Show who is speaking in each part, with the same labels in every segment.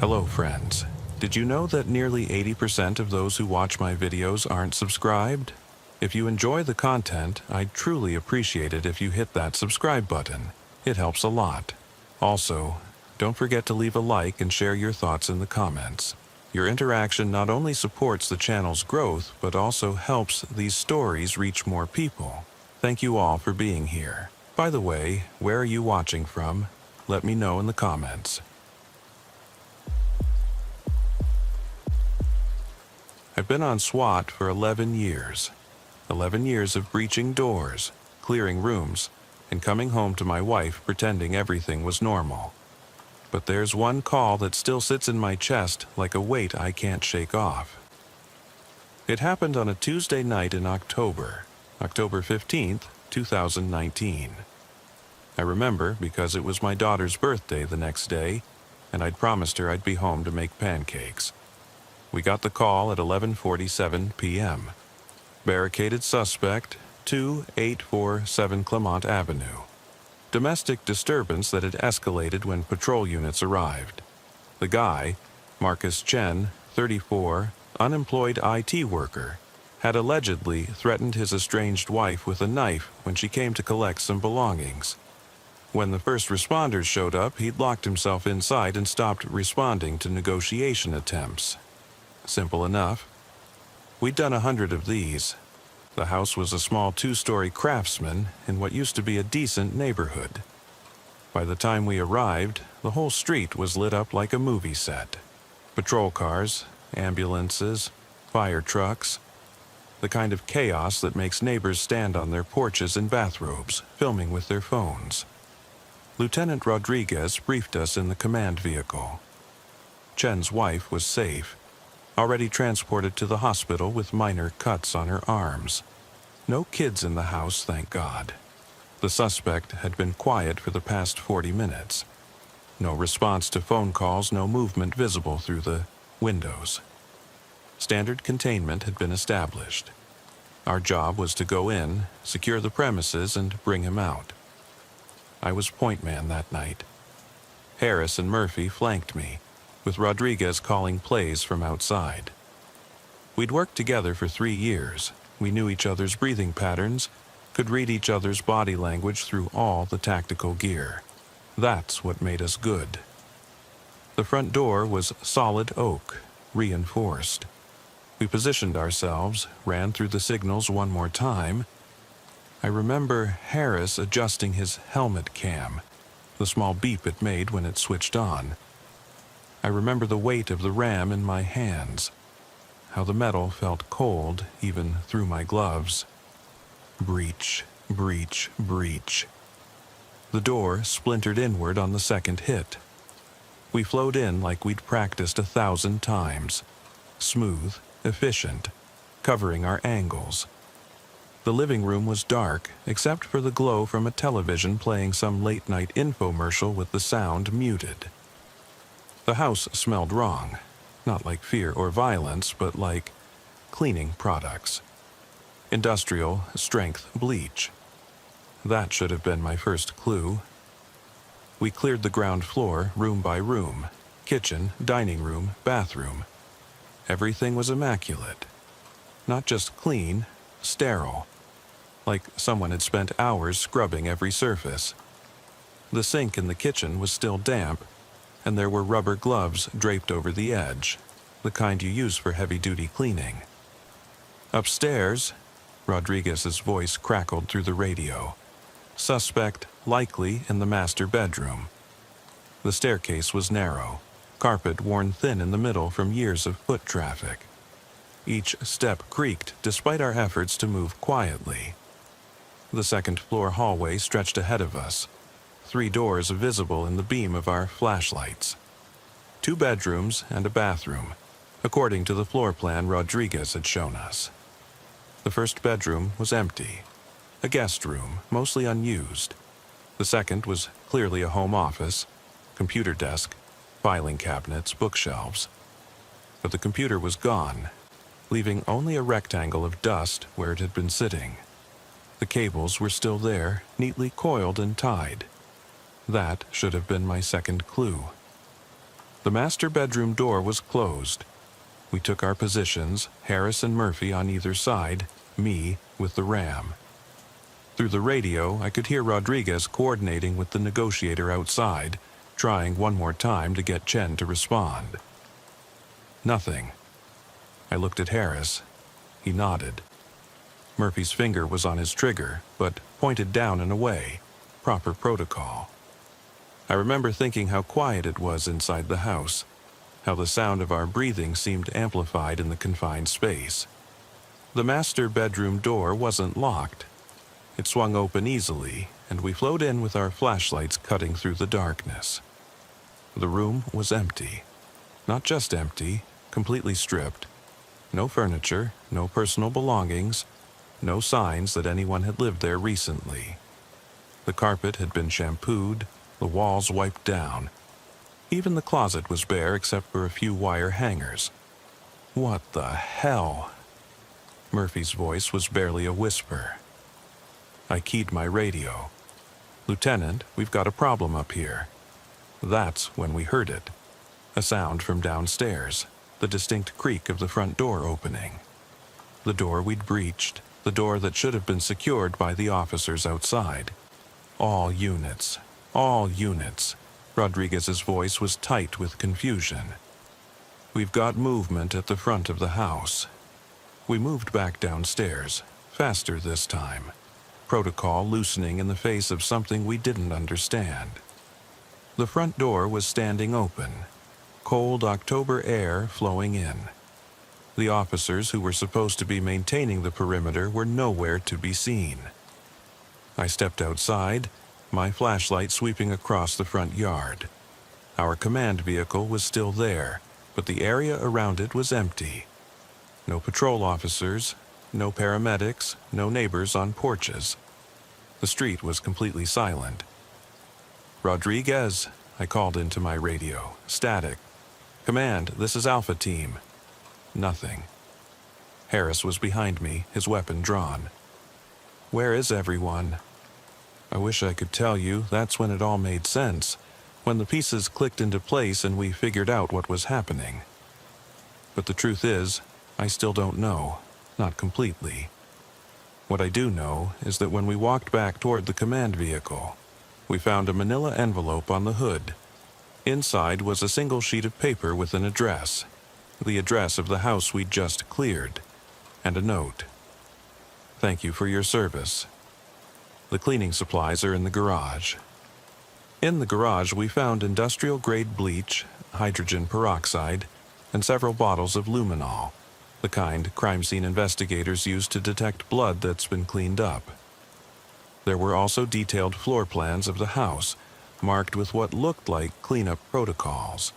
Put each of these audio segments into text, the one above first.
Speaker 1: Hello friends. Did you know that nearly 80% of those who watch my videos aren't subscribed? If you enjoy the content, I'd truly appreciate it if you hit that subscribe button. It helps a lot. Also, don't forget to leave a like and share your thoughts in the comments. Your interaction not only supports the channel's growth, but also helps these stories reach more people. Thank you all for being here. By the way, where are you watching from? Let me know in the comments. I've been on SWAT for 11 years. 11 years of breaching doors, clearing rooms, and coming home to my wife pretending everything was normal. But there's one call that still sits in my chest like a weight I can't shake off. It happened on a Tuesday night in October 15th, 2019. I remember because it was my daughter's birthday the next day, and I'd promised her I'd be home to make pancakes. We got the call at 11:47 p.m. Barricaded suspect, 2847 Clement Avenue. Domestic disturbance that had escalated when patrol units arrived. The guy, Marcus Chen, 34, unemployed IT worker, had allegedly threatened his estranged wife with a knife when she came to collect some belongings. When the first responders showed up, he'd locked himself inside and stopped responding to negotiation attempts. Simple enough. We'd done 100 of these. The house was a small 2-story Craftsman in what used to be a decent neighborhood. By the time we arrived, the whole street was lit up like a movie set. Patrol cars, ambulances, fire trucks. The kind of chaos that makes neighbors stand on their porches in bathrobes, filming with their phones. Lieutenant Rodriguez briefed us in the command vehicle. Chen's wife was safe, already transported to the hospital with minor cuts on her arms. No kids in the house, thank God. The suspect had been quiet for the past 40 minutes. No response to phone calls, no movement visible through the windows. Standard containment had been established. Our job was to go in, secure the premises, and bring him out. I was point man that night. Harris and Murphy flanked me, with Rodriguez calling plays from outside. We'd worked together for 3 years. We knew each other's breathing patterns, could read each other's body language through all the tactical gear. That's what made us good. The front door was solid oak, reinforced. We positioned ourselves, ran through the signals one more time. I remember Harris adjusting his helmet cam, the small beep it made when it switched on. I remember the weight of the ram in my hands, how the metal felt cold even through my gloves. Breach, breach, breach. The door splintered inward on the second hit. We flowed in like we'd practiced 1,000 times. Smooth, efficient, covering our angles. The living room was dark, except for the glow from a television playing some late-night infomercial with the sound muted. The house smelled wrong, not like fear or violence, but like cleaning products. Industrial strength bleach. That should have been my first clue. We cleared the ground floor, room by room, kitchen, dining room, bathroom. Everything was immaculate. Not just clean, sterile, like someone had spent hours scrubbing every surface. The sink in the kitchen was still damp, and there were rubber gloves draped over the edge, the kind you use for heavy-duty cleaning. Upstairs, Rodriguez's voice crackled through the radio. Suspect likely in the master bedroom. The staircase was narrow, carpet worn thin in the middle from years of foot traffic. Each step creaked despite our efforts to move quietly. The second-floor hallway stretched ahead of us. 3 doors visible in the beam of our flashlights. 2 bedrooms and a bathroom, according to the floor plan Rodriguez had shown us. The first bedroom was empty, a guest room, mostly unused. The second was clearly a home office, computer desk, filing cabinets, bookshelves. But the computer was gone, leaving only a rectangle of dust where it had been sitting. The cables were still there, neatly coiled and tied. That should have been my second clue. The master bedroom door was closed. We took our positions, Harris and Murphy on either side, me with the ram. Through the radio, I could hear Rodriguez coordinating with the negotiator outside, trying one more time to get Chen to respond. Nothing. I looked at Harris. He nodded. Murphy's finger was on his trigger, but pointed down and away. Proper protocol. I remember thinking how quiet it was inside the house, how the sound of our breathing seemed amplified in the confined space. The master bedroom door wasn't locked. It swung open easily, and we flowed in with our flashlights cutting through the darkness. The room was empty. Not just empty, completely stripped. No furniture, no personal belongings, no signs that anyone had lived there recently. The carpet had been shampooed, the walls wiped down. Even the closet was bare except for a few wire hangers. What the hell? Murphy's voice was barely a whisper. I keyed my radio. "Lieutenant, we've got a problem up here." That's when we heard it. A sound from downstairs, the distinct creak of the front door opening. The door we'd breached, the door that should have been secured by the officers outside. All units. Rodriguez's voice was tight with confusion. "We've got movement at the front of the house." We moved back downstairs, faster this time. Protocol loosening in the face of something we didn't understand. The front door was standing open, cold October air flowing in. The officers who were supposed to be maintaining the perimeter were nowhere to be seen. I stepped outside, my flashlight sweeping across the front yard. Our command vehicle was still there, but the area around it was empty. No patrol officers, no paramedics, no neighbors on porches. The street was completely silent. "Rodriguez," I called into my radio. "Static. Command, this is Alpha Team." Nothing. Harris was behind me, his weapon drawn. "Where is everyone?" I wish I could tell you. That's when it all made sense, when the pieces clicked into place and we figured out what was happening. But the truth is, I still don't know, not completely. What I do know is that when we walked back toward the command vehicle, we found a manila envelope on the hood. Inside was a single sheet of paper with an address, the address of the house we'd just cleared, and a note. "Thank you for your service. The cleaning supplies are in the garage." In the garage, we found industrial-grade bleach, hydrogen peroxide, and several bottles of luminol, the kind crime scene investigators use to detect blood that's been cleaned up. There were also detailed floor plans of the house, marked with what looked like cleanup protocols.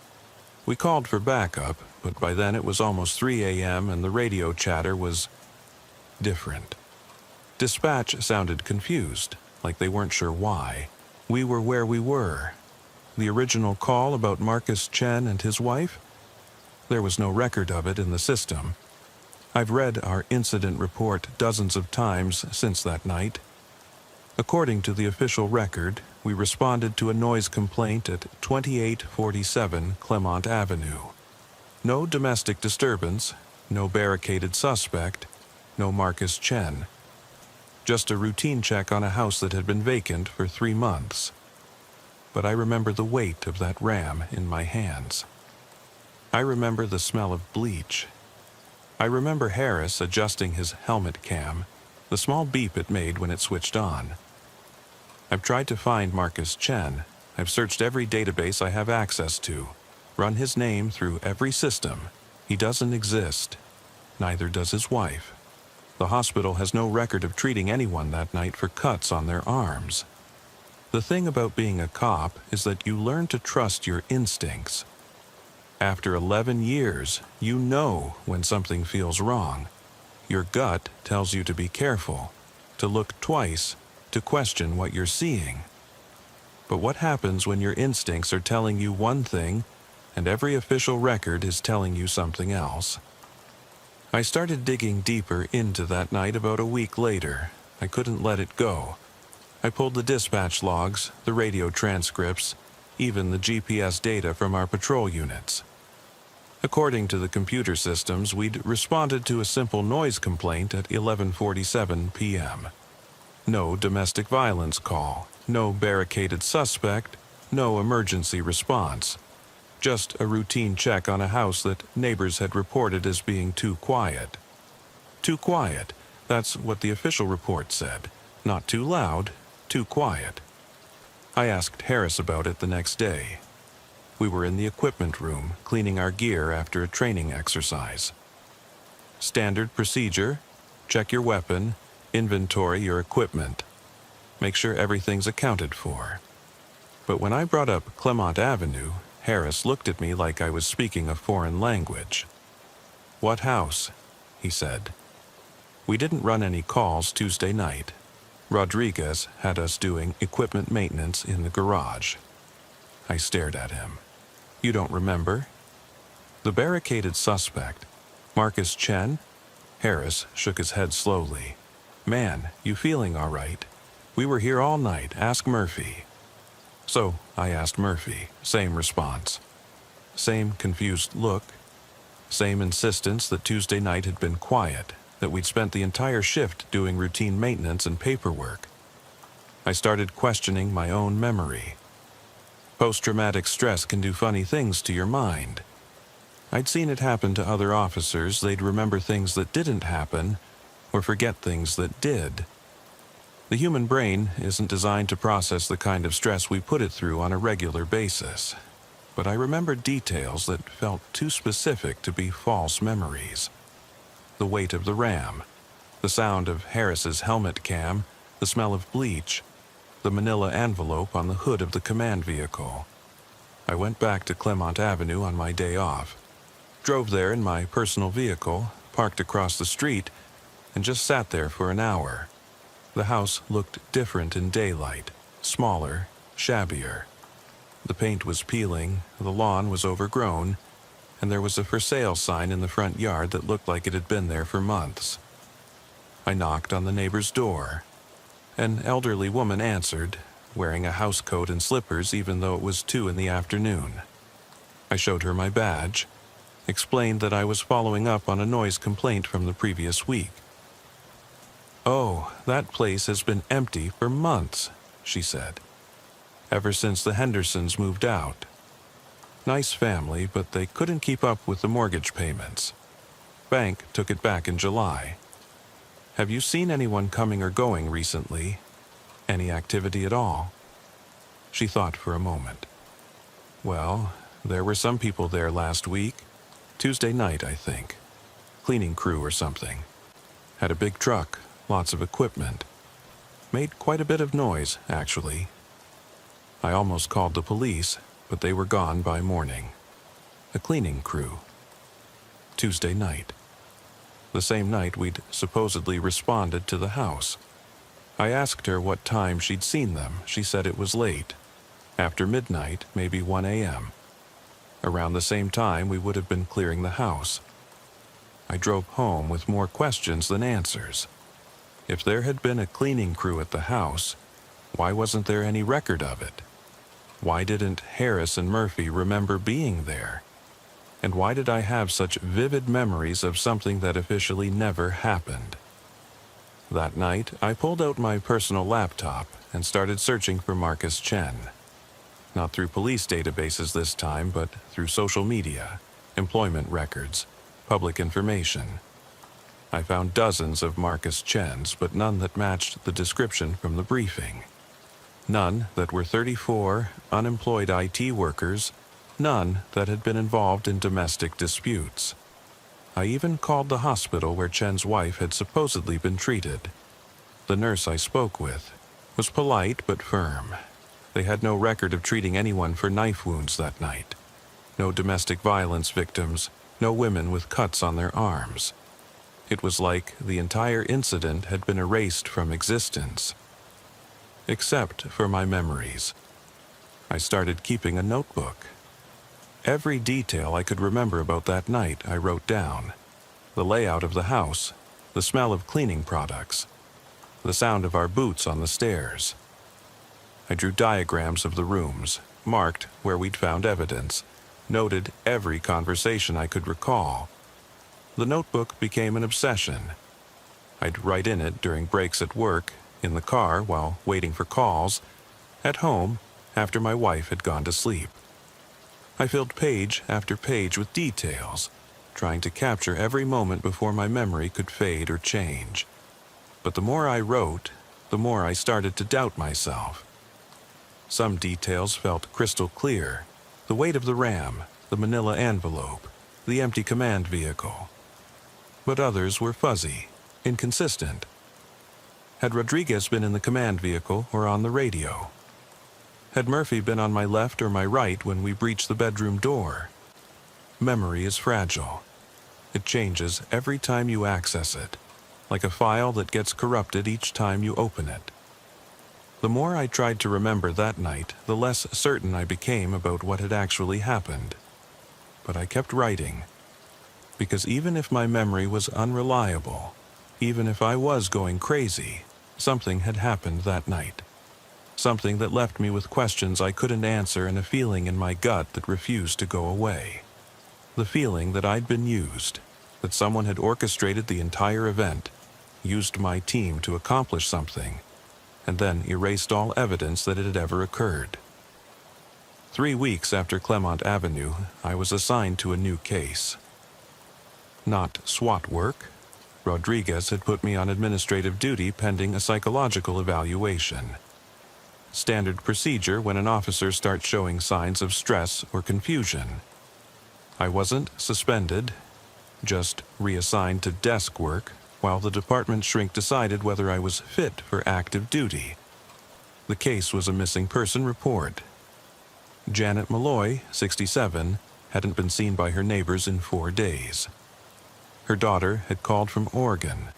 Speaker 1: We called for backup, but by then it was almost 3 a.m. and the radio chatter was different. Dispatch sounded confused, like they weren't sure why. We were where we were. The original call about Marcus Chen and his wife? There was no record of it in the system. I've read our incident report dozens of times since that night. According to the official record, we responded to a noise complaint at 2847 Clemont Avenue. No domestic disturbance, no barricaded suspect, no Marcus Chen. Just a routine check on a house that had been vacant for 3 months. But I remember the weight of that ram in my hands. I remember the smell of bleach. I remember Harris adjusting his helmet cam, the small beep it made when it switched on. I've tried to find Marcus Chen. I've searched every database I have access to, run his name through every system. He doesn't exist. Neither does his wife. The hospital has no record of treating anyone that night for cuts on their arms. The thing about being a cop is that you learn to trust your instincts. After 11 years, you know when something feels wrong. Your gut tells you to be careful, to look twice, to question what you're seeing. But what happens when your instincts are telling you one thing and every official record is telling you something else? I started digging deeper into that night about a week later. I couldn't let it go. I pulled the dispatch logs, the radio transcripts, even the GPS data from our patrol units. According to the computer systems, we'd responded to a simple noise complaint at 11:47 p.m. No domestic violence call, no barricaded suspect, no emergency response. Just a routine check on a house that neighbors had reported as being too quiet. Too quiet, that's what the official report said. Not too loud, too quiet. I asked Harris about it the next day. We were in the equipment room, cleaning our gear after a training exercise. Standard procedure: check your weapon, inventory your equipment, make sure everything's accounted for. But when I brought up Clemont Avenue, Harris looked at me like I was speaking a foreign language. "What house?" he said. "We didn't run any calls Tuesday night. Rodriguez had us doing equipment maintenance in the garage." I stared at him. "You don't remember?" "The barricaded suspect, Marcus Chen?" Harris shook his head slowly. "Man, you feeling all right? We were here all night. Ask Murphy." So I asked Murphy. Same response. Same confused look. Same insistence that Tuesday night had been quiet, that we'd spent the entire shift doing routine maintenance and paperwork. I started questioning my own memory. Post-traumatic stress can do funny things to your mind. I'd seen it happen to other officers. They'd remember things that didn't happen, or forget things that did. The human brain isn't designed to process the kind of stress we put it through on a regular basis. But I remembered details that felt too specific to be false memories. The weight of the ram, the sound of Harris's helmet cam, the smell of bleach, the manila envelope on the hood of the command vehicle. I went back to Clemont Avenue on my day off, drove there in my personal vehicle, parked across the street, and just sat there for an hour. The house looked different in daylight, smaller, shabbier. The paint was peeling, the lawn was overgrown, and there was a for sale sign in the front yard that looked like it had been there for months. I knocked on the neighbor's door. An elderly woman answered, wearing a housecoat and slippers even though it was 2 in the afternoon. I showed her my badge, explained that I was following up on a noise complaint from the previous week. "Oh, that place has been empty for months," she said. "Ever since the Hendersons moved out. Nice family, but they couldn't keep up with the mortgage payments. Bank took it back in July. Have you seen anyone coming or going recently? Any activity at all?" She thought for a moment. "Well, there were some people there last week. Tuesday night, I think. Cleaning crew or something. Had a big truck. Lots of equipment. Made quite a bit of noise, actually. I almost called the police, but they were gone by morning. A cleaning crew. Tuesday night. The same night we'd supposedly responded to the house. I asked her what time she'd seen them. She said it was late. After midnight, maybe 1 a.m. Around the same time we would have been clearing the house. I drove home with more questions than answers. If there had been a cleaning crew at the house, why wasn't there any record of it? Why didn't Harris and Murphy remember being there? And why did I have such vivid memories of something that officially never happened? That night, I pulled out my personal laptop and started searching for Marcus Chen. Not through police databases this time, but through social media, employment records, public information. I found dozens of Marcus Chens, but none that matched the description from the briefing. None that were 34, unemployed IT workers, none that had been involved in domestic disputes. I even called the hospital where Chen's wife had supposedly been treated. The nurse I spoke with was polite but firm. They had no record of treating anyone for knife wounds that night. No domestic violence victims, no women with cuts on their arms. It was like the entire incident had been erased from existence. Except for my memories. I started keeping a notebook. Every detail I could remember about that night I wrote down. The layout of the house, the smell of cleaning products, the sound of our boots on the stairs. I drew diagrams of the rooms, marked where we'd found evidence, noted every conversation I could recall. The notebook became an obsession. I'd write in it during breaks at work, in the car while waiting for calls, at home after my wife had gone to sleep. I filled page after page with details, trying to capture every moment before my memory could fade or change. But the more I wrote, the more I started to doubt myself. Some details felt crystal clear: the weight of the RAM, the manila envelope, the empty command vehicle. But others were fuzzy, inconsistent. Had Rodriguez been in the command vehicle or on the radio? Had Murphy been on my left or my right when we breached the bedroom door? Memory is fragile. It changes every time you access it, like a file that gets corrupted each time you open it. The more I tried to remember that night, the less certain I became about what had actually happened. But I kept writing, because even if my memory was unreliable, even if I was going crazy, something had happened that night. Something that left me with questions I couldn't answer and a feeling in my gut that refused to go away. The feeling that I'd been used, that someone had orchestrated the entire event, used my team to accomplish something, and then erased all evidence that it had ever occurred. 3 weeks after Clemont Avenue, I was assigned to a new case. Not SWAT work. Rodriguez had put me on administrative duty pending a psychological evaluation. Standard procedure when an officer starts showing signs of stress or confusion. I wasn't suspended, just reassigned to desk work while the department shrink decided whether I was fit for active duty. The case was a missing person report. Janet Malloy, 67, hadn't been seen by her neighbors in 4 days. Her daughter had called from Oregon,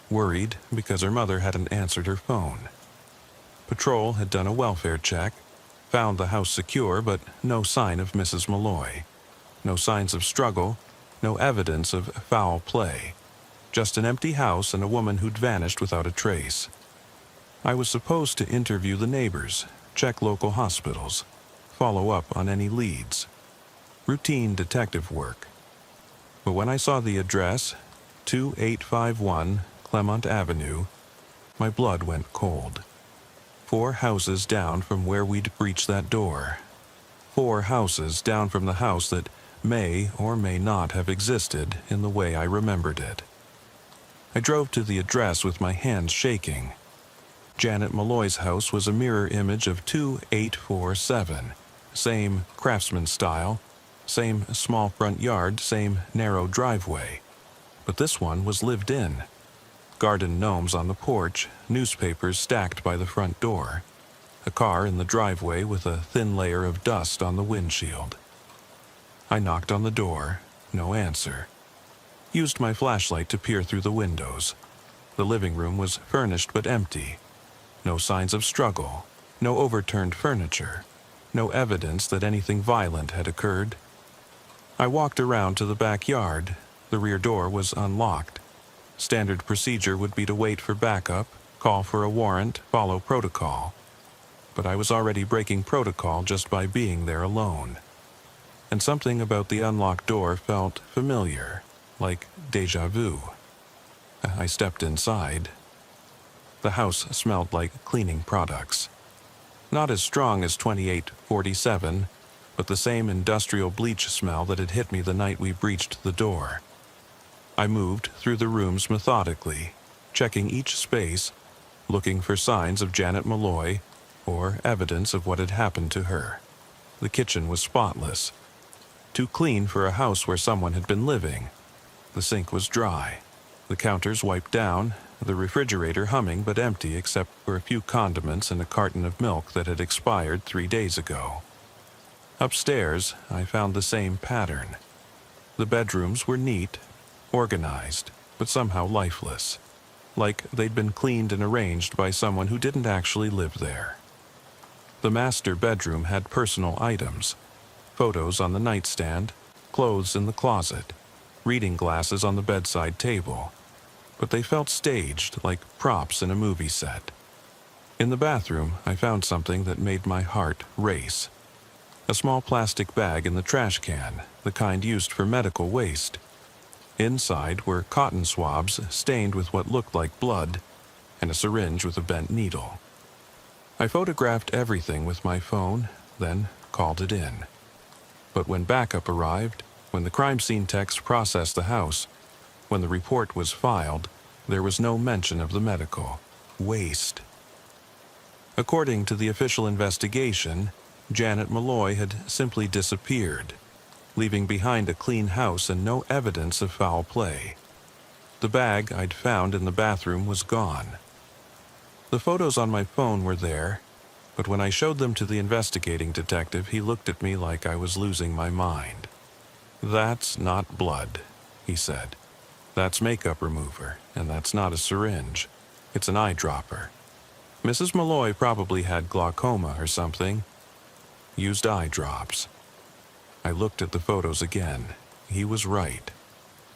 Speaker 1: worried because her mother hadn't answered her phone. Patrol had done a welfare check, found the house secure, but no sign of Mrs. Malloy. No signs of struggle, no evidence of foul play. Just an empty house and a woman who'd vanished without a trace. I was supposed to interview the neighbors, check local hospitals, follow up on any leads. Routine detective work. But when I saw the address, 2851 Clemont Avenue, my blood went cold. 4 houses down from where we'd breached that door. 4 houses down from the house that may or may not have existed in the way I remembered it. I drove to the address with my hands shaking. Janet Malloy's house was a mirror image of 2847. Same craftsman style, same small front yard, same narrow driveway. But this one was lived in. Garden gnomes on the porch, newspapers stacked by the front door. A car in the driveway with a thin layer of dust on the windshield. I knocked on the door, no answer. Used my flashlight to peer through the windows. The living room was furnished but empty. No signs of struggle, no overturned furniture, no evidence that anything violent had occurred. I walked around to the backyard. The rear door was unlocked. Standard procedure would be to wait for backup, call for a warrant, follow protocol. But I was already breaking protocol just by being there alone. And something about the unlocked door felt familiar, like déjà vu. I stepped inside. The house smelled like cleaning products. Not as strong as 2847, but the same industrial bleach smell that had hit me the night we breached the door. I moved through the rooms methodically, checking each space, looking for signs of Janet Malloy or evidence of what had happened to her. The kitchen was spotless. Too clean for a house where someone had been living. The sink was dry. The counters wiped down, the refrigerator humming but empty except for a few condiments and a carton of milk that had expired 3 days ago. Upstairs, I found the same pattern. The bedrooms were neat, organized, but somehow lifeless, like they'd been cleaned and arranged by someone who didn't actually live there. The master bedroom had personal items, photos on the nightstand, clothes in the closet, reading glasses on the bedside table, but they felt staged like props in a movie set. In the bathroom, I found something that made my heart race. A small plastic bag in the trash can, the kind used for medical waste. Inside were cotton swabs stained with what looked like blood, and a syringe with a bent needle. I photographed everything with my phone, then called it in. But when backup arrived, when the crime scene techs processed the house, when the report was filed, there was no mention of the medical waste. According to the official investigation, Janet Malloy had simply disappeared, leaving behind a clean house and no evidence of foul play. The bag I'd found in the bathroom was gone. The photos on my phone were there, but when I showed them to the investigating detective, he looked at me like I was losing my mind. "That's not blood," he said. "That's makeup remover, and that's not a syringe. It's an eyedropper. Mrs. Malloy probably had glaucoma or something. Used eye drops." I looked at the photos again. He was right.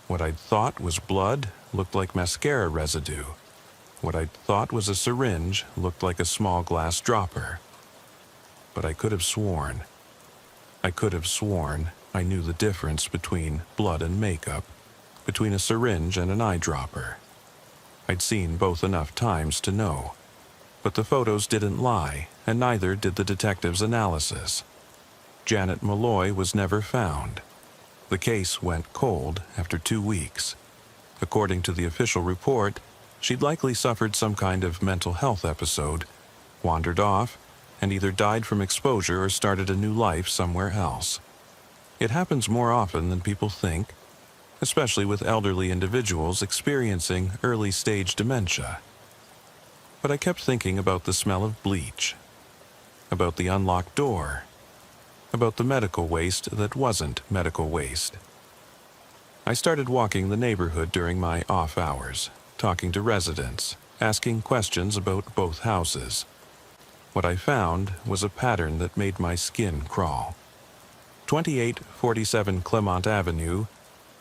Speaker 1: What I'd thought was blood looked like mascara residue. What I'd thought was a syringe looked like a small glass dropper. But I could have sworn I knew the difference between blood and makeup, between a syringe and an eyedropper. I'd seen both enough times to know. But the photos didn't lie, and neither did the detective's analysis. Janet Malloy was never found. The case went cold after 2 weeks. According to the official report, she'd likely suffered some kind of mental health episode, wandered off, and either died from exposure or started a new life somewhere else. It happens more often than people think, especially with elderly individuals experiencing early-stage dementia. But I kept thinking about the smell of bleach, about the unlocked door, about the medical waste that wasn't medical waste. I started walking the neighborhood during my off hours, talking to residents, asking questions about both houses. What I found was a pattern that made my skin crawl. 2847 Clemont Avenue,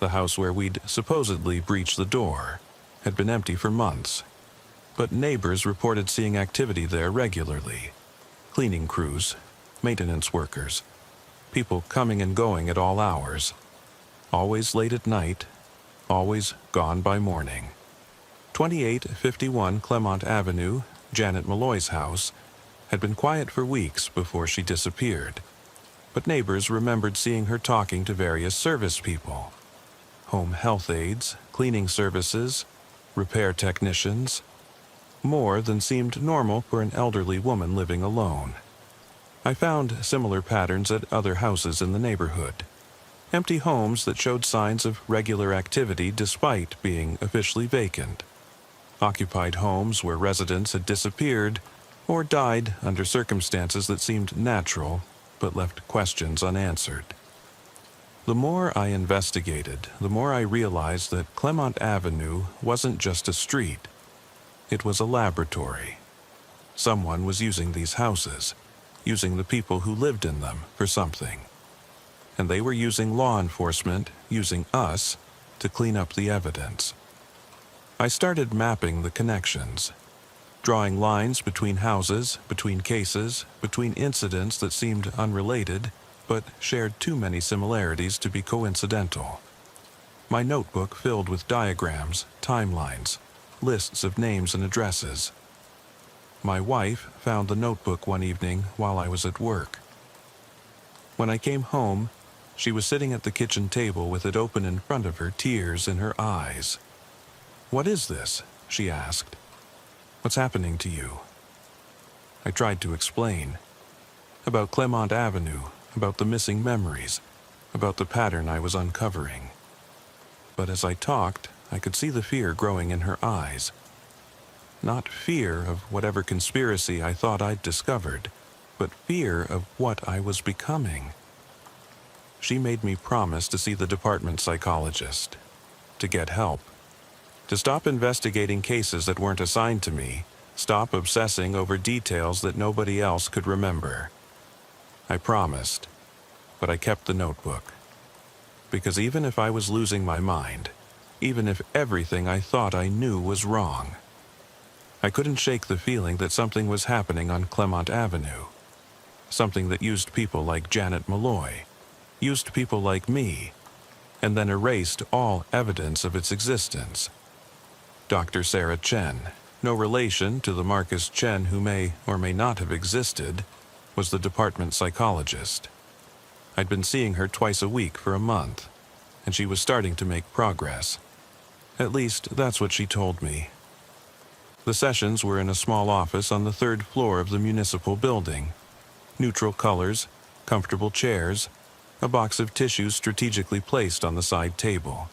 Speaker 1: the house where we'd supposedly breached the door, had been empty for months. But neighbors reported seeing activity there regularly. Cleaning crews, maintenance workers, people coming and going at all hours. Always late at night, always gone by morning. 2851 Clemont Avenue, Janet Malloy's house, had been quiet for weeks before she disappeared. But neighbors remembered seeing her talking to various service people. Home health aides, cleaning services, repair technicians. More than seemed normal for an elderly woman living alone. I found similar patterns at other houses in the neighborhood. Empty homes that showed signs of regular activity despite being officially vacant. Occupied homes where residents had disappeared or died under circumstances that seemed natural but left questions unanswered. The more I investigated, the more I realized that Clemont Avenue wasn't just a street. It was a laboratory. Someone was using these houses, using the people who lived in them for something. And they were using law enforcement, using us, to clean up the evidence. I started mapping the connections, drawing lines between houses, between cases, between incidents that seemed unrelated, but shared too many similarities to be coincidental. My notebook filled with diagrams, timelines, lists of names and addresses. My wife found the notebook one evening while I was at work. When I came home, she was sitting at the kitchen table with it open in front of her, tears in her eyes. "What is this?" she asked. "What's happening to you?" I tried to explain. About Clemont Avenue, about the missing memories, about the pattern I was uncovering. But as I talked, I could see the fear growing in her eyes. Not fear of whatever conspiracy I thought I'd discovered, but fear of what I was becoming. She made me promise to see the department psychologist, to get help, to stop investigating cases that weren't assigned to me, stop obsessing over details that nobody else could remember. I promised, but I kept the notebook. Because even if I was losing my mind, even if everything I thought I knew was wrong, I couldn't shake the feeling that something was happening on Clemont Avenue. something that used people like Janet Malloy, used people like me, and then erased all evidence of its existence. Dr. Sarah Chen, no relation to the Marcus Chen who may or may not have existed, was the department psychologist. I'd been seeing her twice a week for a month, and she was starting to make progress. At least, that's what she told me. The sessions were in a small office on the third floor of the municipal building. Neutral colors, comfortable chairs, a box of tissues strategically placed on the side table.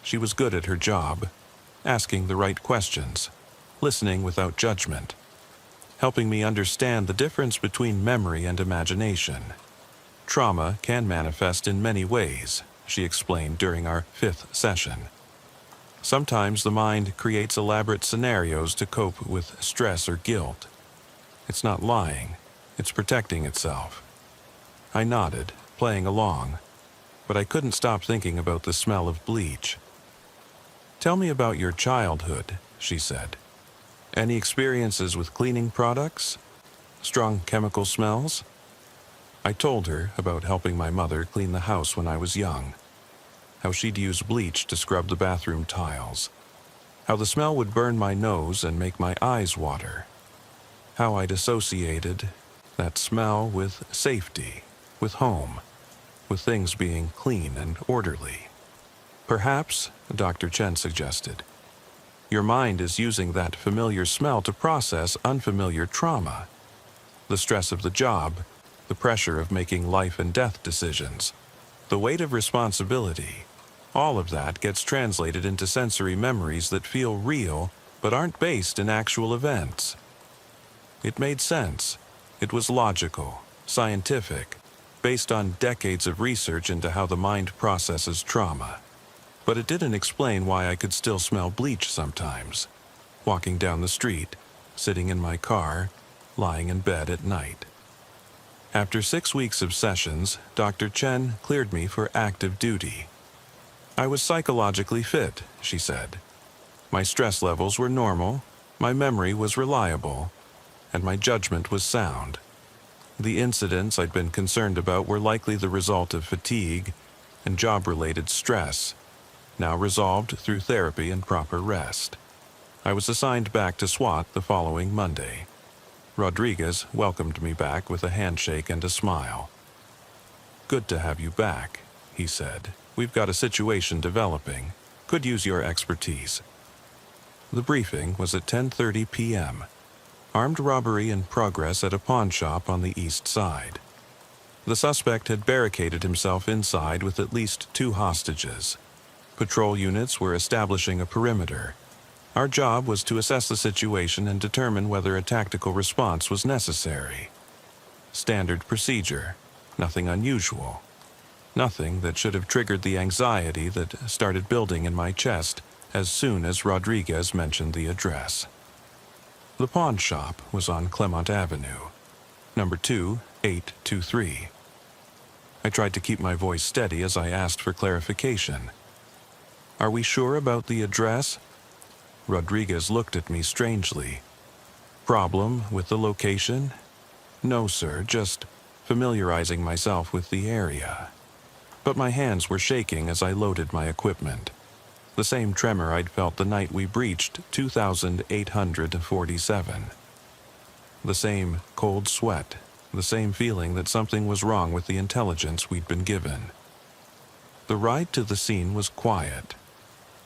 Speaker 1: She was good at her job, asking the right questions, listening without judgment, helping me understand the difference between memory and imagination. Trauma can manifest in many ways, she explained during our 5th session. Sometimes the mind creates elaborate scenarios to cope with stress or guilt. It's not lying, it's protecting itself. I nodded, playing along, but I couldn't stop thinking about the smell of bleach. "Tell me about your childhood," she said. "Any experiences with cleaning products? Strong chemical smells?" I told her about helping my mother clean the house when I was young, how she'd use bleach to scrub the bathroom tiles, how the smell would burn my nose and make my eyes water, how I'd associated that smell with safety, with home, with things being clean and orderly. "Perhaps," Dr. Chen suggested, "your mind is using that familiar smell to process unfamiliar trauma. The stress of the job, the pressure of making life and death decisions, the weight of responsibility, all of that gets translated into sensory memories that feel real but aren't based in actual events." It made sense. It was logical, scientific, based on decades of research into how the mind processes trauma. But it didn't explain why I could still smell bleach sometimes, walking down the street, sitting in my car, lying in bed at night. After 6 weeks of sessions, Dr. Chen cleared me for active duty. I was psychologically fit, she said. My stress levels were normal, my memory was reliable, and my judgment was sound. The incidents I'd been concerned about were likely the result of fatigue and job-related stress, now resolved through therapy and proper rest. I was assigned back to SWAT the following Monday. Rodriguez welcomed me back with a handshake and a smile. "Good to have you back," he said. "We've got a situation developing. Could use your expertise." The briefing was at 10:30 p.m. Armed robbery in progress at a pawn shop on the east side. The suspect had barricaded himself inside with at least 2 hostages. Patrol units were establishing a perimeter. Our job was to assess the situation and determine whether a tactical response was necessary. Standard procedure, nothing unusual. Nothing that should have triggered the anxiety that started building in my chest as soon as Rodriguez mentioned the address. The pawn shop was on Clemont Avenue, number 2823. I tried to keep my voice steady as I asked for clarification. "Are we sure about the address?" Rodriguez looked at me strangely. "Problem with the location?" "No, sir, just familiarizing myself with the area." But my hands were shaking as I loaded my equipment. The same tremor I'd felt the night we breached 2847. The same cold sweat, the same feeling that something was wrong with the intelligence we'd been given. The ride to the scene was quiet.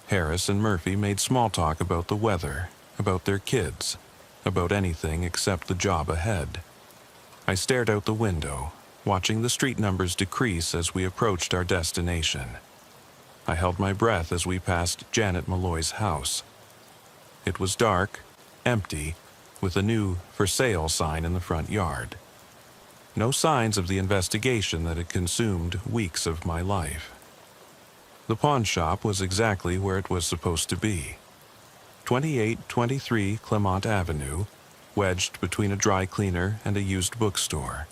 Speaker 1: Harris and Murphy made small talk about the weather, about their kids, about anything except the job ahead. I stared out the window, watching the street numbers decrease as we approached our destination. I held my breath as we passed Janet Malloy's house. It was dark, empty, with a new "for sale" sign in the front yard. No signs of the investigation that had consumed weeks of my life. The pawn shop was exactly where it was supposed to be. 2823 Clemont Avenue, wedged between a dry cleaner and a used bookstore.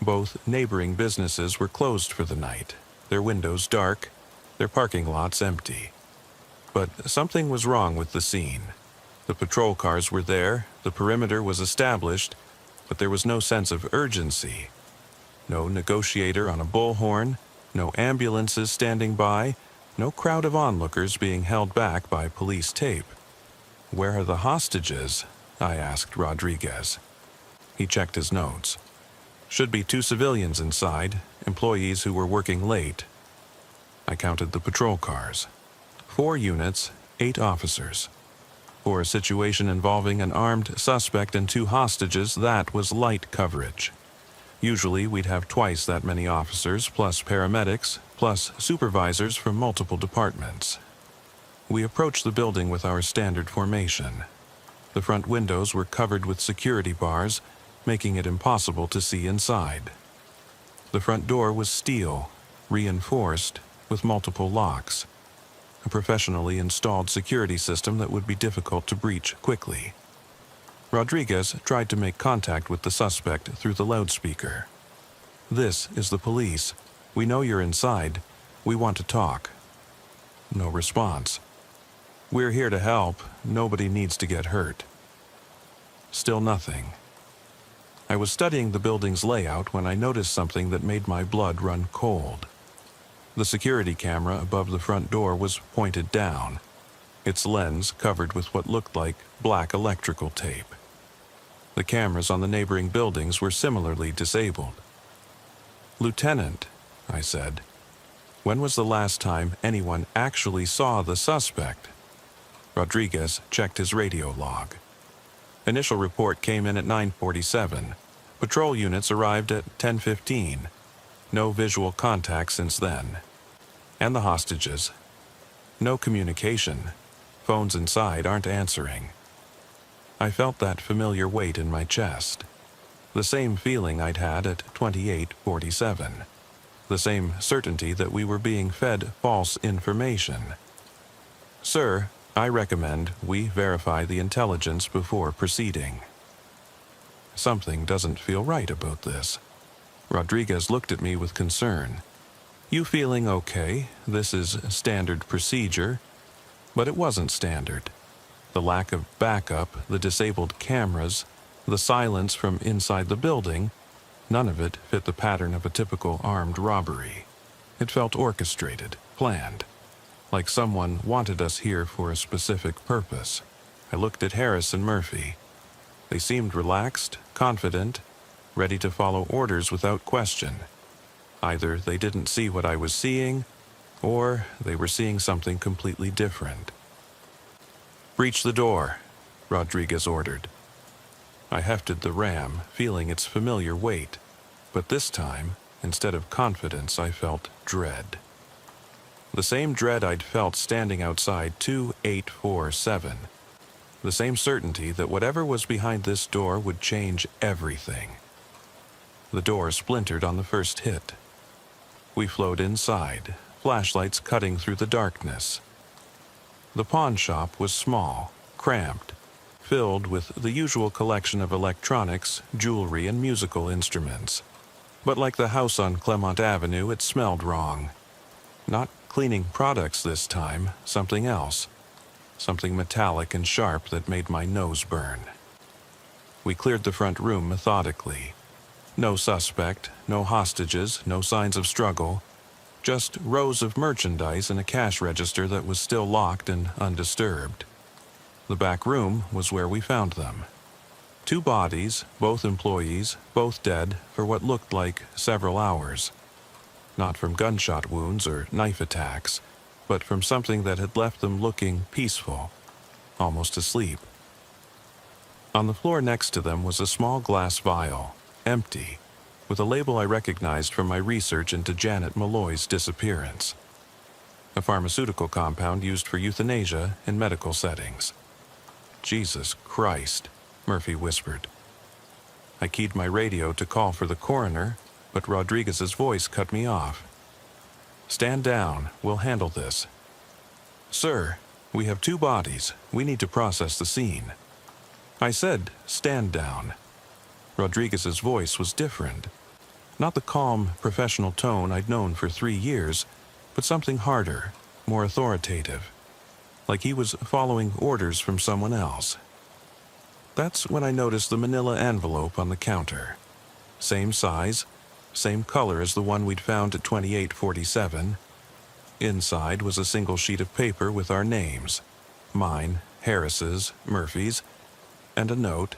Speaker 1: Both neighboring businesses were closed for the night, their windows dark, their parking lots empty. But something was wrong with the scene. The patrol cars were there, the perimeter was established, but there was no sense of urgency. No negotiator on a bullhorn, no ambulances standing by, no crowd of onlookers being held back by police tape. "Where are the hostages?" I asked Rodriguez. He checked his notes. "Should be 2 civilians inside, employees who were working late." I counted the patrol cars. 4 units, 8 officers. For a situation involving an armed suspect and 2 hostages, that was light coverage. Usually we'd have twice that many officers, plus paramedics, plus supervisors from multiple departments. We approached the building with our standard formation. The front windows were covered with security bars, making it impossible to see inside. The front door was steel, reinforced, with multiple locks. A professionally installed security system that would be difficult to breach quickly. Rodriguez tried to make contact with the suspect through the loudspeaker. "This is the police. We know you're inside. We want to talk." No response. "We're here to help. Nobody needs to get hurt." Still nothing. I was studying the building's layout when I noticed something that made my blood run cold. The security camera above the front door was pointed down, its lens covered with what looked like black electrical tape. The cameras on the neighboring buildings were similarly disabled. "Lieutenant," I said, "when was the last time anyone actually saw the suspect?" Rodriguez checked his radio log. Initial report came in at 9:47. Patrol units arrived at 10:15. No visual contact since then. "And the hostages?" "No communication. Phones inside aren't answering." I felt that familiar weight in my chest. The same feeling I'd had at 28:47. The same certainty that we were being fed false information. "Sir, I recommend we verify the intelligence before proceeding." Something doesn't feel right about this. Rodriguez looked at me with concern. "You feeling okay? This is standard procedure." But it wasn't standard. The lack of backup, the disabled cameras, the silence from inside the building, none of it fit the pattern of a typical armed robbery. It felt orchestrated, planned, like someone wanted us here for a specific purpose. I looked at Harris and Murphy. They seemed relaxed, confident, ready to follow orders without question. Either they didn't see what I was seeing, or they were seeing something completely different. "Breach the door," Rodriguez ordered. I hefted the ram, feeling its familiar weight, but this time, instead of confidence, I felt dread. The same dread I'd felt standing outside 2847. The same certainty that whatever was behind this door would change everything. The door splintered on the first hit. We flowed inside, flashlights cutting through the darkness. The pawn shop was small, cramped, filled with the usual collection of electronics, jewelry, and musical instruments. But like the house on Clemont Avenue, it smelled wrong. Not cleaning products this time, something else. Something metallic and sharp that made my nose burn. We cleared the front room methodically. No suspect, no hostages, no signs of struggle. Just rows of merchandise and a cash register that was still locked and undisturbed. The back room was where we found them. 2 bodies, both employees, both dead for what looked like several hours. Not from gunshot wounds or knife attacks, but from something that had left them looking peaceful, almost asleep. On the floor next to them was a small glass vial, empty, with a label I recognized from my research into Janet Malloy's disappearance. A pharmaceutical compound used for euthanasia in medical settings. "Jesus Christ," Murphy whispered. I keyed my radio to call for the coroner, but Rodriguez's voice cut me off. "Stand down. We'll handle this." "Sir, we have 2 bodies. We need to process the scene." I said, "Stand down." Rodriguez's voice was different. Not the calm, professional tone I'd known for 3 years, but something harder, more authoritative, like he was following orders from someone else. That's when I noticed the manila envelope on the counter. Same size, same color as the one we'd found at 2847. Inside was a single sheet of paper with our names, mine, Harris's, Murphy's, and a note.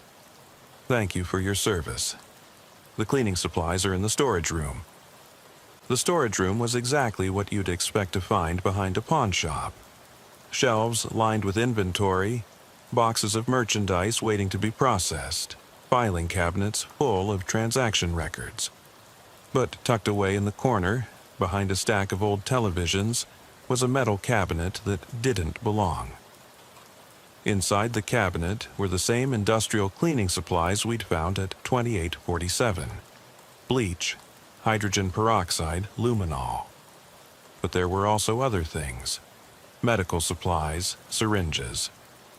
Speaker 1: Thank you for your service. The cleaning supplies are in the storage room. The storage room was exactly what you'd expect to find behind a pawn shop. Shelves lined with inventory, boxes of merchandise waiting to be processed, filing cabinets full of transaction records. But tucked away in the corner, behind a stack of old televisions, was a metal cabinet that didn't belong. Inside the cabinet were the same industrial cleaning supplies we'd found at 2847. Bleach, hydrogen peroxide, luminol. But there were also other things. Medical supplies, syringes,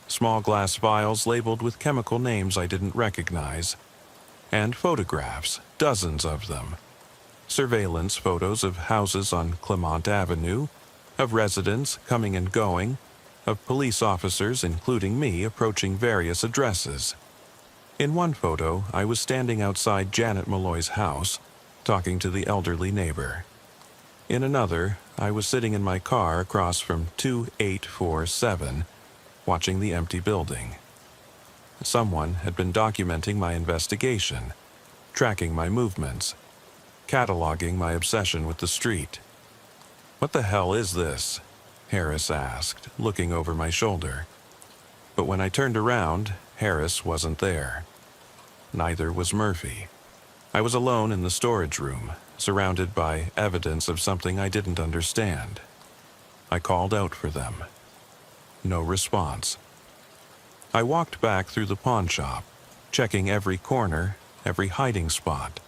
Speaker 1: small glass vials labeled with chemical names I didn't recognize, and photographs, dozens of them. Surveillance photos of houses on Clement Avenue, of residents coming and going, of police officers, including me, approaching various addresses. In one photo, I was standing outside Janet Malloy's house, talking to the elderly neighbor. In another, I was sitting in my car across from 2847, watching the empty building. Someone had been documenting my investigation, tracking my movements, cataloging my obsession with the street. "What the hell is this?" Harris asked, looking over my shoulder. But when I turned around, Harris wasn't there. Neither was Murphy. I was alone in the storage room, surrounded by evidence of something I didn't understand. I called out for them. No response. I walked back through the pawn shop, checking every corner, every hiding spot.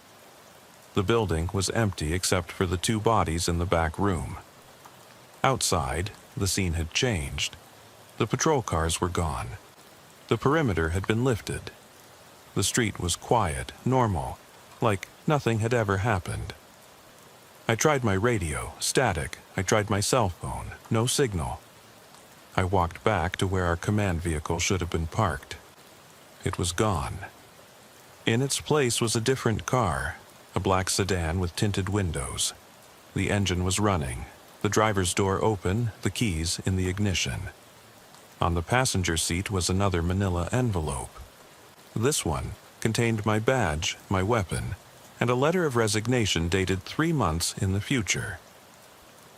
Speaker 1: The building was empty except for the two bodies in the back room. Outside, the scene had changed. The patrol cars were gone. The perimeter had been lifted. The street was quiet, normal, like nothing had ever happened. I tried my radio, static. I tried my cell phone, no signal. I walked back to where our command vehicle should have been parked. It was gone. In its place was a different car, a black sedan with tinted windows. The engine was running, the driver's door open, the keys in the ignition. On the passenger seat was another manila envelope. This one contained my badge, my weapon, and a letter of resignation dated 3 months in the future.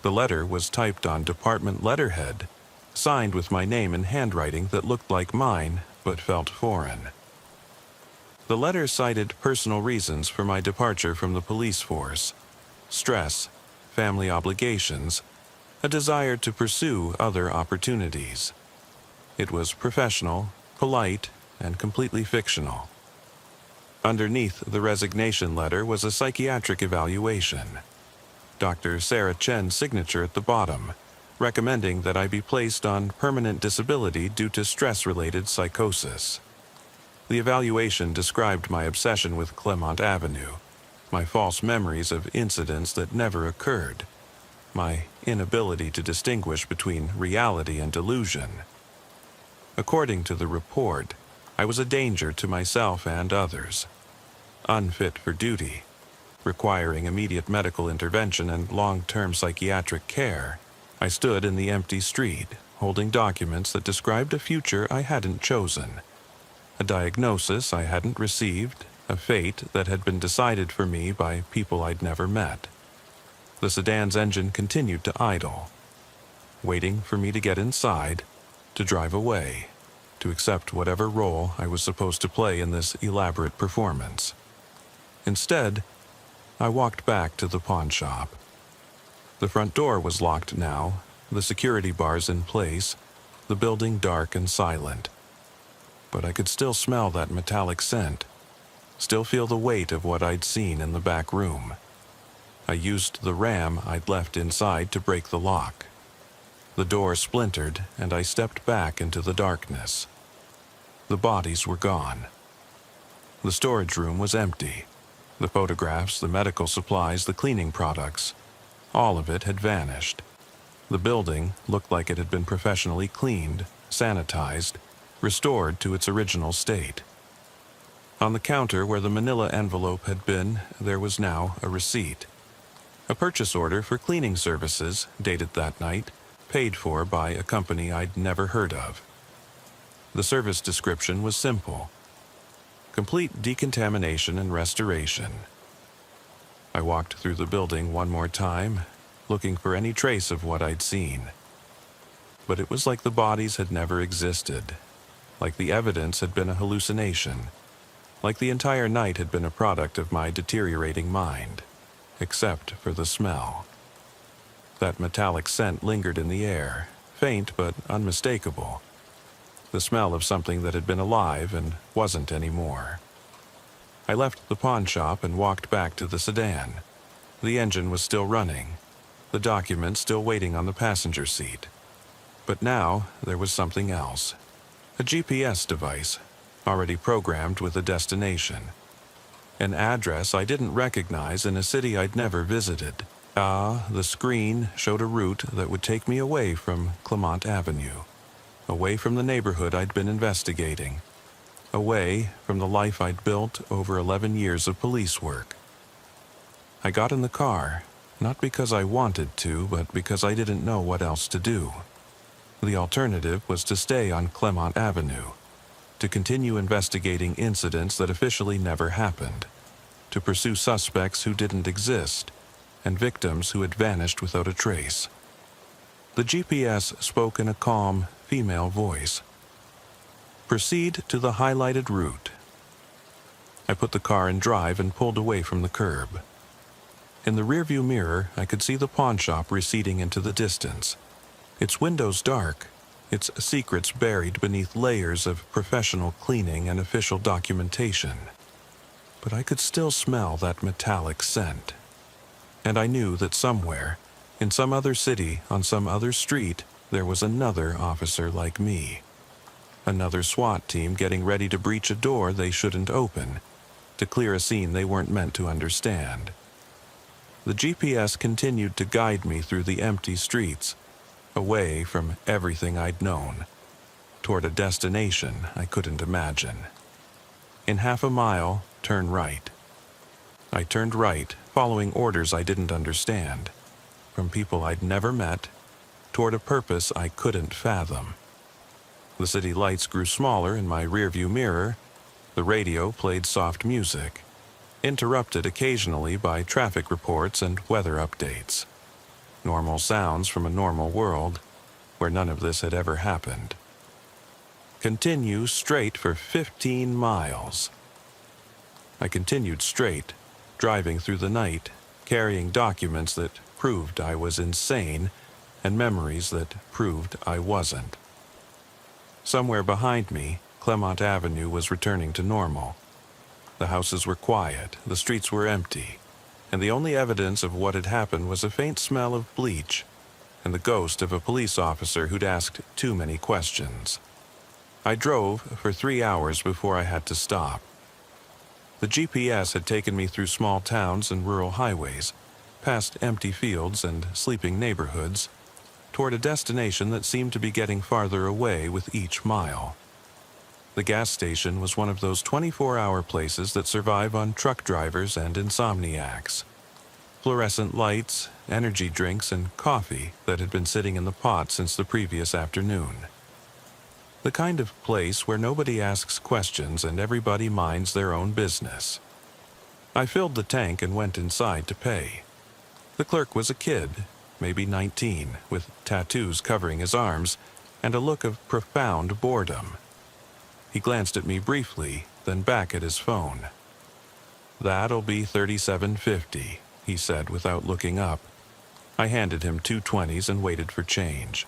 Speaker 1: The letter was typed on department letterhead, signed with my name in handwriting that looked like mine but felt foreign. The letter cited personal reasons for my departure from the police force: stress, family obligations, a desire to pursue other opportunities. It was professional, polite, and completely fictional. Underneath the resignation letter was a psychiatric evaluation. Dr. Sarah Chen's signature at the bottom, recommending that I be placed on permanent disability due to stress-related psychosis. The evaluation described my obsession with Clement Avenue, my false memories of incidents that never occurred, my inability to distinguish between reality and delusion. According to the report, I was a danger to myself and others, unfit for duty, requiring immediate medical intervention and long-term psychiatric care. I stood in the empty street, holding documents that described a future I hadn't chosen, a diagnosis I hadn't received, a fate that had been decided for me by people I'd never met. The sedan's engine continued to idle, waiting for me to get inside, to drive away, to accept whatever role I was supposed to play in this elaborate performance. Instead, I walked back to the pawn shop. The front door was locked now, the security bars in place, the building dark and silent. But I could still smell that metallic scent, still feel the weight of what I'd seen in the back room. I used the ram I'd left inside to break the lock. The door splintered, and I stepped back into the darkness. The bodies were gone. The storage room was empty. The photographs, the medical supplies, the cleaning products, all of it had vanished. The building looked like it had been professionally cleaned, sanitized, restored to its original state. On the counter where the manila envelope had been, there was now a receipt. A purchase order for cleaning services, dated that night, paid for by a company I'd never heard of. The service description was simple: complete decontamination and restoration. I walked through the building one more time, looking for any trace of what I'd seen. But it was like the bodies had never existed, like the evidence had been a hallucination, like the entire night had been a product of my deteriorating mind, except for the smell. That metallic scent lingered in the air, faint but unmistakable. The smell of something that had been alive and wasn't anymore. I left the pawn shop and walked back to the sedan. The engine was still running, the documents still waiting on the passenger seat. But now there was something else. A GPS device, already programmed with a destination. An address I didn't recognize in a city I'd never visited. The screen showed a route that would take me away from Clement Avenue, away from the neighborhood I'd been investigating, away from the life I'd built over 11 years of police work. I got in the car, not because I wanted to, but because I didn't know what else to do. The alternative was to stay on Clement Avenue, to continue investigating incidents that officially never happened, to pursue suspects who didn't exist, and victims who had vanished without a trace. The GPS spoke in a calm, female voice. Proceed to the highlighted route. I put the car in drive and pulled away from the curb. In the rearview mirror, I could see the pawn shop receding into the distance. Its windows dark, its secrets buried beneath layers of professional cleaning and official documentation. But I could still smell that metallic scent. And I knew that somewhere, in some other city, on some other street, there was another officer like me. Another SWAT team getting ready to breach a door they shouldn't open, to clear a scene they weren't meant to understand. The GPS continued to guide me through the empty streets, away from everything I'd known, toward a destination I couldn't imagine. In half a mile, turn right. I turned right, following orders I didn't understand, from people I'd never met, toward a purpose I couldn't fathom. The city lights grew smaller in my rearview mirror. The radio played soft music, interrupted occasionally by traffic reports and weather updates. Normal sounds from a normal world, where none of this had ever happened. Continue straight for 15 miles. I continued straight, driving through the night, carrying documents that proved I was insane and memories that proved I wasn't. Somewhere behind me, Clement Avenue was returning to normal. The houses were quiet, the streets were empty, and the only evidence of what had happened was a faint smell of bleach and the ghost of a police officer who'd asked too many questions. I drove for 3 hours before I had to stop. The GPS had taken me through small towns and rural highways, past empty fields and sleeping neighborhoods, toward a destination that seemed to be getting farther away with each mile. The gas station was one of those 24-hour places that survive on truck drivers and insomniacs. Fluorescent lights, energy drinks, and coffee that had been sitting in the pot since the previous afternoon. The kind of place where nobody asks questions and everybody minds their own business. I filled the tank and went inside to pay. The clerk was a kid, maybe 19, with tattoos covering his arms and a look of profound boredom. He glanced at me briefly, then back at his phone. "That'll be $37.50, he said without looking up. I handed him 2 20s and waited for change.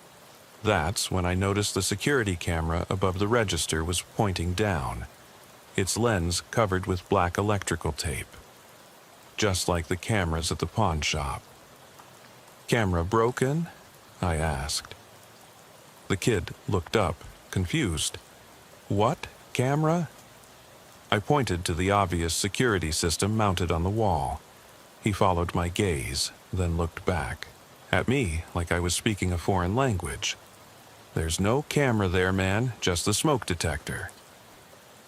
Speaker 1: That's when I noticed the security camera above the register was pointing down, its lens covered with black electrical tape, just like the cameras at the pawn shop. "Camera broken?" I asked. The kid looked up, confused. "What camera?" I pointed to the obvious security system mounted on the wall. He followed my gaze, then looked back, at me like I was speaking a foreign language. "There's no camera there, man, just the smoke detector."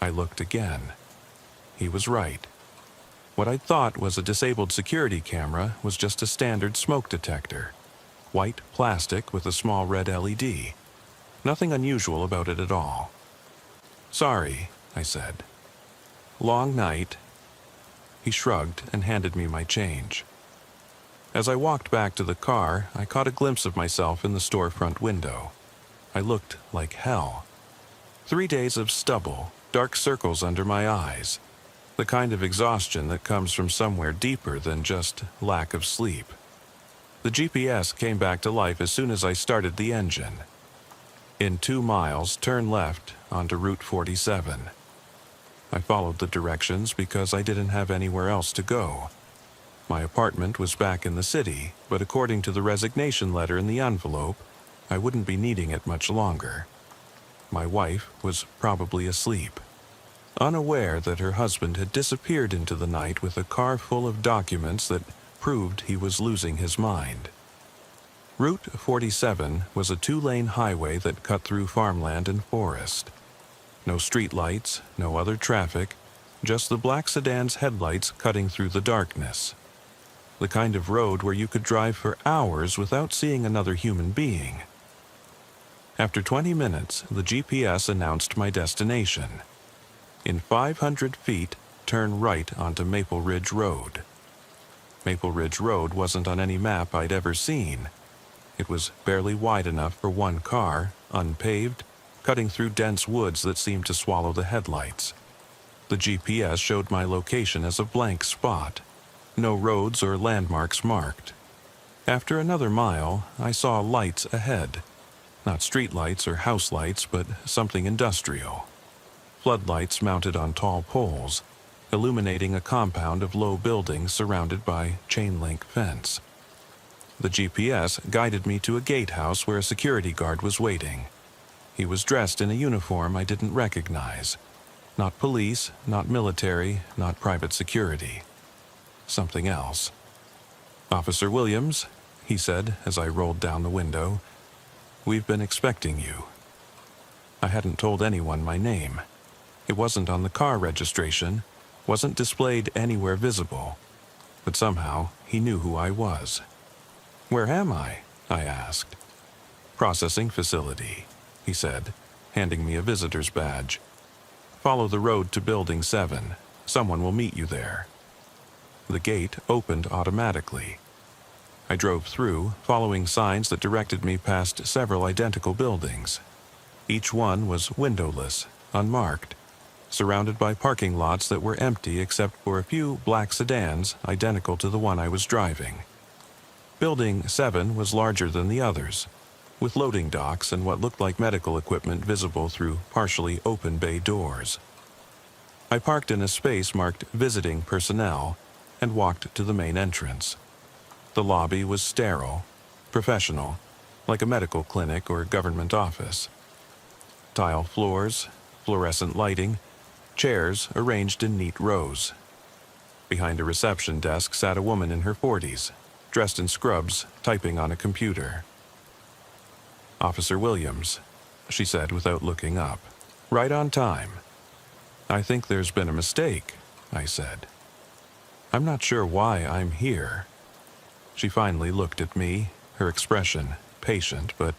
Speaker 1: I looked again. He was right. What I thought was a disabled security camera was just a standard smoke detector. White plastic with a small red LED. Nothing unusual about it at all. "Sorry," I said. "Long night." He shrugged and handed me my change. As I walked back to the car, I caught a glimpse of myself in the storefront window. I looked like hell. 3 days of stubble, dark circles under my eyes. The kind of exhaustion that comes from somewhere deeper than just lack of sleep. The GPS came back to life as soon as I started the engine. "In 2 miles, turn left onto Route 47. I followed the directions because I didn't have anywhere else to go. My apartment was back in the city, but according to the resignation letter in the envelope, I wouldn't be needing it much longer. My wife was probably asleep, unaware that her husband had disappeared into the night with a car full of documents that proved he was losing his mind. Route 47 was a 2-lane highway that cut through farmland and forest. No street lights, no other traffic, just the black sedan's headlights cutting through the darkness. The kind of road where you could drive for hours without seeing another human being. After 20 minutes, the GPS announced my destination. In 500 feet, turn right onto Maple Ridge Road. Maple Ridge Road wasn't on any map I'd ever seen. It was barely wide enough for one car, unpaved, cutting through dense woods that seemed to swallow the headlights. The GPS showed my location as a blank spot. No roads or landmarks marked. After another mile, I saw lights ahead. Not street lights or house lights, but something industrial. Floodlights mounted on tall poles, illuminating a compound of low buildings surrounded by chain-link fence. The GPS guided me to a gatehouse where a security guard was waiting. He was dressed in a uniform I didn't recognize. Not police, not military, not private security. Something else. "Officer Williams," he said as I rolled down the window, "we've been expecting you." I hadn't told anyone my name. It wasn't on the car registration, wasn't displayed anywhere visible, but somehow he knew who I was. "Where am I?" I asked. "Processing facility," he said, handing me a visitor's badge. "Follow the road to Building 7. Someone will meet you there." The gate opened automatically. I drove through, following signs that directed me past several identical buildings. Each one was windowless, unmarked, surrounded by parking lots that were empty except for a few black sedans identical to the one I was driving. Building 7 was larger than the others, with loading docks and what looked like medical equipment visible through partially open bay doors. I parked in a space marked Visiting Personnel and walked to the main entrance. The lobby was sterile, professional, like a medical clinic or government office. Tile floors, fluorescent lighting, chairs arranged in neat rows. Behind a reception desk sat a woman in her 40s, dressed in scrubs, typing on a computer. "Officer Williams," she said without looking up. "Right on time." "I think there's been a mistake," I said. "I'm not sure why I'm here." She finally looked at me, her expression patient but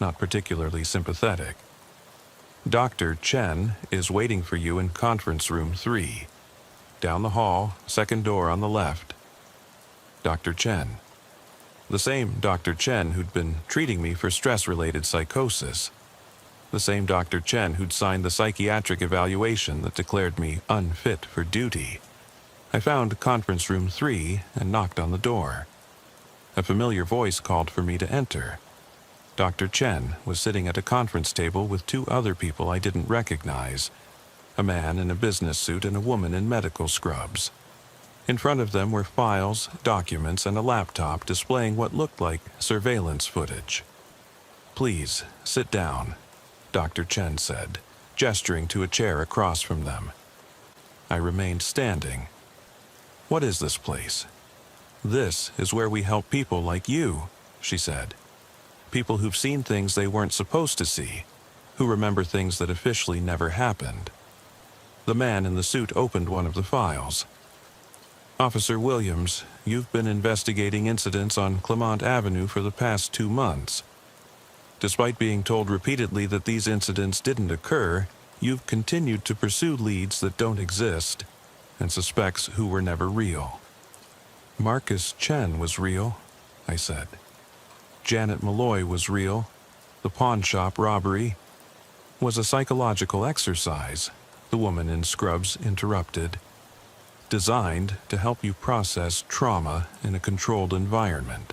Speaker 1: not particularly sympathetic. "Dr. Chen is waiting for you in conference room 3. Down the hall, second door on the left." Dr. Chen. The same Dr. Chen who'd been treating me for stress-related psychosis. The same Dr. Chen who'd signed the psychiatric evaluation that declared me unfit for duty. I found conference room 3 and knocked on the door. A familiar voice called for me to enter. Dr. Chen was sitting at a conference table with 2 other people I didn't recognize, a man in a business suit and a woman in medical scrubs. In front of them were files, documents, and a laptop displaying what looked like surveillance footage. "Please, sit down," Dr. Chen said, gesturing to a chair across from them. I remained standing. "What is this place?" "This is where we help people like you," she said. people who've seen things they weren't supposed to see, who remember things that officially never happened. The man in the suit opened one of the files. "Officer Williams, you've been investigating incidents on Clement Avenue for the past 2 months. Despite being told repeatedly that these incidents didn't occur, you've continued to pursue leads that don't exist and suspects who were never real." "Marcus Chen was real," I said. "Janet Malloy was real. The pawn shop robbery was a psychological exercise," the woman in scrubs interrupted, "designed to help you process trauma in a controlled environment.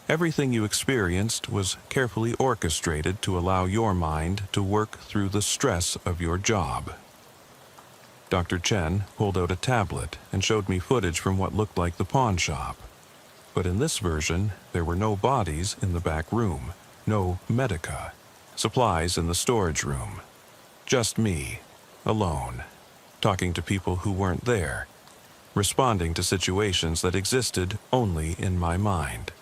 Speaker 1: Everything you experienced was carefully orchestrated to allow your mind to work through the stress of your job." Dr. Chen pulled out a tablet and showed me footage from what looked like the pawn shop. But in this version, there were no bodies in the back room, no medica, supplies in the storage room. Just me, alone, talking to people who weren't there, responding to situations that existed only in my mind.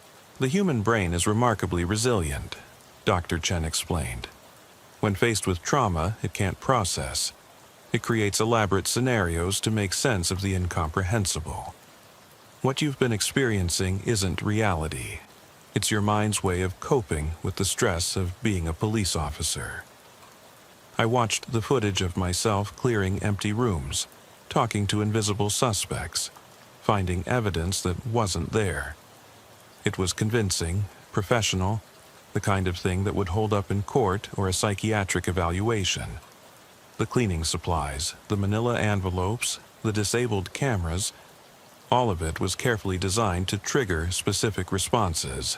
Speaker 1: "The human brain is remarkably resilient," Dr. Chen explained. "When faced with trauma it can't process. It creates elaborate scenarios to make sense of the incomprehensible. What you've been experiencing isn't reality. It's your mind's way of coping with the stress of being a police officer." I watched the footage of myself clearing empty rooms, talking to invisible suspects, finding evidence that wasn't there. It was convincing, professional, the kind of thing that would hold up in court or a psychiatric evaluation. The cleaning supplies, the manila envelopes, the disabled cameras, all of it was carefully designed to trigger specific responses,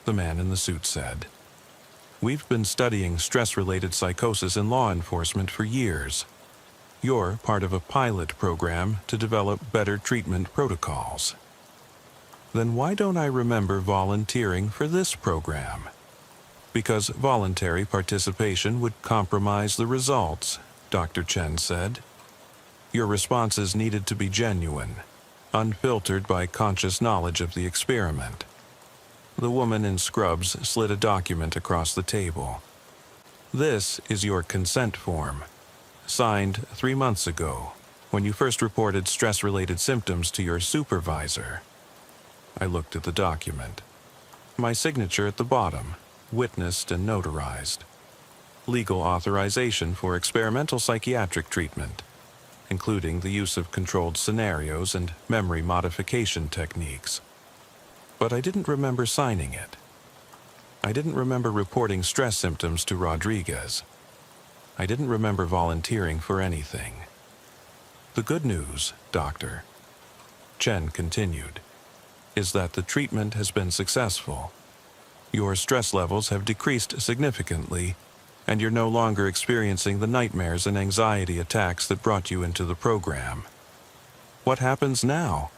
Speaker 1: the man in the suit said. "We've been studying stress-related psychosis in law enforcement for years. You're part of a pilot program to develop better treatment protocols." "Then why don't I remember volunteering for this program?" "Because voluntary participation would compromise the results," Dr. Chen said. "Your responses needed to be genuine, unfiltered by conscious knowledge of the experiment." The woman in scrubs slid a document across the table. "This is your consent form, signed 3 months ago, when you first reported stress-related symptoms to your supervisor." I looked at the document. My signature at the bottom, witnessed and notarized. Legal authorization for experimental psychiatric treatment, including the use of controlled scenarios and memory modification techniques. But I didn't remember signing it. I didn't remember reporting stress symptoms to Rodriguez. I didn't remember volunteering for anything. "The good news, Doctor," Chen continued, "is that the treatment has been successful. Your stress levels have decreased significantly, and you're no longer experiencing the nightmares and anxiety attacks that brought you into the program. What happens now?"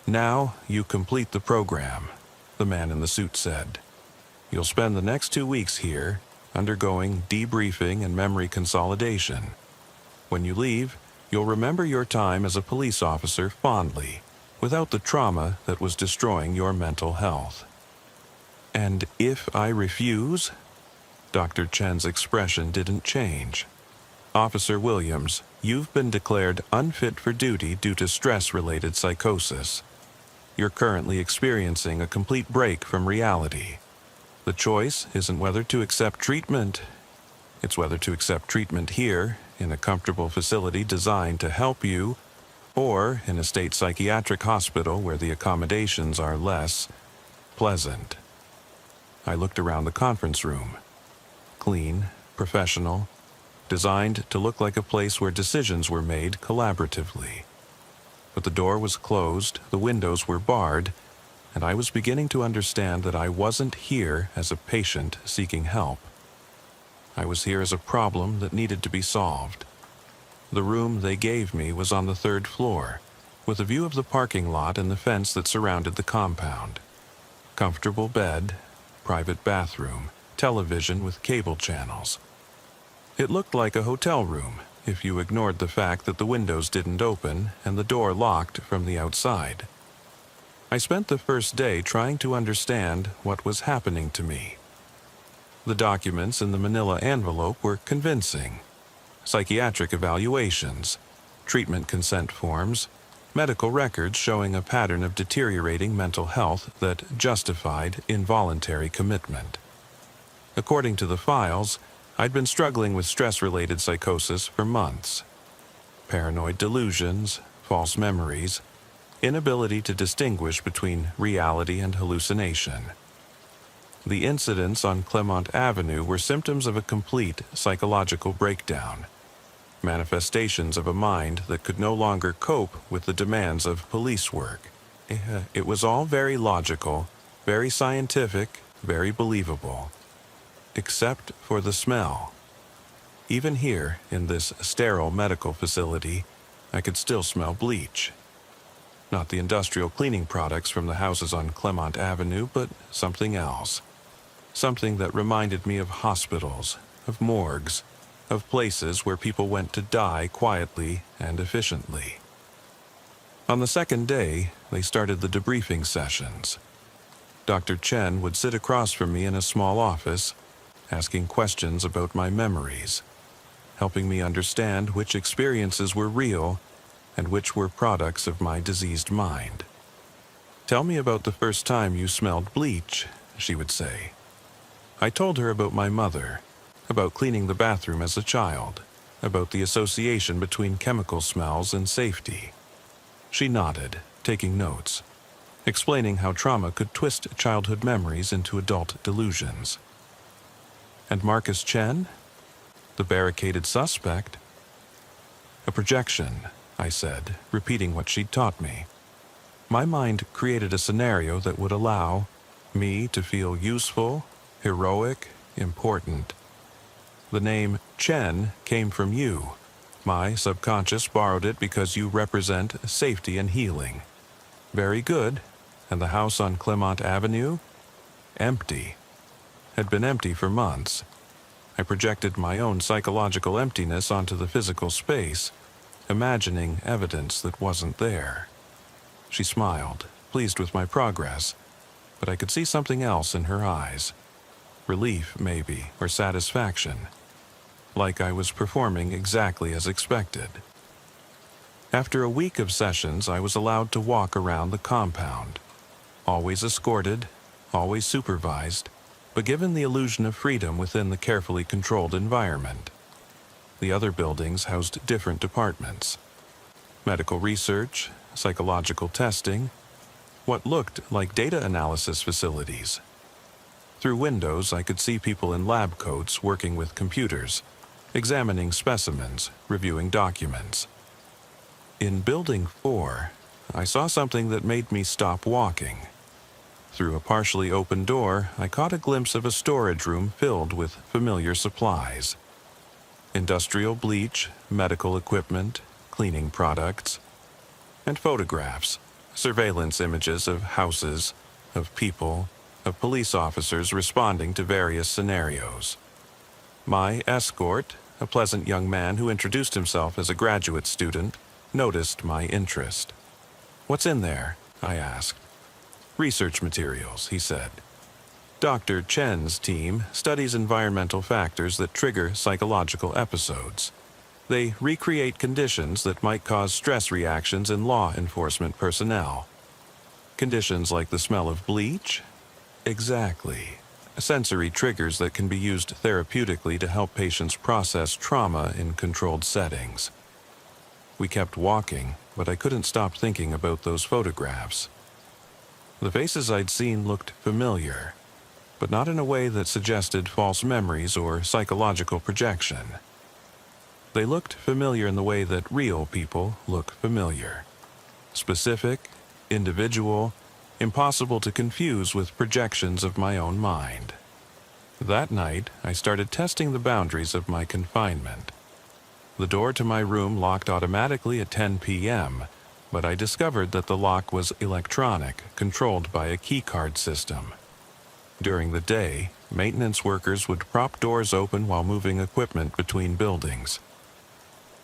Speaker 1: "Now you complete the program," the man in the suit said. "You'll spend the next 2 weeks here, undergoing debriefing and memory consolidation. When you leave, you'll remember your time as a police officer fondly, without the trauma that was destroying your mental health." "And if I refuse?" Dr. Chen's expression didn't change. "Officer Williams, you've been declared unfit for duty due to stress-related psychosis. You're currently experiencing a complete break from reality. The choice isn't whether to accept treatment. It's whether to accept treatment here, in a comfortable facility designed to help you, or in a state psychiatric hospital where the accommodations are less pleasant." I looked around the conference room. Clean, professional, designed to look like a place where decisions were made collaboratively. But the door was closed, the windows were barred, and I was beginning to understand that I wasn't here as a patient seeking help. I was here as a problem that needed to be solved. The room they gave me was on the 3rd floor, with a view of the parking lot and the fence that surrounded the compound. Comfortable bed, private bathroom, television with cable channels. It looked like a hotel room, if you ignored the fact that the windows didn't open and the door locked from the outside. I spent the first day trying to understand what was happening to me, The documents in the manila envelope were convincing. Psychiatric evaluations, treatment consent forms, medical records showing a pattern of deteriorating mental health that justified involuntary commitment. According to the files, I'd been struggling with stress-related psychosis for months. Paranoid delusions, false memories, inability to distinguish between reality and hallucination. The incidents on Clemont Avenue were symptoms of a complete psychological breakdown, manifestations of a mind that could no longer cope with the demands of police work. It was all very logical, very scientific, very believable. Except for the smell. Even here, in this sterile medical facility, I could still smell bleach. Not the industrial cleaning products from the houses on Clemont Avenue, but something else. Something that reminded me of hospitals, of morgues, of places where people went to die quietly and efficiently. On the second day, they started the debriefing sessions. Dr. Chen would sit across from me in a small office, asking questions about my memories, helping me understand which experiences were real and which were products of my diseased mind. "Tell me about the first time you smelled bleach," she would say. I told her about my mother, about cleaning the bathroom as a child, about the association between chemical smells and safety. She nodded, taking notes, explaining how trauma could twist childhood memories into adult delusions. And Marcus Chen? The barricaded suspect? "A projection," I said, repeating what she'd taught me. My mind created a scenario that would allow me to feel useful, heroic, important. The name Chen came from you. My subconscious borrowed it because you represent safety and healing. Very good. And the house on Clemont Avenue? Empty. Had been empty for months. I projected my own psychological emptiness onto the physical space, imagining evidence that wasn't there. She smiled, pleased with my progress, but I could see something else in her eyes. Relief, maybe, or satisfaction. Like I was performing exactly as expected. After a week of sessions, I was allowed to walk around the compound. Always escorted, always supervised, but given the illusion of freedom within the carefully controlled environment. The other buildings housed different departments. Medical research, psychological testing, what looked like data analysis facilities. Through windows, I could see people in lab coats working with computers, examining specimens, reviewing documents. In Building 4, I saw something that made me stop walking. Through a partially open door, I caught a glimpse of a storage room filled with familiar supplies. Industrial bleach, medical equipment, cleaning products, and photographs, surveillance images of houses, of people, of police officers responding to various scenarios. My escort, a pleasant young man who introduced himself as a graduate student, noticed my interest. "What's in there?" I asked. "Research materials," he said. Dr. Chen's team studies environmental factors that trigger psychological episodes. They recreate conditions that might cause stress reactions in law enforcement personnel. Conditions like the smell of bleach? Exactly. Sensory triggers that can be used therapeutically to help patients process trauma in controlled settings. We kept walking, but I couldn't stop thinking about those photographs. The faces I'd seen looked familiar, but not in a way that suggested false memories or psychological projection. They looked familiar in the way that real people look familiar. Specific, individual, impossible to confuse with projections of my own mind. That night, I started testing the boundaries of my confinement. The door to my room locked automatically at 10 p.m., but I discovered that the lock was electronic, controlled by a keycard system. During the day, maintenance workers would prop doors open while moving equipment between buildings.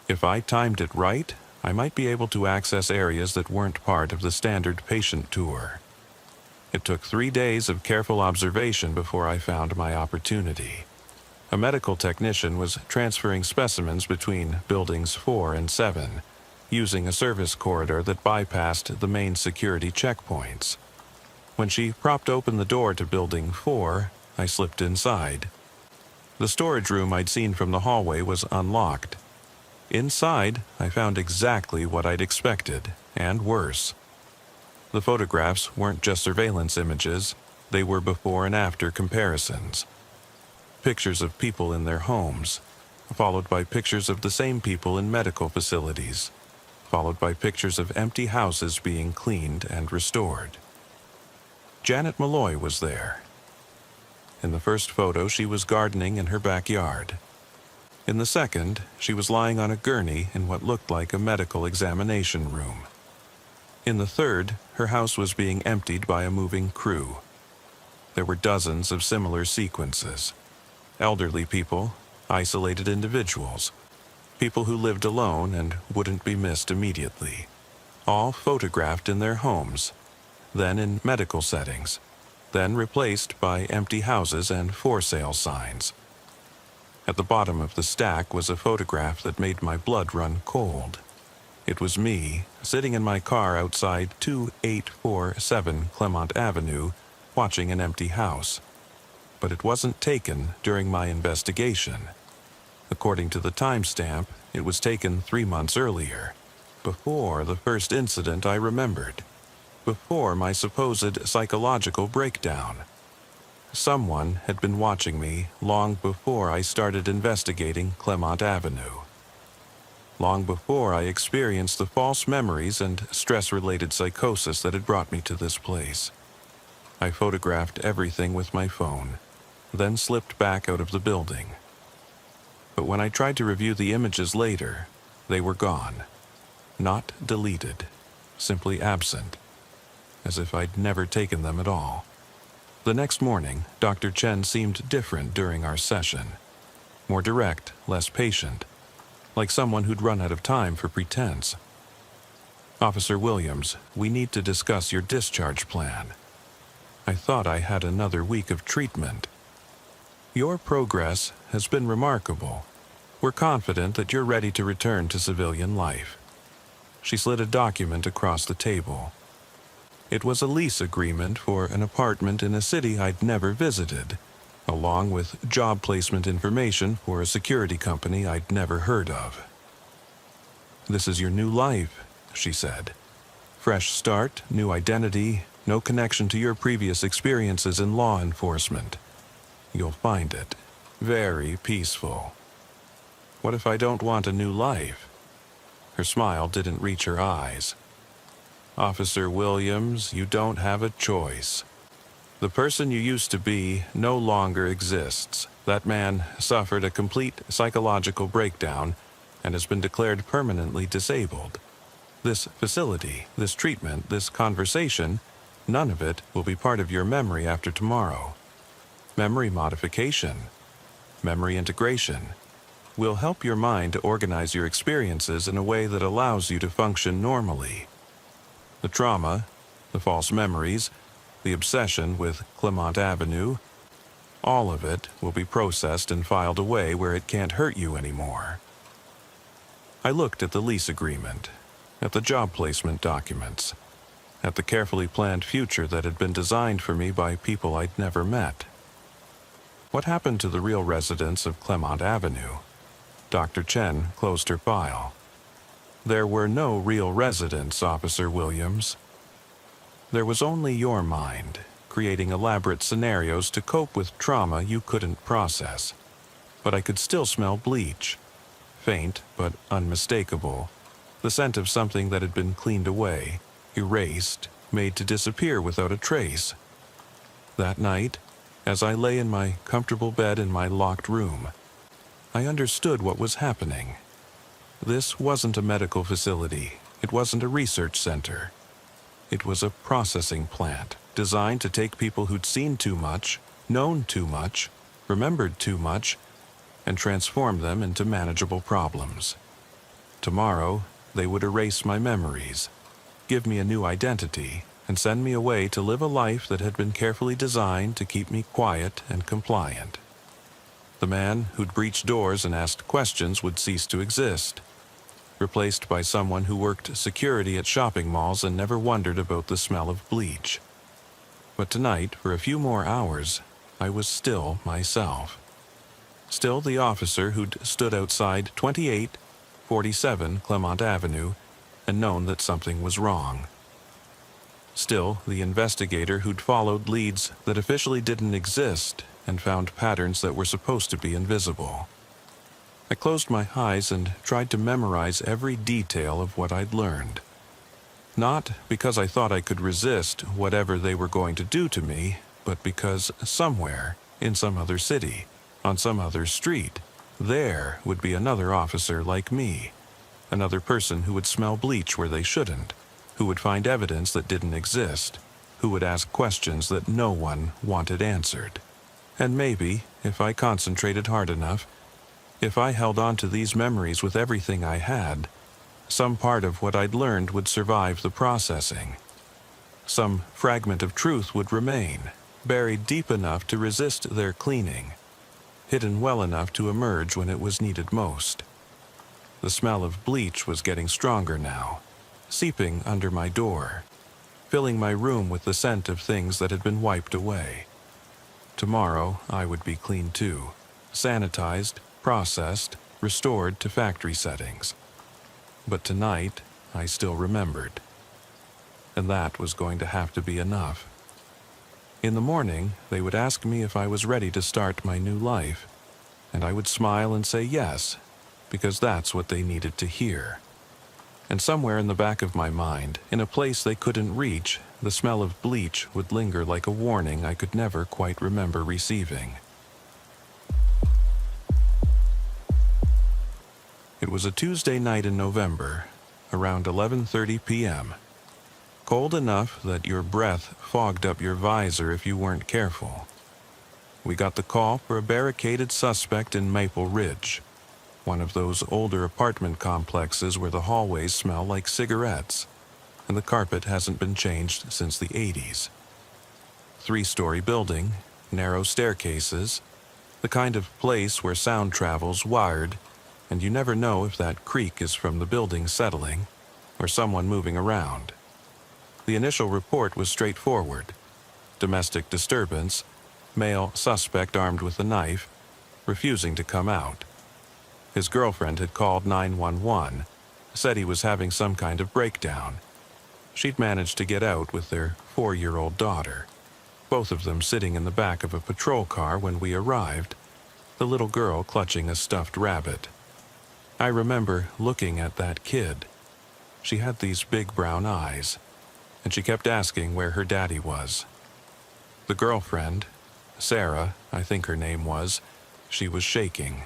Speaker 1: If I timed it right, I might be able to access areas that weren't part of the standard patient tour. It took 3 days of careful observation before I found my opportunity. A medical technician was transferring specimens between buildings 4 and 7, using a service corridor that bypassed the main security checkpoints. When she propped open the door to building 4, I slipped inside. The storage room I'd seen from the hallway was unlocked. Inside, I found exactly what I'd expected, and worse. The photographs weren't just surveillance images, they were before and after comparisons. Pictures of people in their homes, followed by pictures of the same people in medical facilities, followed by pictures of empty houses being cleaned and restored. Janet Malloy was there. In the first photo, she was gardening in her backyard. In the second, she was lying on a gurney in what looked like a medical examination room. In the third, her house was being emptied by a moving crew. There were dozens of similar sequences. Elderly people, isolated individuals, people who lived alone and wouldn't be missed immediately, all photographed in their homes, then in medical settings, then replaced by empty houses and for sale signs. At the bottom of the stack was a photograph that made my blood run cold. It was me, sitting in my car outside 2847 Clemont Avenue, watching an empty house. But it wasn't taken during my investigation. According to the timestamp, it was taken 3 months earlier, before the first incident I remembered, before my supposed psychological breakdown. Someone had been watching me long before I started investigating Clemont Avenue. Long before I experienced the false memories and stress-related psychosis that had brought me to this place. I photographed everything with my phone, then slipped back out of the building. But when I tried to review the images later, they were gone. Not deleted, simply absent, as if I'd never taken them at all. The next morning, Dr. Chen seemed different during our session. More direct, less patient, like someone who'd run out of time for pretense. "Officer Williams, we need to discuss your discharge plan." I thought I had another week of treatment. "Your progress has been remarkable. We're confident that you're ready to return to civilian life." She slid a document across the table. It was a lease agreement for an apartment in a city I'd never visited, along with job placement information for a security company I'd never heard of. "This is your new life," she said. "Fresh start, new identity, no connection to your previous experiences in law enforcement. You'll find it very peaceful." "What if I don't want a new life?" Her smile didn't reach her eyes. "Officer Williams, you don't have a choice. The person you used to be no longer exists. That man suffered a complete psychological breakdown and has been declared permanently disabled. This facility, this treatment, this conversation, none of it will be part of your memory after tomorrow. Memory modification, memory integration, will help your mind to organize your experiences in a way that allows you to function normally. The trauma, the false memories, the obsession with Clemont Avenue, all of it will be processed and filed away where it can't hurt you anymore." I looked at the lease agreement, at the job placement documents, at the carefully planned future that had been designed for me by people I'd never met. What happened to the real residents of Clemont Avenue? Dr. Chen closed her file. "There were no real residents, Officer Williams. There was only your mind, creating elaborate scenarios to cope with trauma you couldn't process. But I could still smell bleach. Faint, but unmistakable. The scent of something that had been cleaned away, erased, made to disappear without a trace. That night, as I lay in my comfortable bed in my locked room, I understood what was happening. This wasn't a medical facility. It wasn't a research center. It was a processing plant designed to take people who'd seen too much, known too much, remembered too much, and transform them into manageable problems. Tomorrow, they would erase my memories, give me a new identity, and send me away to live a life that had been carefully designed to keep me quiet and compliant. The man who'd breached doors and asked questions would cease to exist, replaced by someone who worked security at shopping malls and never wondered about the smell of bleach. But tonight, for a few more hours, I was still myself. Still the officer who'd stood outside 2847 Clemont Avenue and known that something was wrong. Still the investigator who'd followed leads that officially didn't exist and found patterns that were supposed to be invisible. I closed my eyes and tried to memorize every detail of what I'd learned. Not because I thought I could resist whatever they were going to do to me, but because somewhere, in some other city, on some other street, there would be another officer like me, another person who would smell bleach where they shouldn't, who would find evidence that didn't exist, who would ask questions that no one wanted answered. And maybe, if I concentrated hard enough, if I held on to these memories with everything I had, some part of what I'd learned would survive the processing. Some fragment of truth would remain, buried deep enough to resist their cleaning, hidden well enough to emerge when it was needed most. The smell of bleach was getting stronger now, seeping under my door, filling my room with the scent of things that had been wiped away. Tomorrow I would be clean too, sanitized, processed, restored to factory settings. But tonight I still remembered. And that was going to have to be enough. In the morning, they would ask me if I was ready to start my new life, and I would smile and say yes, because that's what they needed to hear. And somewhere in the back of my mind, in a place they couldn't reach, the smell of bleach would linger like a warning I could never quite remember receiving. It was a Tuesday night in November, around 11:30 p.m. Cold enough that your breath fogged up your visor if you weren't careful. We got the call for a barricaded suspect in Maple Ridge, one of those older apartment complexes where the hallways smell like cigarettes, and the carpet hasn't been changed since the 80s. 3-story building, narrow staircases, the kind of place where sound travels wired, and you never know if that creak is from the building settling or someone moving around. The initial report was straightforward. Domestic disturbance, male suspect armed with a knife, refusing to come out. His girlfriend had called 911, said he was having some kind of breakdown. She'd managed to get out with their 4-year-old daughter, both of them sitting in the back of a patrol car when we arrived, the little girl clutching a stuffed rabbit. I remember looking at that kid. She had these big brown eyes, and she kept asking where her daddy was. The girlfriend, Sarah, I think her name was, she was shaking.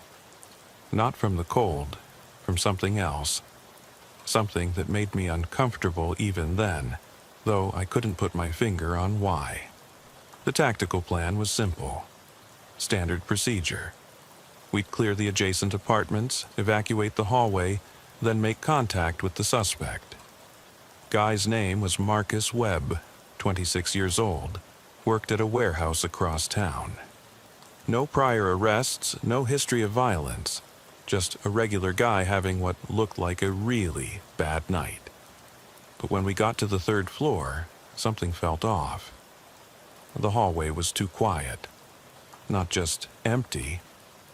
Speaker 1: Not from the cold, from something else. Something that made me uncomfortable even then, though I couldn't put my finger on why. The tactical plan was simple. Standard procedure. We'd clear the adjacent apartments, evacuate the hallway, then make contact with the suspect. Guy's name was Marcus Webb, 26 years old, worked at a warehouse across town. No prior arrests, no history of violence, just a regular guy having what looked like a really bad night. But when we got to the 3rd floor, something felt off. The hallway was too quiet. Not just empty,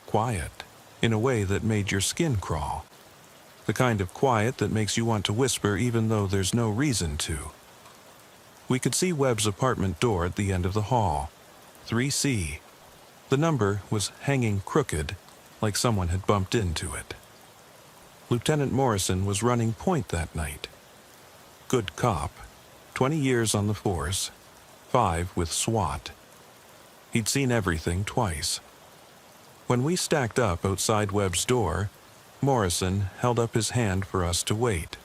Speaker 1: quiet, in a way that made your skin crawl. The kind of quiet that makes you want to whisper even though there's no reason to. We could see Webb's apartment door at the end of the hall, 3C. The number was hanging crooked, like someone had bumped into it. Lieutenant Morrison was running point that night. Good cop, 20 years on the force, 5 with SWAT. He'd seen everything twice. When we stacked up outside Webb's door, Morrison held up his hand for us to wait.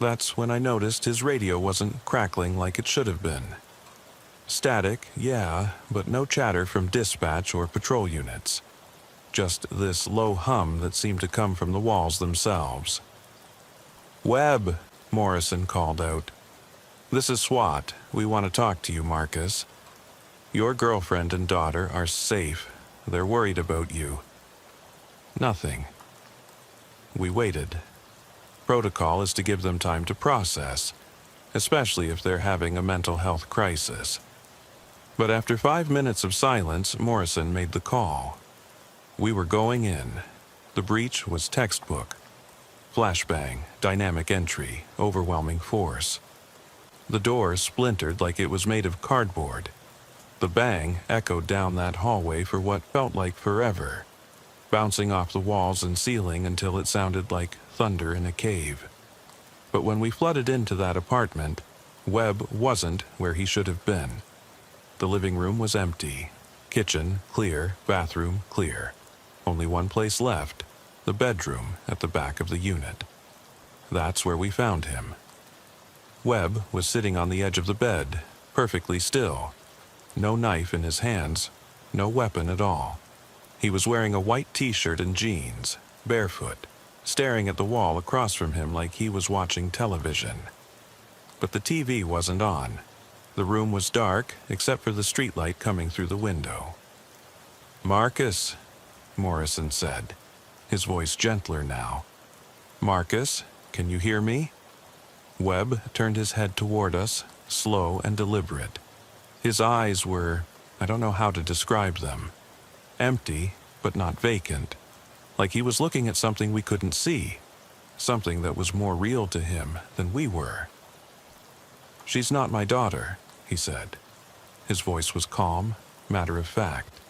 Speaker 1: That's when I noticed his radio wasn't crackling like it should have been. Static, yeah, but no chatter from dispatch or patrol units. Just this low hum that seemed to come from the walls themselves. "Webb," Morrison called out. This is SWAT. We want to talk to you, Marcus. Your girlfriend and daughter are safe. They're worried about you. Nothing. We waited. Protocol is to give them time to process, especially if they're having a mental health crisis. But after 5 minutes of silence, Morrison made the call. We were going in. The breach was textbook. Flashbang, dynamic entry, overwhelming force. The door splintered like it was made of cardboard. The bang echoed down that hallway for what felt like forever, bouncing off the walls and ceiling until it sounded like thunder in a cave. But when we flooded into that apartment, Webb wasn't where he should have been. The living room was empty. Kitchen, clear. Bathroom, clear. Only one place left, the bedroom at the back of the unit. That's where we found him. Webb was sitting on the edge of the bed, perfectly still. No knife in his hands, no weapon at all. He was wearing a white t-shirt and jeans, barefoot, staring at the wall across from him like he was watching television. But the TV wasn't on. The room was dark, except for the streetlight coming through the window. "Marcus," Morrison said, his voice gentler now. "Marcus, can you hear me?" Webb turned his head toward us, slow and deliberate. His eyes were, I don't know how to describe them, empty, but not vacant, like he was looking at something we couldn't see, something that was more real to him than we were. "She's not my daughter," he said. His voice was calm, matter of fact.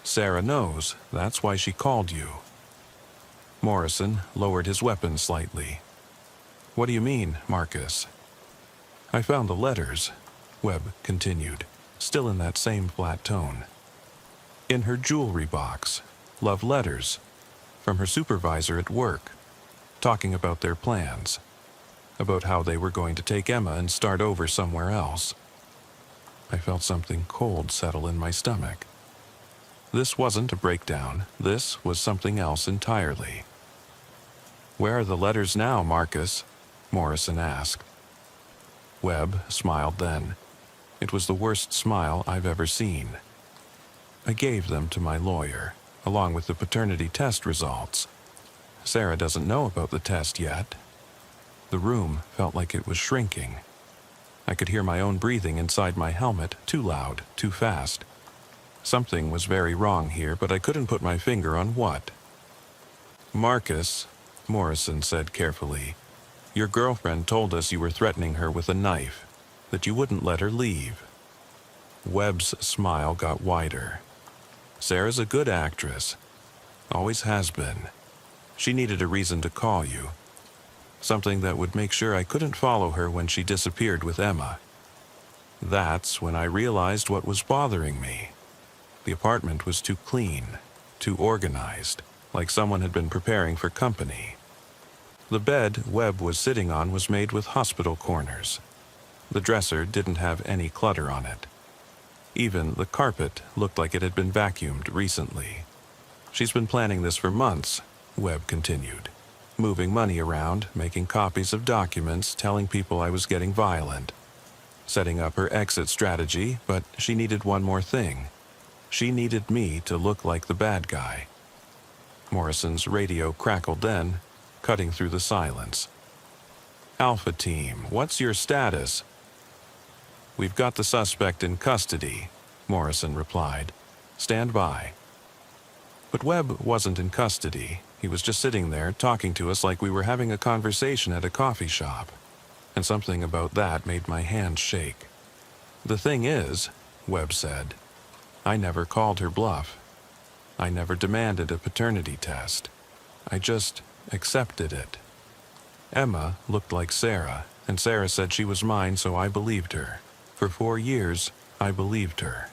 Speaker 1: "Sarah knows, that's why she called you." Morrison lowered his weapon slightly. "What do you mean, Marcus?" "I found the letters," Webb continued, still in that same flat tone. "In her jewelry box, love letters, from her supervisor at work, talking about their plans, about how they were going to take Emma and start over somewhere else." I felt something cold settle in my stomach. This wasn't a breakdown, this was something else entirely. "Where are the letters now, Marcus?" Morrison asked. Webb smiled then. It was the worst smile I've ever seen. "I gave them to my lawyer, along with the paternity test results. Sarah doesn't know about the test yet." The room felt like it was shrinking. I could hear my own breathing inside my helmet, too loud, too fast. Something was very wrong here, but I couldn't put my finger on what. "Marcus," Morrison said carefully, "your girlfriend told us you were threatening her with a knife, that you wouldn't let her leave." Webb's smile got wider. "Sarah's a good actress. Always has been. She needed a reason to call you. Something that would make sure I couldn't follow her when she disappeared with Emma. That's when I realized what was bothering me. The apartment was too clean, too organized, like someone had been preparing for company. The bed Webb was sitting on was made with hospital corners. The dresser didn't have any clutter on it. Even the carpet looked like it had been vacuumed recently. "She's been planning this for months," Webb continued, "moving money around, making copies of documents, telling people I was getting violent, setting up her exit strategy, but she needed one more thing. She needed me to look like the bad guy." Morrison's radio crackled then, cutting through the silence. "Alpha Team, what's your status?" "We've got the suspect in custody," Morrison replied. "Stand by." But Webb wasn't in custody. He was just sitting there talking to us like we were having a conversation at a coffee shop. And something about that made my hands shake. "The thing is," Webb said, "I never called her bluff. I never demanded a paternity test. I just accepted it. Emma looked like Sarah, and Sarah said she was mine, so I believed her. For 4 years, I believed her."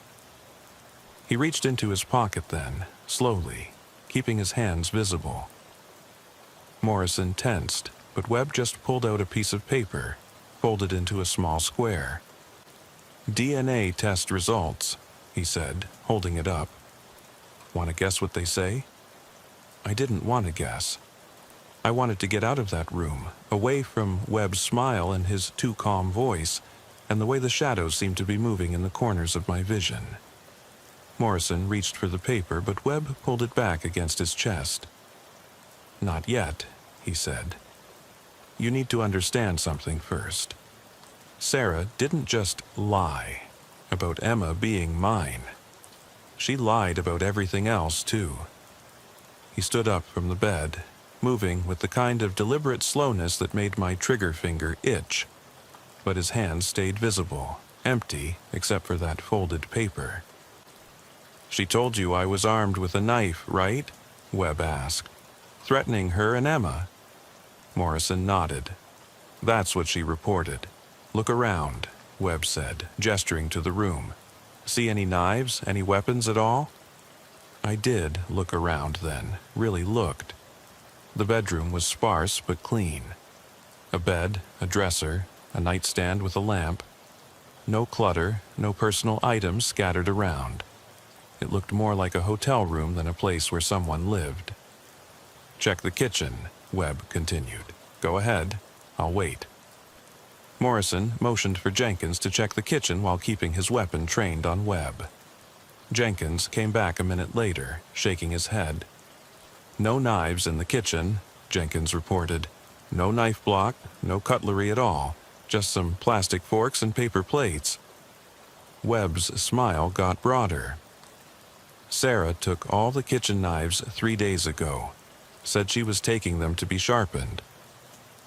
Speaker 1: He reached into his pocket then, slowly, keeping his hands visible. Morrison tensed, but Webb just pulled out a piece of paper, folded into a small square. "DNA test results," he said, holding it up. "Want to guess what they say?" I didn't want to guess. I wanted to get out of that room, away from Webb's smile and his too calm voice, and the way the shadows seemed to be moving in the corners of my vision. Morrison reached for the paper, but Webb pulled it back against his chest. "Not yet," he said. "You need to understand something first. Sarah didn't just lie about Emma being mine. She lied about everything else, too." He stood up from the bed, moving with the kind of deliberate slowness that made my trigger finger itch, but his hands stayed visible, empty except for that folded paper. "She told you I was armed with a knife, right?" Webb asked. "Threatening her and Emma?" Morrison nodded. "That's what she reported. Look around," Webb said, gesturing to the room. "See any knives, any weapons at all?" I did look around then, really looked. The bedroom was sparse but clean. A bed, a dresser, a nightstand with a lamp. No clutter, no personal items scattered around. It looked more like a hotel room than a place where someone lived. "Check the kitchen," Webb continued. "Go ahead. I'll wait." Morrison motioned for Jenkins to check the kitchen while keeping his weapon trained on Webb. Jenkins came back a minute later, shaking his head. "No knives in the kitchen," Jenkins reported. "No knife block, no cutlery at all, just some plastic forks and paper plates." Webb's smile got broader. "Sarah took all the kitchen knives 3 days ago. Said she was taking them to be sharpened.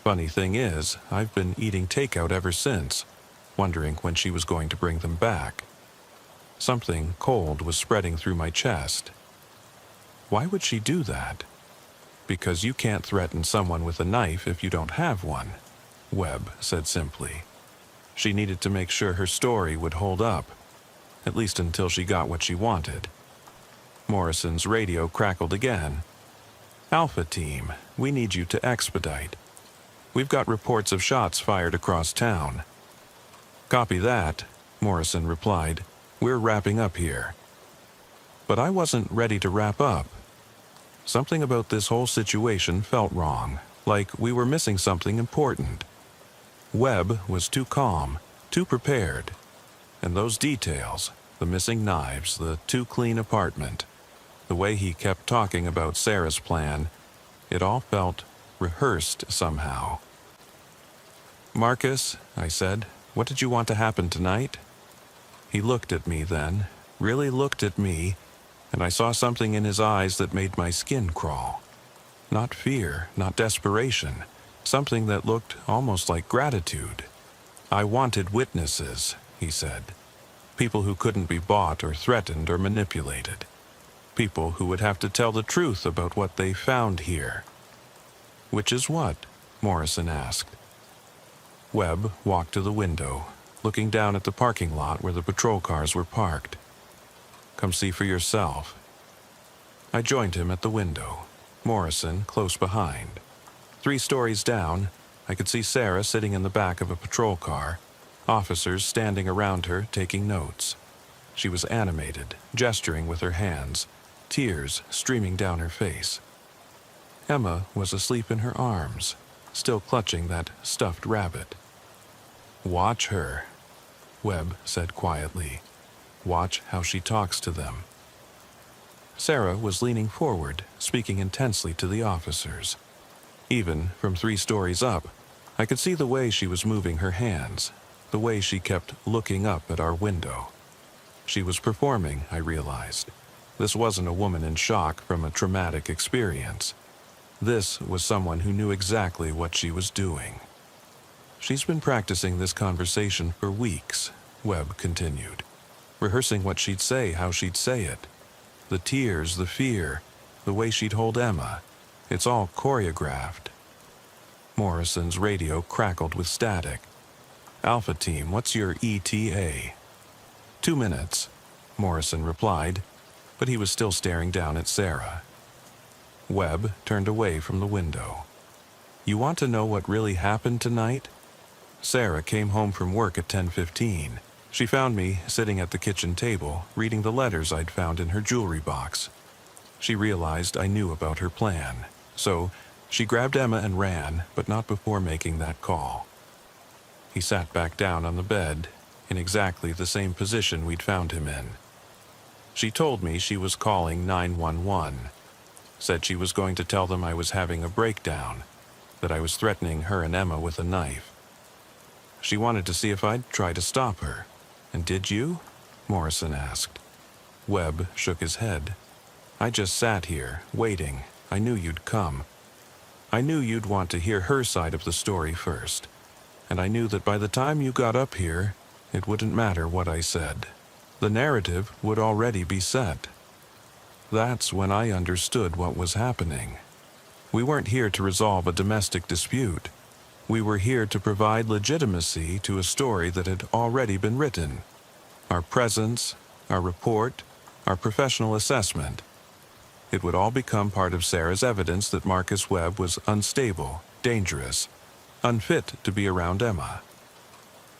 Speaker 1: Funny thing is, I've been eating takeout ever since, wondering when she was going to bring them back." Something cold was spreading through my chest. Why would she do that? "Because you can't threaten someone with a knife if you don't have one," Webb said simply. She needed to make sure her story would hold up, at least until she got what she wanted. Morrison's radio crackled again. "Alpha Team, we need you to expedite. We've got reports of shots fired across town." "Copy that," Morrison replied. "We're wrapping up here." But I wasn't ready to wrap up. Something about this whole situation felt wrong, like we were missing something important. Webb was too calm, too prepared. And those details, the missing knives, the too clean apartment, the way he kept talking about Sarah's plan, it all felt rehearsed somehow. "Marcus," I said, "what did you want to happen tonight?" He looked at me then, really looked at me, and I saw something in his eyes that made my skin crawl. Not fear, not desperation, something that looked almost like gratitude. "I wanted witnesses," he said. "People who couldn't be bought or threatened or manipulated. People who would have to tell the truth about what they found here." "Which is what?" Morrison asked. Webb walked to the window, looking down at the parking lot where the patrol cars were parked. "Come see for yourself." I joined him at the window, Morrison close behind. 3 stories down, I could see Sarah sitting in the back of a patrol car, officers standing around her taking notes. She was animated, gesturing with her hands, tears streaming down her face. Emma was asleep in her arms, still clutching that stuffed rabbit. "Watch her," Webb said quietly. "Watch how she talks to them." Sarah was leaning forward, speaking intensely to the officers. Even from 3 stories up, I could see the way she was moving her hands, the way she kept looking up at our window. She was performing, I realized. This wasn't a woman in shock from a traumatic experience. This was someone who knew exactly what she was doing. "She's been practicing this conversation for weeks," Webb continued. "Rehearsing what she'd say, how she'd say it. The tears, the fear, the way she'd hold Emma. It's all choreographed." Morrison's radio crackled with static. "Alpha Team, what's your ETA?" 2 minutes, Morrison replied, but he was still staring down at Sarah. Webb turned away from the window. "You want to know what really happened tonight?" Sarah came home from work at 10:15. She found me sitting at the kitchen table, reading the letters I'd found in her jewelry box. She realized I knew about her plan, so she grabbed Emma and ran, but not before making that call. He sat back down on the bed, in exactly the same position we'd found him in. She told me she was calling 911, said she was going to tell them I was having a breakdown, that I was threatening her and Emma with a knife. She wanted to see if I'd try to stop her. And did you? Morrison asked. Webb shook his head. I just sat here, waiting. I knew you'd come. I knew you'd want to hear her side of the story first. And I knew that by the time you got up here, it wouldn't matter what I said. The narrative would already be set. That's when I understood what was happening. We weren't here to resolve a domestic dispute. We were here to provide legitimacy to a story that had already been written. Our presence, our report, our professional assessment. It would all become part of Sarah's evidence that Marcus Webb was unstable, dangerous, unfit to be around Emma.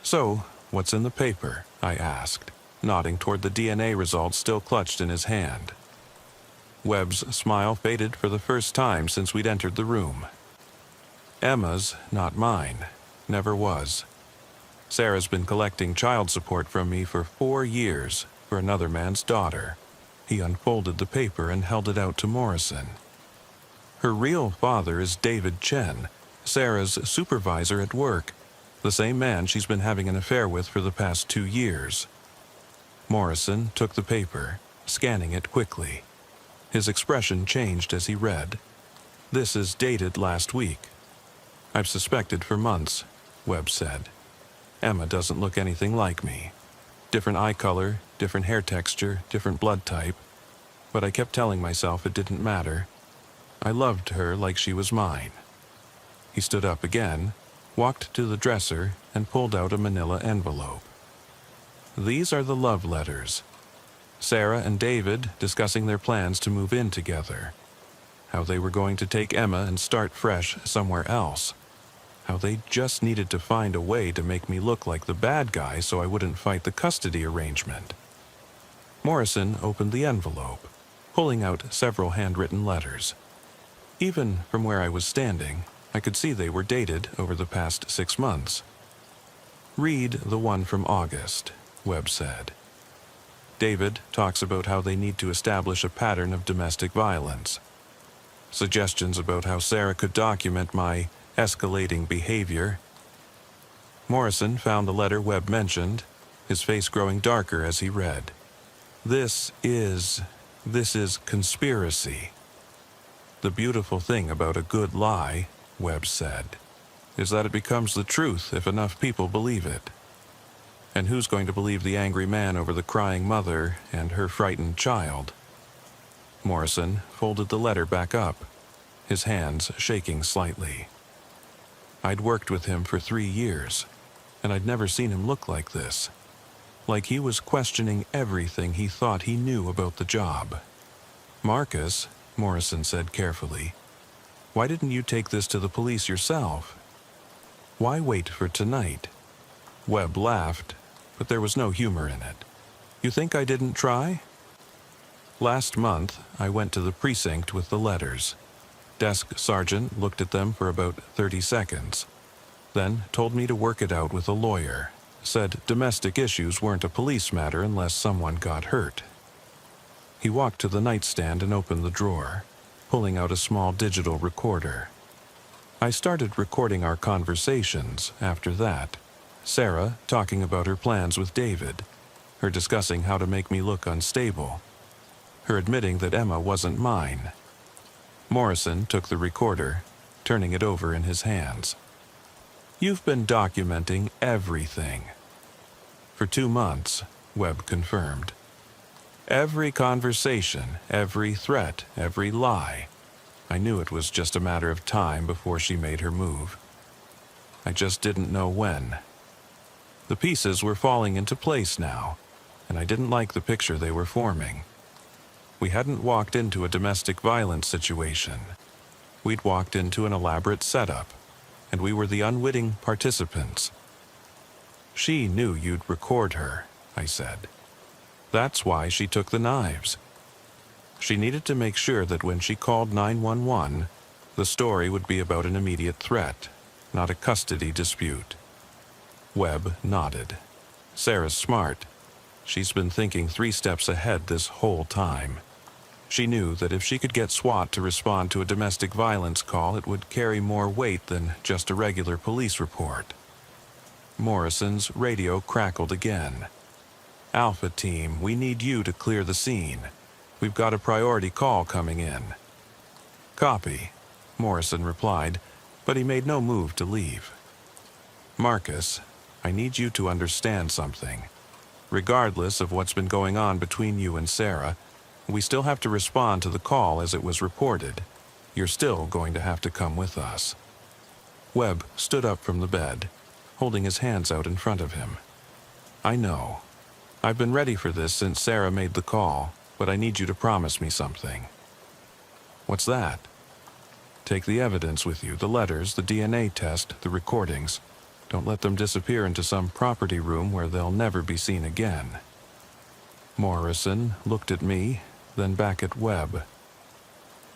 Speaker 1: So, what's in the paper? I asked, nodding toward the DNA results still clutched in his hand. Webb's smile faded for the first time since we'd entered the room. Emma's, not mine. Never was. Sarah's been collecting child support from me for 4 years for another man's daughter. He unfolded the paper and held it out to Morrison. Her real father is David Chen, Sarah's supervisor at work, the same man she's been having an affair with for the past 2 years. Morrison took the paper, scanning it quickly. His expression changed as he read. This is dated last week. I've suspected for months, Webb said. Emma doesn't look anything like me. Different eye color, different hair texture, different blood type. But I kept telling myself it didn't matter. I loved her like she was mine. He stood up again, walked to the dresser, and pulled out a manila envelope. These are the love letters. Sarah and David discussing their plans to move in together. How they were going to take Emma and start fresh somewhere else. How they just needed to find a way to make me look like the bad guy so I wouldn't fight the custody arrangement. Morrison opened the envelope, pulling out several handwritten letters. Even from where I was standing, I could see they were dated over the past 6 months. Read the one from August, Webb said. David talks about how they need to establish a pattern of domestic violence. Suggestions about how Sarah could document my escalating behavior. Morrison found the letter Webb mentioned, his face growing darker as he read. This is conspiracy. The beautiful thing about a good lie, Webb said, is that it becomes the truth if enough people believe it. And who's going to believe the angry man over the crying mother and her frightened child? Morrison folded the letter back up, his hands shaking slightly. I'd worked with him for 3 years, and I'd never seen him look like this. Like he was questioning everything he thought he knew about the job. Marcus, Morrison said carefully, why didn't you take this to the police yourself? Why wait for tonight? Webb laughed, but there was no humor in it. You think I didn't try? Last month, I went to the precinct with the letters. Desk sergeant looked at them for about 30 seconds, then told me to work it out with a lawyer, said domestic issues weren't a police matter unless someone got hurt. He walked to the nightstand and opened the drawer, pulling out a small digital recorder. I started recording our conversations after that. Sarah talking about her plans with David, her discussing how to make me look unstable, her admitting that Emma wasn't mine. Morrison took the recorder, turning it over in his hands. You've been documenting everything. For 2 months, Webb confirmed. Every conversation, every threat, every lie. I knew it was just a matter of time before she made her move. I just didn't know when. The pieces were falling into place now, and I didn't like the picture they were forming. We hadn't walked into a domestic violence situation. We'd walked into an elaborate setup, and we were the unwitting participants. She knew you'd record her, I said. That's why she took the knives. She needed to make sure that when she called 911, the story would be about an immediate threat, not a custody dispute. Webb nodded. Sarah's smart. She's been thinking 3 steps ahead this whole time. She knew that if she could get SWAT to respond to a domestic violence call, it would carry more weight than just a regular police report. Morrison's radio crackled again. "Alpha Team, we need you to clear the scene. We've got a priority call coming in." "Copy," Morrison replied, but he made no move to leave. "Marcus, I need you to understand something. Regardless of what's been going on between you and Sarah, we still have to respond to the call as it was reported. You're still going to have to come with us." Webb stood up from the bed, holding his hands out in front of him. "I know. I've been ready for this since Sarah made the call, but I need you to promise me something." "What's that?" "Take the evidence with you, the letters, the DNA test, the recordings. Don't let them disappear into some property room where they'll never be seen again." Morrison looked at me, then back at Webb.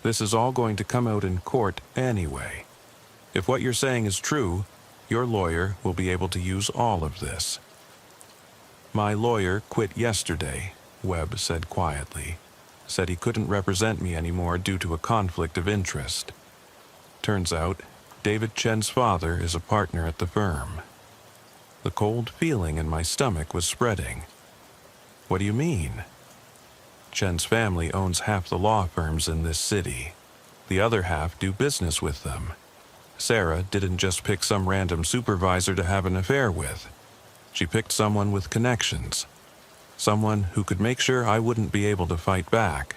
Speaker 1: "This is all going to come out in court anyway. If what you're saying is true, your lawyer will be able to use all of this." "My lawyer quit yesterday," Webb said quietly. "Said he couldn't represent me anymore due to a conflict of interest. Turns out, David Chen's father is a partner at the firm." The cold feeling in my stomach was spreading. "What do you mean?" "Chen's family owns half the law firms in this city. The other half do business with them. Sarah didn't just pick some random supervisor to have an affair with. She picked someone with connections. Someone who could make sure I wouldn't be able to fight back."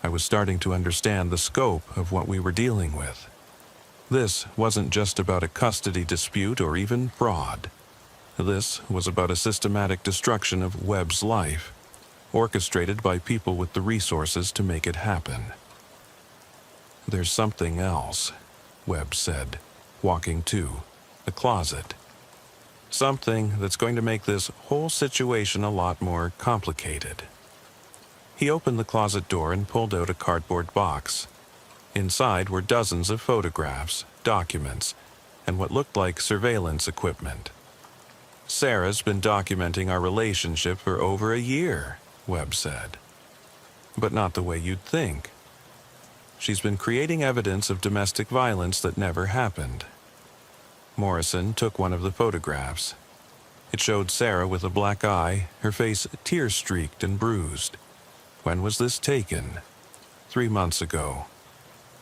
Speaker 1: I was starting to understand the scope of what we were dealing with. This wasn't just about a custody dispute or even fraud. This was about a systematic destruction of Webb's life, orchestrated by people with the resources to make it happen. "There's something else," Webb said, walking to the closet. "Something that's going to make this whole situation a lot more complicated." He opened the closet door and pulled out a cardboard box. Inside were dozens of photographs, documents, and what looked like surveillance equipment. "Sarah's been documenting our relationship for over a year," Webb said. "But not the way you'd think. She's been creating evidence of domestic violence that never happened." Morrison took one of the photographs. It showed Sarah with a black eye, her face tear-streaked and bruised. "When was this taken?" 3 months ago.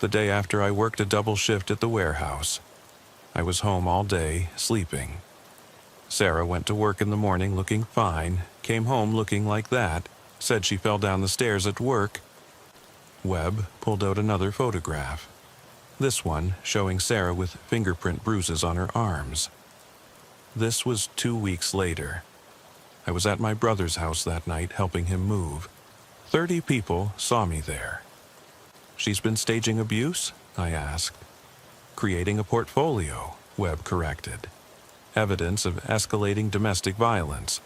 Speaker 1: The day after I worked a double shift at the warehouse. I was home all day, sleeping. Sarah went to work in the morning looking fine, came home looking like that, said she fell down the stairs at work." Webb pulled out another photograph. This one showing Sarah with fingerprint bruises on her arms. This was 2 weeks later. I was at my brother's house that night helping him move. 30 people saw me there. "She's been staging abuse?" I asked. "Creating a portfolio," Webb corrected. "Evidence of escalating domestic violence.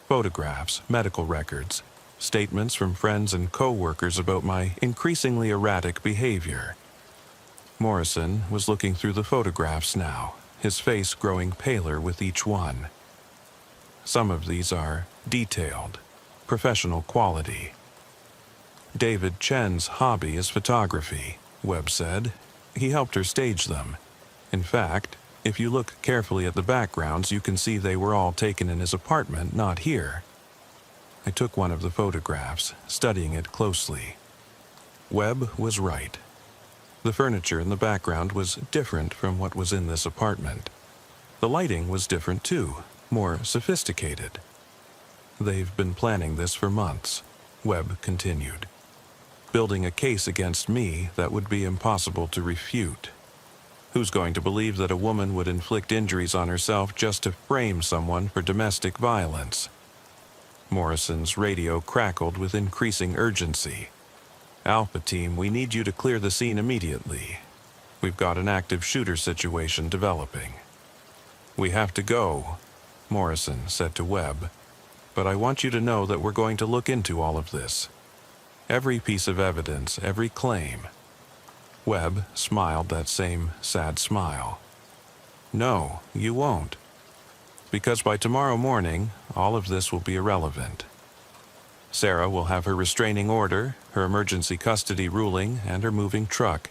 Speaker 1: Photographs, medical records, statements from friends and co-workers about my increasingly erratic behavior." Morrison was looking through the photographs now, his face growing paler with each one. "Some of these are detailed, professional quality." "David Chen's hobby is photography," Webb said. "He helped her stage them. In fact, if you look carefully at the backgrounds, you can see they were all taken in his apartment, not here." I took one of the photographs, studying it closely. Webb was right. The furniture in the background was different from what was in this apartment. The lighting was different too, more sophisticated. "They've been planning this for months," Webb continued. "Building a case against me that would be impossible to refute. Who's going to believe that a woman would inflict injuries on herself just to frame someone for domestic violence?" Morrison's radio crackled with increasing urgency. "Alpha Team, we need you to clear the scene immediately. We've got an active shooter situation developing." "We have to go," Morrison said to Webb. "But I want you to know that we're going to look into all of this. Every piece of evidence, every claim." Webb smiled that same sad smile. "No, you won't. because by tomorrow morning, all of this will be irrelevant. Sarah will have her restraining order, her emergency custody ruling, and her moving truck,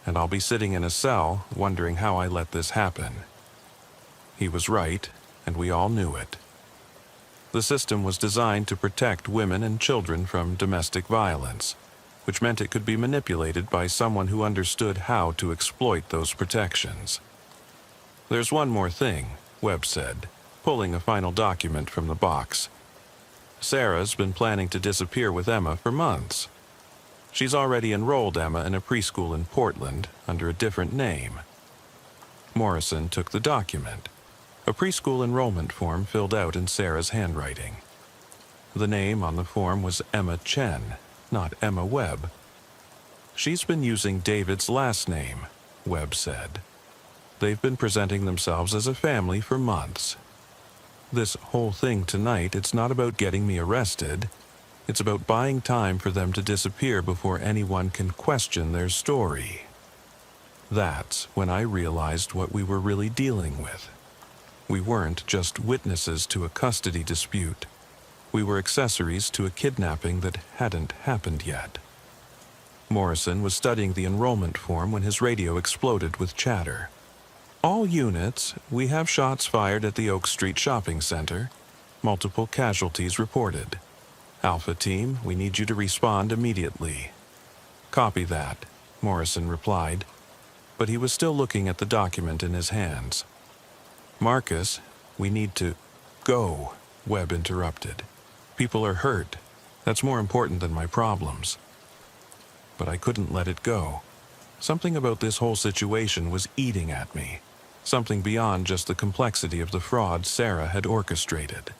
Speaker 1: and I'll be sitting in a cell wondering how I let this happen. He was right, and we all knew it. The system was designed to protect women and children from domestic violence, which meant it could be manipulated by someone who understood how to exploit those protections. "There's one more thing," Webb said, pulling a final document from the box. "Sarah's been planning to disappear with Emma for months. She's already enrolled Emma in a preschool in Portland under a different name." Morrison took the document, a preschool enrollment form filled out in Sarah's handwriting. The name on the form was Emma Chen, not Emma Webb. "She's been using David's last name," Webb said. "They've been presenting themselves as a family for months. This whole thing tonight, it's not about getting me arrested. It's about buying time for them to disappear before anyone can question their story." That's when I realized what we were really dealing with. We weren't just witnesses to a custody dispute. We were accessories to a kidnapping that hadn't happened yet. Morrison was studying the enrollment form when his radio exploded with chatter. "All units, we have shots fired at the Oak Street Shopping Center. Multiple casualties reported. Alpha Team, we need you to respond immediately." "Copy that," Morrison replied, but he was still looking at the document in his hands. "Marcus, we need to go," Webb interrupted. "People are hurt. That's more important than my problems." But I couldn't let it go. Something about this whole situation was eating at me. Something beyond just the complexity of the fraud Sarah had orchestrated.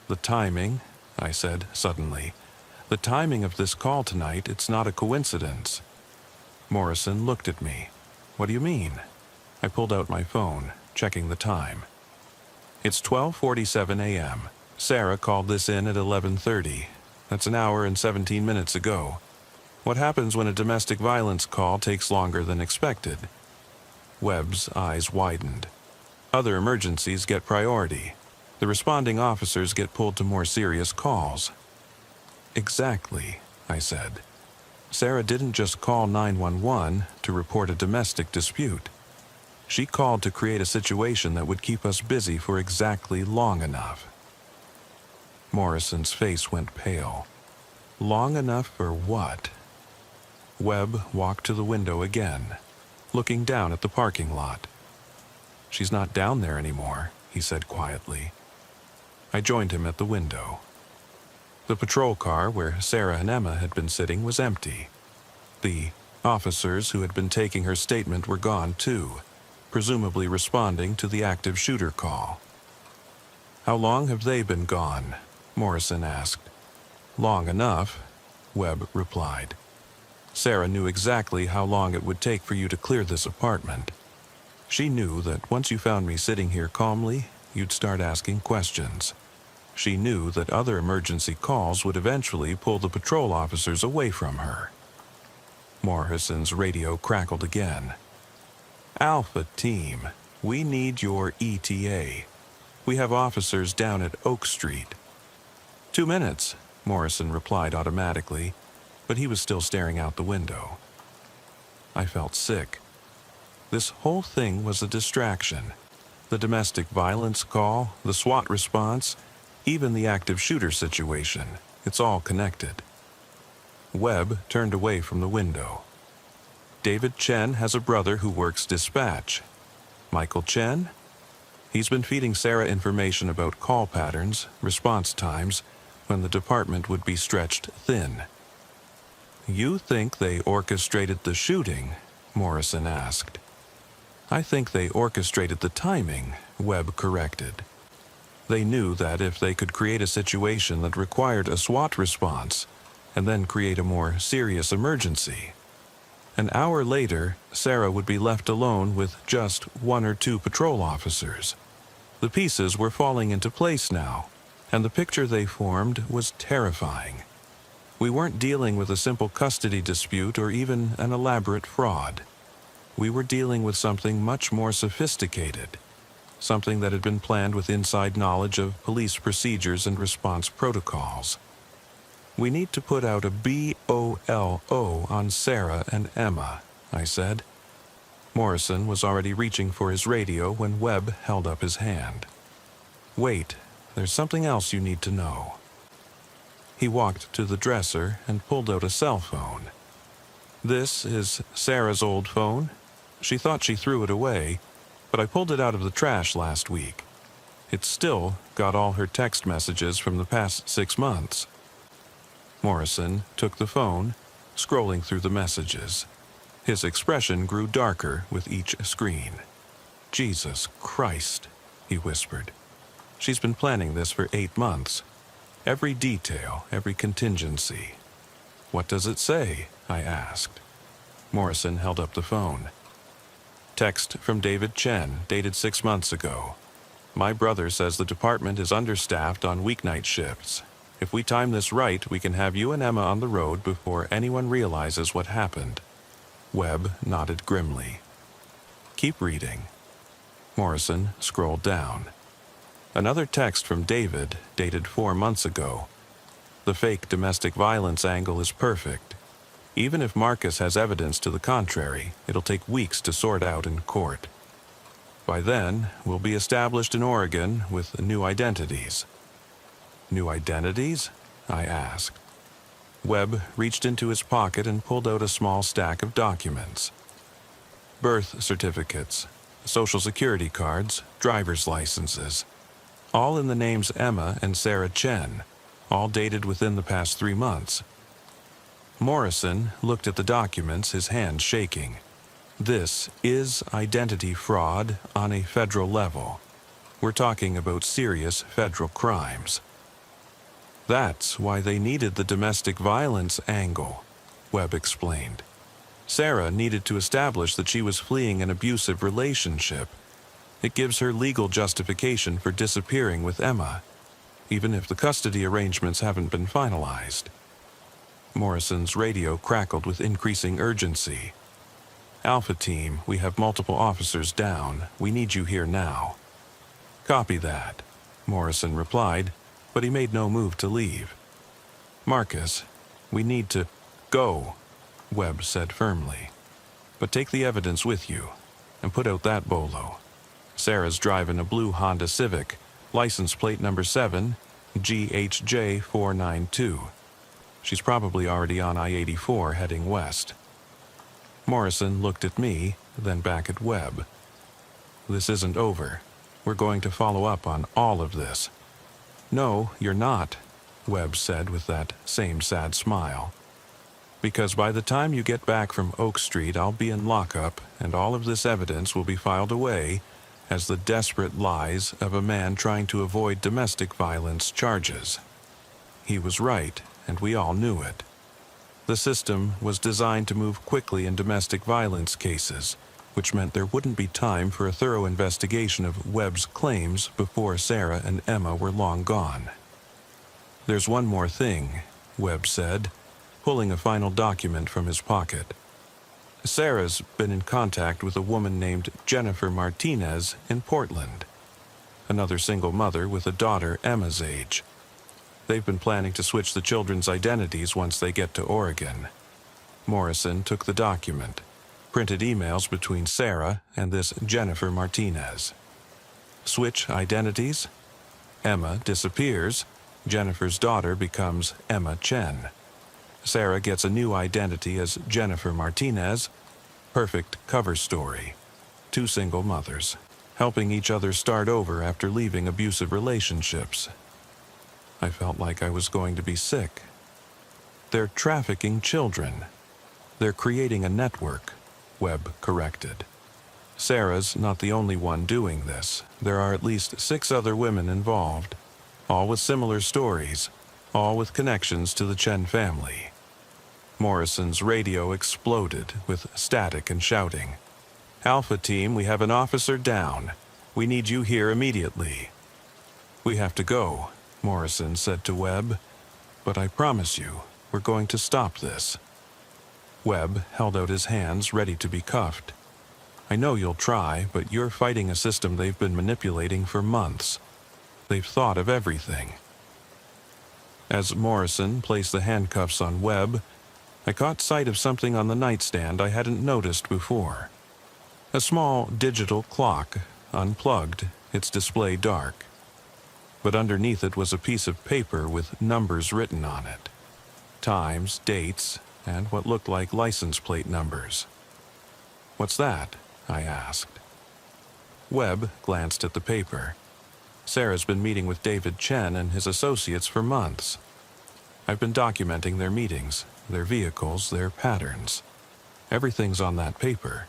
Speaker 1: "The timing," I said suddenly. "The timing of this call tonight, it's not a coincidence." Morrison looked at me. "What do you mean?" I pulled out my phone, checking the time. "It's 12:47 a.m. Sarah called this in at 11:30. That's an hour and 17 minutes ago. What happens when a domestic violence call takes longer than expected?" Webb's eyes widened. "Other emergencies get priority. The responding officers get pulled to more serious calls." "Exactly," I said. "Sarah didn't just call 911 to report a domestic dispute. She called to create a situation that would keep us busy for exactly long enough." Morrison's face went pale. Long enough for what? Webb walked to the window again, looking down at the parking lot. "She's not down there anymore," he said quietly. I joined him at the window. The patrol car where Sarah and Emma had been sitting was empty. The officers who had been taking her statement were gone too, presumably responding to the active shooter call. "How long have they been gone?" Morrison asked. "Long enough," Webb replied. "Sarah knew exactly how long it would take for you to clear this apartment. She knew that once you found me sitting here calmly, you'd start asking questions. She knew that other emergency calls would eventually pull the patrol officers away from her." Morrison's radio crackled again. "Alpha Team, we need your ETA. We have officers down at Oak Street." 2 minutes, Morrison replied automatically, but he was still staring out the window. I felt sick. This whole thing was a distraction. The domestic violence call, the SWAT response, even the active shooter situation. It's all connected. Webb turned away from the window. "David Chen has a brother who works dispatch. Michael Chen? He's been feeding Sarah information about call patterns, response times, when the department would be stretched thin." "You think they orchestrated the shooting?" Morrison asked. "I think they orchestrated the timing," Webb corrected. "They knew that if they could create a situation that required a SWAT response, and then create a more serious emergency, an hour later, Sarah would be left alone with just 1 or 2 patrol officers. The pieces were falling into place now, and the picture they formed was terrifying. We weren't dealing with a simple custody dispute or even an elaborate fraud. We were dealing with something much more sophisticated. something that had been planned with inside knowledge of police procedures and response protocols. "We need to put out a BOLO on Sarah and Emma," I said. Morrison was already reaching for his radio when Webb held up his hand. "Wait, there's something else you need to know." He walked to the dresser and pulled out a cell phone. "This is Sarah's old phone. She thought she threw it away, but I pulled it out of the trash last week. It's still got all her text messages from the past 6 months." Morrison took the phone, scrolling through the messages. His expression grew darker with each screen. "Jesus Christ," he whispered. "She's been planning this for 8 months. Every detail, every contingency." "What does it say?" I asked. Morrison held up the phone. "Text from David Chen, dated 6 months ago. My brother says the department is understaffed on weeknight shifts. If we time this right, we can have you and Emma on the road before anyone realizes what happened." Webb nodded grimly. "Keep reading." Morrison scrolled down. Another text from David, dated 4 months ago. "The fake domestic violence angle is perfect. Even if Marcus has evidence to the contrary, it'll take weeks to sort out in court. By then, we'll be established in Oregon with new identities." "New identities?" I asked. Webb reached into his pocket and pulled out a small stack of documents. Birth certificates, social security cards, driver's licenses. All in the names Emma and Sarah Chen, all dated within the past 3 months. Morrison looked at the documents, his hand shaking. "This is identity fraud on a federal level. We're talking about serious federal crimes." "That's why they needed the domestic violence angle," Webb explained. "Sarah needed to establish that she was fleeing an abusive relationship. It gives her legal justification for disappearing with Emma, even if the custody arrangements haven't been finalized." Morrison's radio crackled with increasing urgency. "Alpha Team, we have multiple officers down. We need you here now." "Copy that," Morrison replied, but he made no move to leave. "Marcus, we need to go," Webb said firmly. "But take the evidence with you, and put out that bolo. Sarah's driving a blue Honda Civic, license plate number 7, GHJ492. She's probably already on I-84 heading west." Morrison looked at me, then back at Webb. "This isn't over. We're going to follow up on all of this." "No, you're not," Webb said with that same sad smile. "Because by the time you get back from Oak Street, I'll be in lockup, and all of this evidence will be filed away as the desperate lies of a man trying to avoid domestic violence charges." He was right, and we all knew it. The system was designed to move quickly in domestic violence cases, which meant there wouldn't be time for a thorough investigation of Webb's claims before Sarah and Emma were long gone. "There's one more thing," Webb said, pulling a final document from his pocket. "Sarah's been in contact with a woman named Jennifer Martinez in Portland, another single mother with a daughter Emma's age. They've been planning to switch the children's identities once they get to Oregon." Morrison took the document, printed emails between Sarah and this Jennifer Martinez. Switch identities? Emma disappears. Jennifer's daughter becomes Emma Chen. Sarah gets a new identity as Jennifer Martinez. Perfect cover story. 2 single mothers, helping each other start over after leaving abusive relationships. I felt like I was going to be sick. "They're trafficking children. They're creating a network," Webb corrected. "Sarah's not the only one doing this. There are at least 6 other women involved, all with similar stories, all with connections to the Chen family." Morrison's radio exploded with static and shouting. "Alpha Team, we have an officer down. We need you here immediately." "We have to go," Morrison said to Webb, "but I promise you, we're going to stop this." Webb held out his hands ready to be cuffed. I know you'll try, but you're fighting a system they've been manipulating for months. They've thought of everything." As Morrison placed the handcuffs on Webb, I caught sight of something on the nightstand I hadn't noticed before. A small digital clock, unplugged, its display dark. But underneath it was a piece of paper with numbers written on it. Times, dates, and what looked like license plate numbers. "What's that?" I asked. Webb glanced at the paper. "Sarah's been meeting with David Chen and his associates for months. I've been documenting their meetings, their vehicles, their patterns. Everything's on that paper."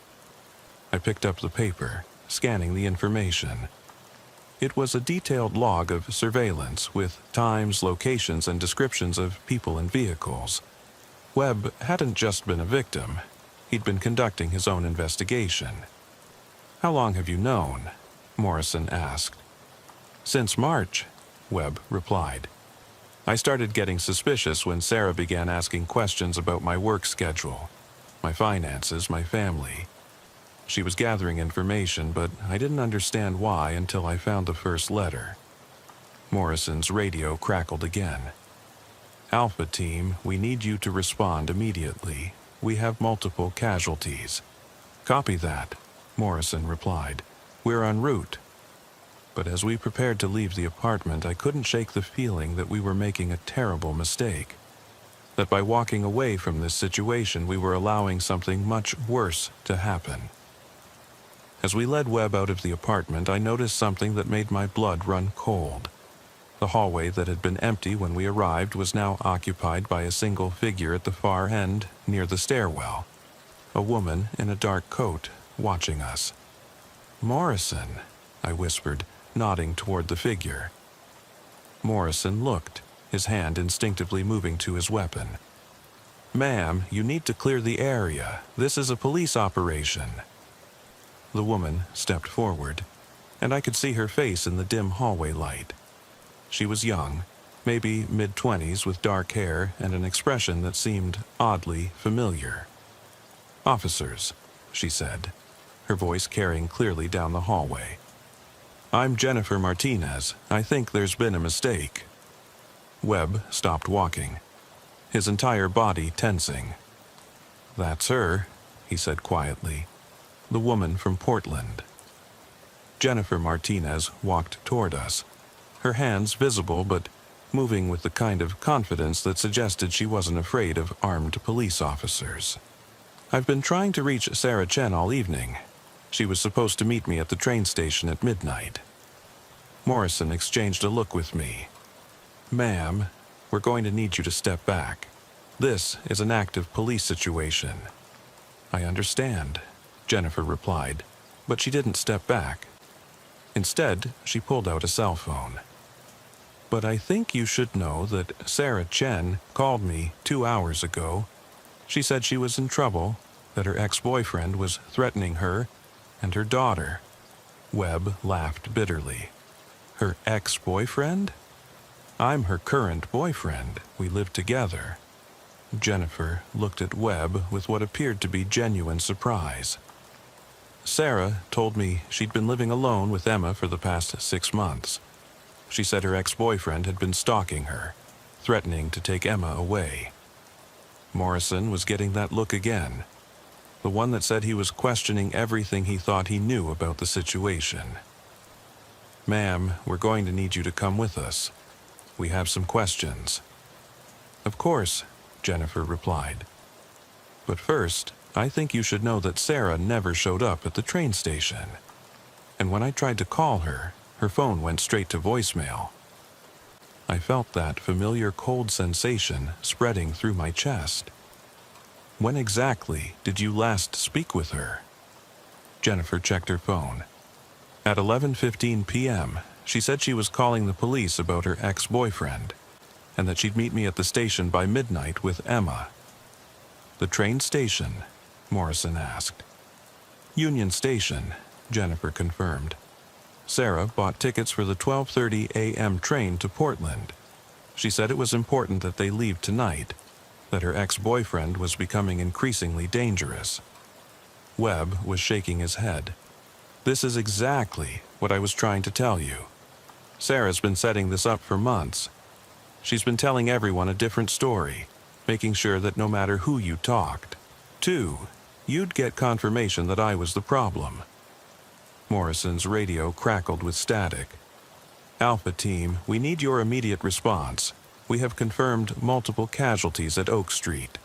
Speaker 1: I picked up the paper, scanning the information. It was a detailed log of surveillance with times, locations, and descriptions of people and vehicles. Webb hadn't just been a victim. He'd been conducting his own investigation. "How long have you known?" Morrison asked. "Since March," Webb replied. "I started getting suspicious when Sarah began asking questions about my work schedule, my finances, my family. She was gathering information, but I didn't understand why until I found the first letter." Morrison's radio crackled again. "Alpha Team, we need you to respond immediately. We have multiple casualties." "Copy that," Morrison replied. "We're en route." But as we prepared to leave the apartment, I couldn't shake the feeling that we were making a terrible mistake. That by walking away from this situation, we were allowing something much worse to happen. As we led Webb out of the apartment, I noticed something that made my blood run cold. The hallway that had been empty when we arrived was now occupied by a single figure at the far end, near the stairwell. A woman in a dark coat, watching us. "Morrison," I whispered, nodding toward the figure. Morrison looked, his hand instinctively moving to his weapon. "Ma'am, you need to clear the area. This is a police operation." The woman stepped forward, and I could see her face in the dim hallway light. She was young, maybe mid-20s, with dark hair and an expression that seemed oddly familiar. "Officers," she said, her voice carrying clearly down the hallway. "I'm Jennifer Martinez. I think there's been a mistake." Webb stopped walking, his entire body tensing. "That's her," he said quietly. "The woman from Portland." Jennifer Martinez walked toward us, her hands visible but moving with the kind of confidence that suggested she wasn't afraid of armed police officers. "I've been trying to reach Sarah Chen all evening. She was supposed to meet me at the train station at midnight." Morrison exchanged a look with me. "Ma'am, we're going to need you to step back. This is an active police situation." "I understand," Jennifer replied, but she didn't step back. Instead, she pulled out a cell phone. "But I think you should know that Sarah Chen called me 2 hours ago. She said she was in trouble, that her ex-boyfriend was threatening her and her daughter." Webb laughed bitterly. "Her ex-boyfriend? I'm her current boyfriend. We live together." Jennifer looked at Webb with what appeared to be genuine surprise. "Sarah told me she'd been living alone with Emma for the past 6 months. She said her ex-boyfriend had been stalking her, threatening to take Emma away." Morrison was getting that look again, the one that said he was questioning everything he thought he knew about the situation. "Ma'am, we're going to need you to come with us. We have some questions." "Of course," Jennifer replied. "But first, I think you should know that Sarah never showed up at the train station. And when I tried to call her, her phone went straight to voicemail." I felt that familiar cold sensation spreading through my chest. "When exactly did you last speak with her?" Jennifer checked her phone. "At 11:15 p.m., she said she was calling the police about her ex-boyfriend, and that she'd meet me at the station by midnight with Emma." "The train station?" Morrison asked. "Union Station," Jennifer confirmed. "Sarah bought tickets for the 12:30 a.m. train to Portland. She said it was important that they leave tonight, that her ex-boyfriend was becoming increasingly dangerous." Webb was shaking his head. This is exactly what I was trying to tell you. Sarah's been setting this up for months. She's been telling everyone a different story, making sure that no matter who you talked to, you'd get confirmation that I was the problem. Morrison's radio crackled with static. Alpha Team, we need your immediate response. We have confirmed multiple casualties at Oak Street.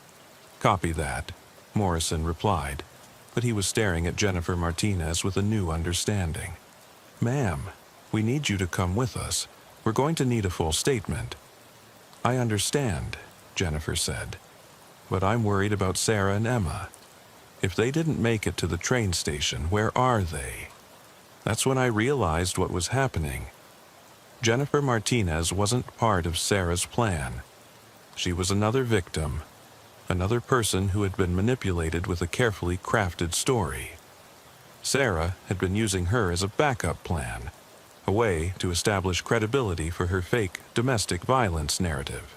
Speaker 1: Copy that, Morrison replied, but he was staring at Jennifer Martinez with a new understanding. Ma'am, we need you to come with us. We're going to need a full statement. I understand, Jennifer said, but I'm worried about Sarah and Emma. If they didn't make it to the train station, where are they? That's when I realized what was happening. Jennifer Martinez wasn't part of Sarah's plan. She was another victim, another person who had been manipulated with a carefully crafted story. Sarah had been using her as a backup plan, a way to establish credibility for her fake domestic violence narrative.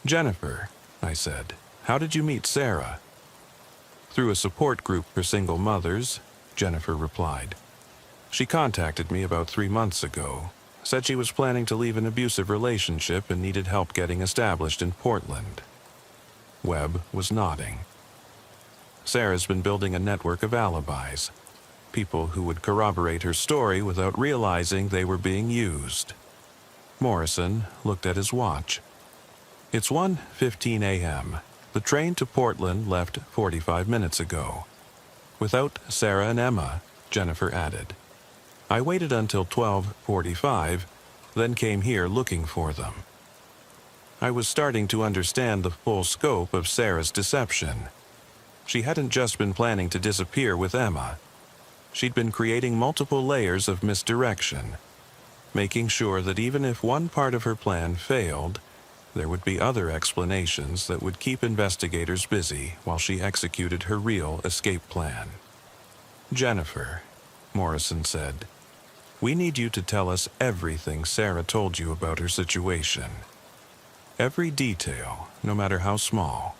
Speaker 1: Jennifer, I said, how did you meet Sarah? Through a support group for single mothers, Jennifer replied. She contacted me about 3 months ago, said she was planning to leave an abusive relationship and needed help getting established in Portland. Webb was nodding. Sarah's been building a network of alibis, people who would corroborate her story without realizing they were being used. Morrison looked at his watch. It's 1:15 a.m. The train to Portland left 45 minutes ago. Without Sarah and Emma, Jennifer added. I waited until 12:45, then came here looking for them. I was starting to understand the full scope of Sarah's deception. She hadn't just been planning to disappear with Emma. She'd been creating multiple layers of misdirection, making sure that even if one part of her plan failed, there would be other explanations that would keep investigators busy while she executed her real escape plan. Jennifer, Morrison said, we need you to tell us everything Sarah told you about her situation. Every detail, no matter how small.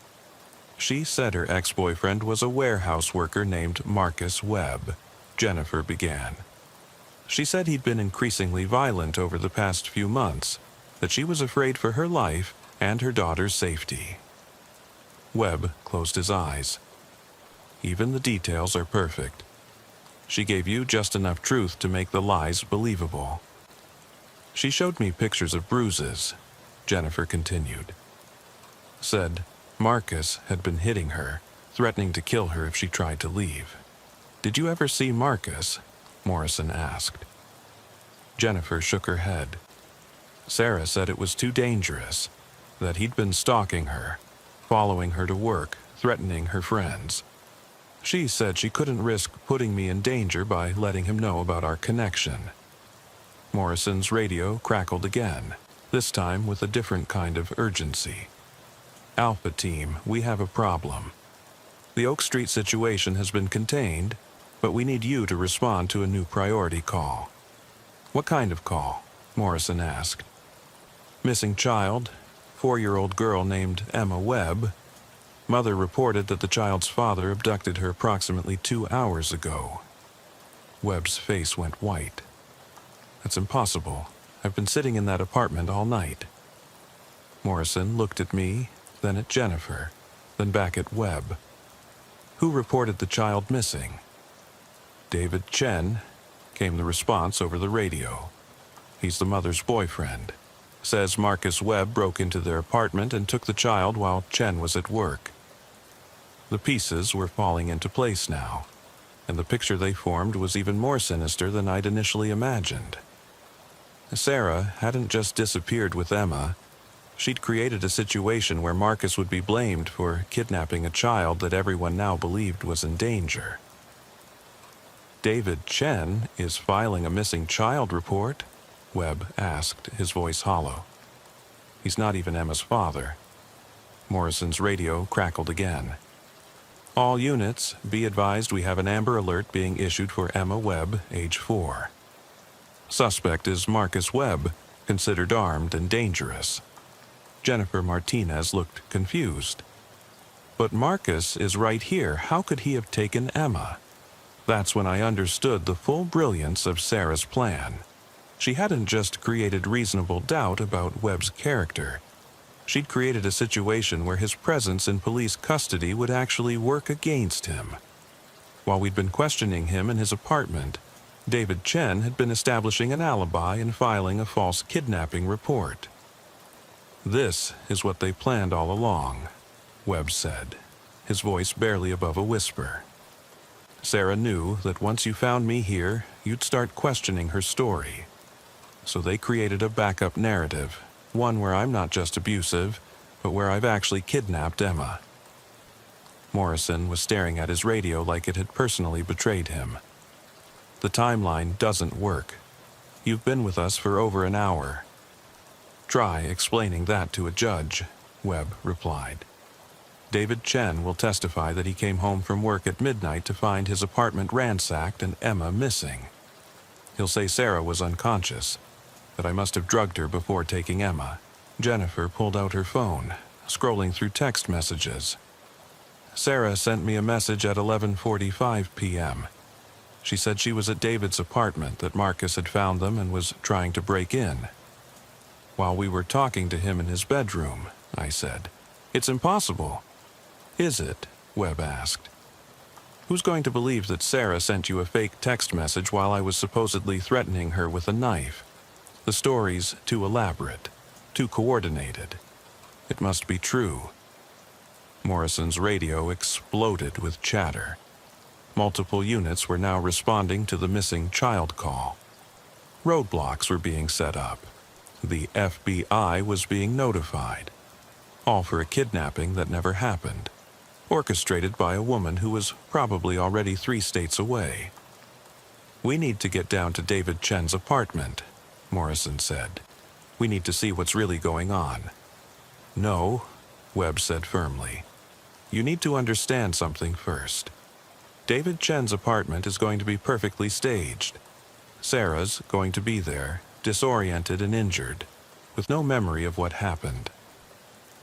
Speaker 1: She said her ex-boyfriend was a warehouse worker named Marcus Webb, Jennifer began. She said he'd been increasingly violent over the past few months, that she was afraid for her life and her daughter's safety. Webb closed his eyes. Even the details are perfect. She gave you just enough truth to make the lies believable. She showed me pictures of bruises, Jennifer continued. Said Marcus had been hitting her, threatening to kill her if she tried to leave. Did you ever see Marcus? Morrison asked. Jennifer shook her head. Sarah said it was too dangerous, that he'd been stalking her, following her to work, threatening her friends. She said she couldn't risk putting me in danger by letting him know about our connection. Morrison's radio crackled again, this time with a different kind of urgency. Alpha Team, we have a problem. The Oak Street situation has been contained, but we need you to respond to a new priority call. What kind of call? Morrison asked. Missing child, 4-year-old girl named Emma Webb. Mother reported that the child's father abducted her approximately 2 hours ago. Webb's face went white. That's impossible. I've been sitting in that apartment all night. Morrison looked at me, then at Jennifer, then back at Webb. Who reported the child missing? David Chen, came the response over the radio. He's the mother's boyfriend. Says Marcus Webb broke into their apartment and took the child while Chen was at work. The pieces were falling into place now, and the picture they formed was even more sinister than I'd initially imagined. Sarah hadn't just disappeared with Emma. She'd created a situation where Marcus would be blamed for kidnapping a child that everyone now believed was in danger. David Chen is filing a missing child report? Webb asked, his voice hollow. He's not even Emma's father. Morrison's radio crackled again. All units, be advised we have an Amber Alert being issued for Emma Webb, age 4. Suspect is Marcus Webb, considered armed and dangerous. Jennifer Martinez looked confused. But Marcus is right here. How could he have taken Emma? That's when I understood the full brilliance of Sarah's plan. She hadn't just created reasonable doubt about Webb's character. She'd created a situation where his presence in police custody would actually work against him. While we'd been questioning him in his apartment, David Chen had been establishing an alibi and filing a false kidnapping report. "This is what they planned all along," Webb said, his voice barely above a whisper. "Sarah knew that once you found me here, you'd start questioning her story. So they created a backup narrative, one where I'm not just abusive, but where I've actually kidnapped Emma." Morrison was staring at his radio like it had personally betrayed him. "The timeline doesn't work. You've been with us for over an hour." "Try explaining that to a judge," Webb replied. "David Chen will testify that he came home from work at midnight to find his apartment ransacked and Emma missing. He'll say Sarah was unconscious, that I must have drugged her before taking Emma." Jennifer pulled out her phone, scrolling through text messages. "Sarah sent me a message at 11:45 p.m. She said she was at David's apartment, that Marcus had found them and was trying to break in. While we were talking to him in his bedroom," I said. "It's impossible." "Is it?" Webb asked. "Who's going to believe that Sarah sent you a fake text message while I was supposedly threatening her with a knife? The story's too elaborate, too coordinated. It must be true." Morrison's radio exploded with chatter. Multiple units were now responding to the missing child call. Roadblocks were being set up. The FBI was being notified. All for a kidnapping that never happened, orchestrated by a woman who was probably already 3 states away. "We need to get down to David Chen's apartment," Morrison said. "We need to see what's really going on." "No," Webb said firmly. "You need to understand something first. David Chen's apartment is going to be perfectly staged. Sarah's going to be there, disoriented and injured, with no memory of what happened.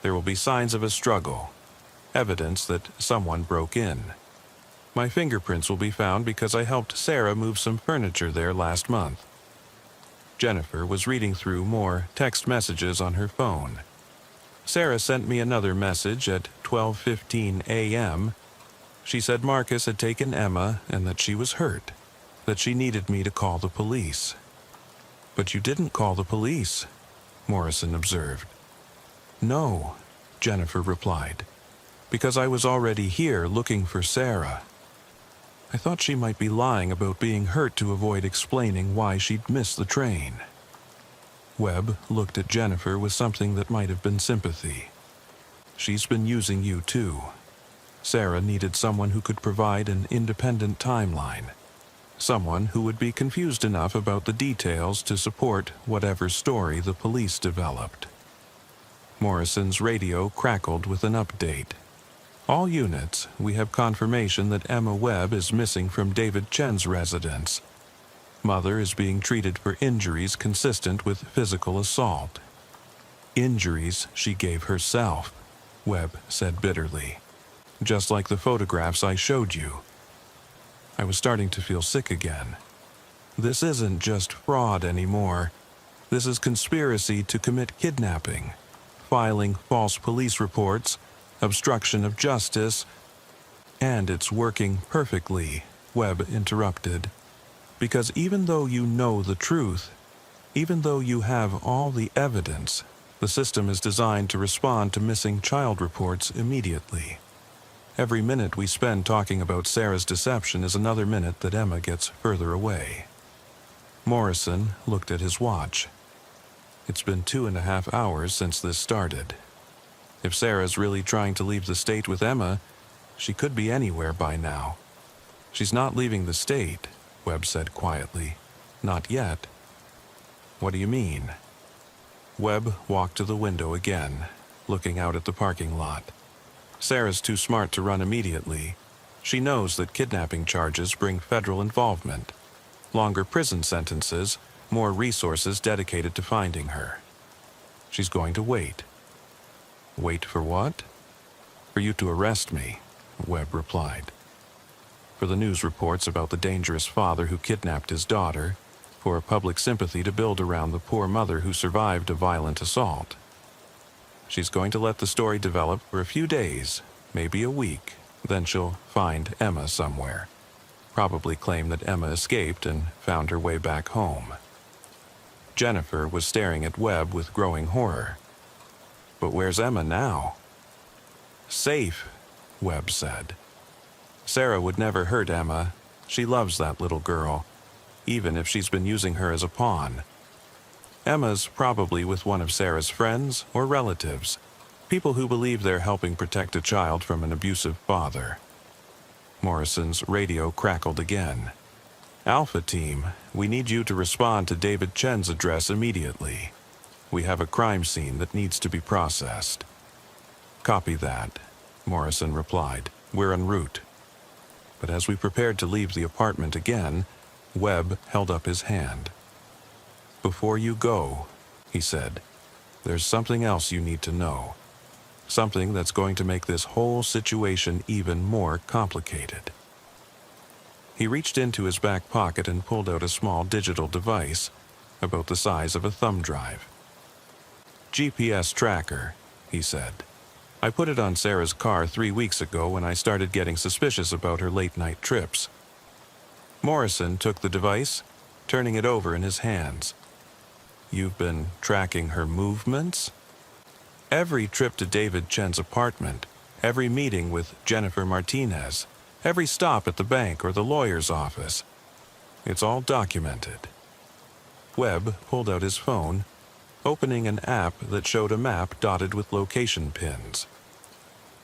Speaker 1: There will be signs of a struggle, evidence that someone broke in. My fingerprints will be found because I helped Sarah move some furniture there last month." Jennifer was reading through more text messages on her phone. "Sarah sent me another message at 12:15 a.m. She said Marcus had taken Emma and that she was hurt, that she needed me to call the police." "But you didn't call the police," Morrison observed. "No," Jennifer replied, "because I was already here looking for Sarah. I thought she might be lying about being hurt to avoid explaining why she'd missed the train." Webb looked at Jennifer with something that might have been sympathy. "She's been using you too. Sarah needed someone who could provide an independent timeline, someone who would be confused enough about the details to support whatever story the police developed." Morrison's radio crackled with an update. "All units, we have confirmation that Emma Webb is missing from David Chen's residence. Mother is being treated for injuries consistent with physical assault." "Injuries she gave herself," Webb said bitterly. "Just like the photographs I showed you." I was starting to feel sick again. This isn't just fraud anymore. This is conspiracy to commit kidnapping, filing false police reports, obstruction of justice. "And it's working perfectly," Webb interrupted. "Because even though you know the truth, even though you have all the evidence, the system is designed to respond to missing child reports immediately. Every minute we spend talking about Sarah's deception is another minute that Emma gets further away." Morrison looked at his watch. "It's been 2.5 hours since this started. If Sarah's really trying to leave the state with Emma, she could be anywhere by now." "She's not leaving the state," Webb said quietly. "Not yet." "What do you mean?" Webb walked to the window again, looking out at the parking lot. "Sarah's too smart to run immediately. She knows that kidnapping charges bring federal involvement, longer prison sentences, more resources dedicated to finding her. She's going to wait." "Wait for what?" for you to arrest me," Webb replied. "For the news reports about the dangerous father who kidnapped his daughter, for public sympathy to build around the poor mother who survived a violent assault. She's going to let the story develop for a few days, maybe a week, then she'll find Emma somewhere. Probably claim that Emma escaped and found her way back home." Jennifer was staring at Webb with growing horror. "But where's Emma now?" "Safe," Webb said. "Sarah would never hurt Emma. She loves that little girl, even if she's been using her as a pawn. Emma's probably with one of Sarah's friends or relatives, people who believe they're helping protect a child from an abusive father." Morrison's radio crackled again. "Alpha Team, we need you to respond to David Chen's address immediately. We have a crime scene that needs to be processed." "Copy that," Morrison replied. "We're en route." But as we prepared to leave the apartment again, Webb held up his hand. "Before you go," he said, "there's something else you need to know. Something that's going to make this whole situation even more complicated." He reached into his back pocket and pulled out a small digital device, about the size of a thumb drive. "GPS tracker," he said. "I put it on Sarah's car 3 weeks ago when I started getting suspicious about her late-night trips." Morrison took the device, turning it over in his hands. "You've been tracking her movements?" "Every trip to David Chen's apartment, every meeting with Jennifer Martinez, every stop at the bank or the lawyer's office. It's all documented." Webb pulled out his phone, opening an app that showed a map dotted with location pins.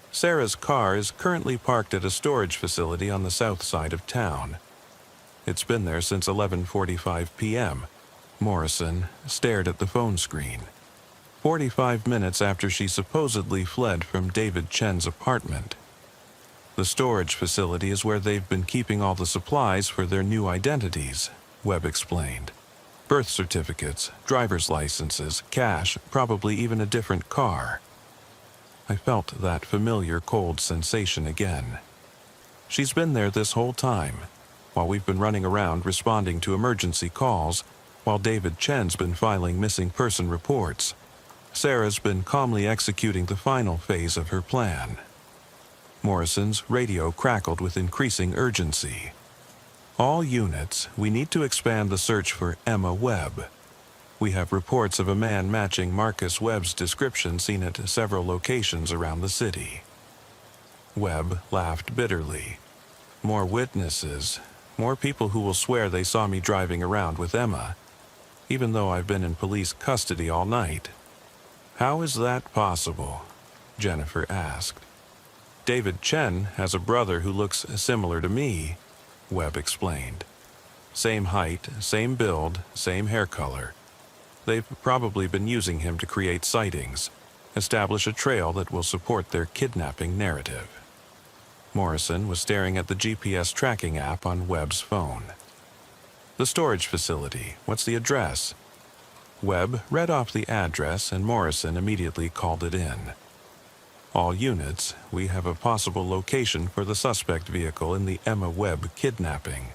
Speaker 1: "Sarah's car is currently parked at a storage facility on the south side of town. It's been there since 11:45 p.m. Morrison stared at the phone screen. 45 minutes after she supposedly fled from David Chen's apartment. "The storage facility is where they've been keeping all the supplies for their new identities," Webb explained. "Birth certificates, driver's licenses, cash, probably even a different car." I felt that familiar cold sensation again. She's been there this whole time, while we've been running around responding to emergency calls, while David Chen's been filing missing person reports. Sarah's been calmly executing the final phase of her plan. Morrison's radio crackled with increasing urgency. "All units, we need to expand the search for Emma Webb. We have reports of a man matching Marcus Webb's description seen at several locations around the city." Webb laughed bitterly. "More witnesses, more people who will swear they saw me driving around with Emma, even though I've been in police custody all night." "How is that possible?" Jennifer asked. "David Chen has a brother who looks similar to me," Webb explained. "Same height, same build, same hair color. They've probably been using him to create sightings, establish a trail that will support their kidnapping narrative." Morrison was staring at the GPS tracking app on Webb's phone. "The storage facility, what's the address?" Webb read off the address and Morrison immediately called it in. "All units, we have a possible location for the suspect vehicle in the Emma Webb kidnapping.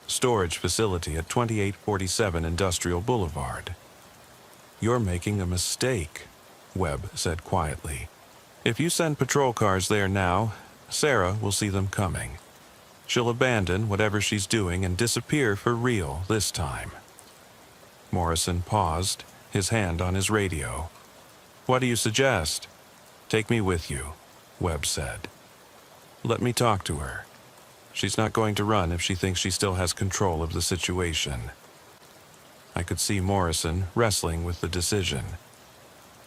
Speaker 1: Storage facility at 2847 Industrial Boulevard." "You're making a mistake," Webb said quietly. "If you send patrol cars there now, Sarah will see them coming. She'll abandon whatever she's doing and disappear for real this time." Morrison paused, his hand on his radio. "What do you suggest?" "Take me with you," Webb said. "Let me talk to her. She's not going to run if she thinks she still has control of the situation." I could see Morrison wrestling with the decision.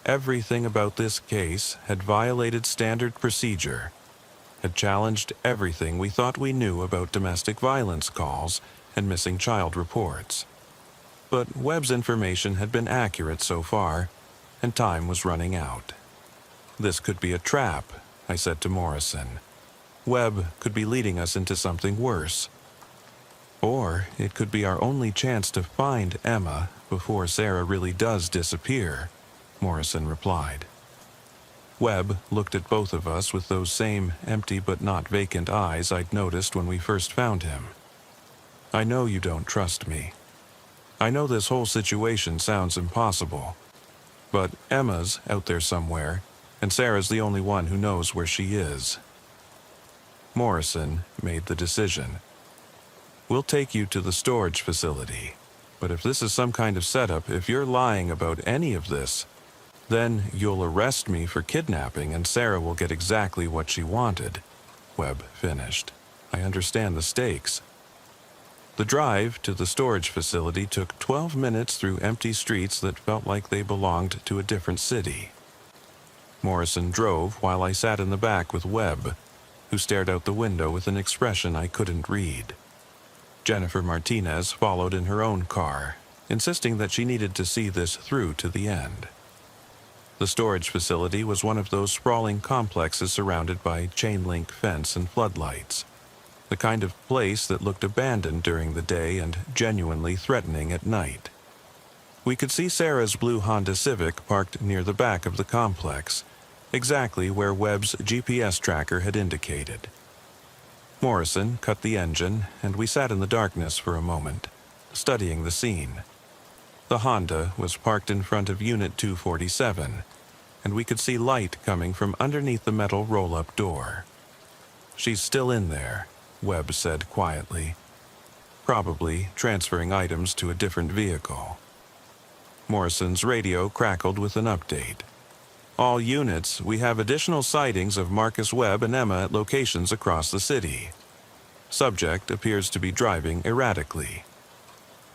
Speaker 1: Everything about this case had violated standard procedure, had challenged everything we thought we knew about domestic violence calls and missing child reports. But Webb's information had been accurate so far, and time was running out. "This could be a trap," I said to Morrison. "Webb could be leading us into something worse. Or it could be our only chance to find Emma before Sarah really does disappear," Morrison replied. Webb looked at both of us with those same empty but not vacant eyes I'd noticed when we first found him. I know you don't trust me. I know this whole situation sounds impossible, but Emma's out there somewhere, and Sarah's the only one who knows where she is. Morrison made the decision. We'll take you to the storage facility, but if this is some kind of setup, if you're lying about any of this, then you'll arrest me for kidnapping and Sarah will get exactly what she wanted, Webb finished. I understand the stakes. The drive to the storage facility took 12 minutes through empty streets that felt like they belonged to a different city. Morrison drove while I sat in the back with Webb, who stared out the window with an expression I couldn't read. Jennifer Martinez followed in her own car, insisting that she needed to see this through to the end. The storage facility was one of those sprawling complexes surrounded by chain-link fence and floodlights, the kind of place that looked abandoned during the day and genuinely threatening at night. We could see Sarah's blue Honda Civic parked near the back of the complex, exactly where Webb's GPS tracker had indicated. Morrison cut the engine, and we sat in the darkness for a moment, studying the scene. The Honda was parked in front of Unit 247, and we could see light coming from underneath the metal roll-up door. "She's still in there," Webb said quietly, "probably transferring items to a different vehicle." Morrison's radio crackled with an update. "All units, we have additional sightings of Marcus Webb and Emma at locations across the city. Subject appears to be driving erratically."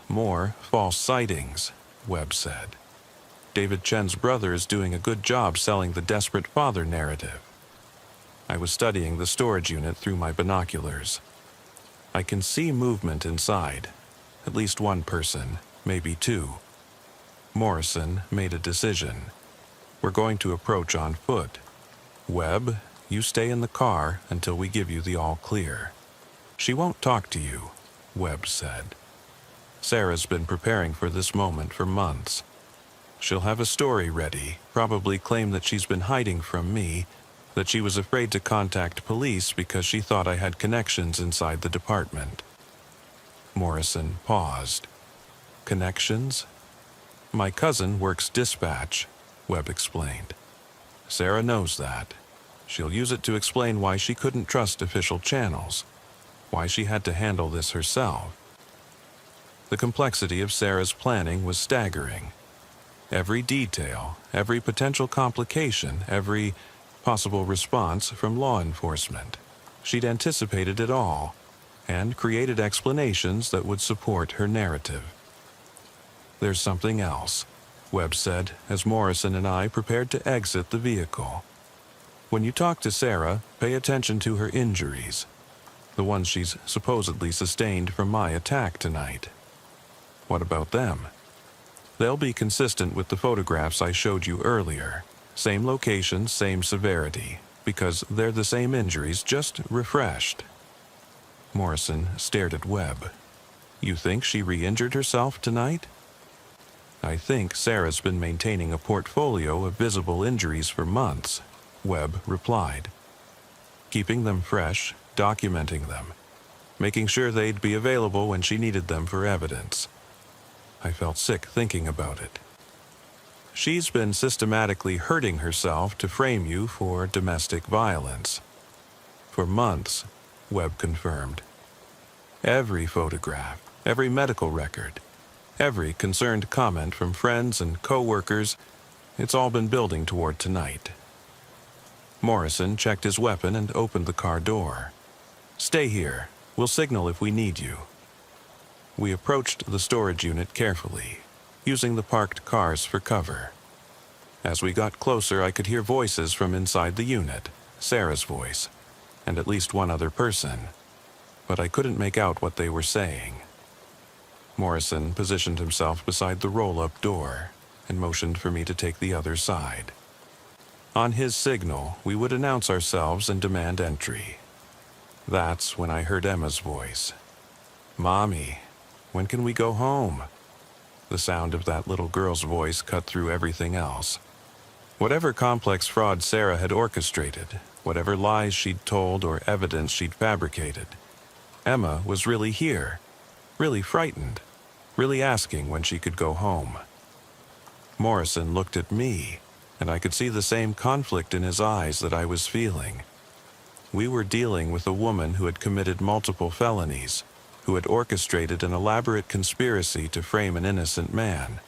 Speaker 1: "More false sightings," Webb said. "David Chen's brother is doing a good job selling the desperate father narrative." I was studying the storage unit through my binoculars. I can see movement inside. At least one person, maybe two. Morrison made a decision. "We're going to approach on foot. Webb, you stay in the car until we give you the all clear." "She won't talk to you," Webb said. "Sarah's been preparing for this moment for months. She'll have a story ready, probably claim that she's been hiding from me, that she was afraid to contact police because she thought I had connections inside the department." Morrison paused. "Connections?" "My cousin works dispatch," Webb explained. "Sarah knows that. She'll use it to explain why she couldn't trust official channels, why she had to handle this herself." The complexity of Sarah's planning was staggering. Every detail, every potential complication, every possible response from law enforcement. She'd anticipated it all, and created explanations that would support her narrative. "There's something else," Webb said as Morrison and I prepared to exit the vehicle. "When you talk to Sarah, pay attention to her injuries, the ones she's supposedly sustained from my attack tonight." "What about them?" "They'll be consistent with the photographs I showed you earlier. Same location, same severity, because they're the same injuries, just refreshed." Morrison stared at Webb. "You think she re-injured herself tonight?" "I think Sarah's been maintaining a portfolio of visible injuries for months," Webb replied. "Keeping them fresh, documenting them, making sure they'd be available when she needed them for evidence." I felt sick thinking about it. "She's been systematically hurting herself to frame you for domestic violence." "For months," Webb confirmed. "Every photograph, every medical record, every concerned comment from friends and co-workers, it's all been building toward tonight." Morrison checked his weapon and opened the car door. "Stay here. We'll signal if we need you." We approached the storage unit carefully, using the parked cars for cover. As we got closer, I could hear voices from inside the unit, Sarah's voice, and at least one other person, but I couldn't make out what they were saying. Morrison positioned himself beside the roll-up door and motioned for me to take the other side. On his signal, we would announce ourselves and demand entry. That's when I heard Emma's voice. "Mommy, when can we go home?" The sound of that little girl's voice cut through everything else. Whatever complex fraud Sarah had orchestrated, whatever lies she'd told or evidence she'd fabricated, Emma was really here, really frightened, really asking when she could go home. Morrison looked at me, and I could see the same conflict in his eyes that I was feeling. We were dealing with a woman who had committed multiple felonies, who had orchestrated an elaborate conspiracy to frame an innocent man.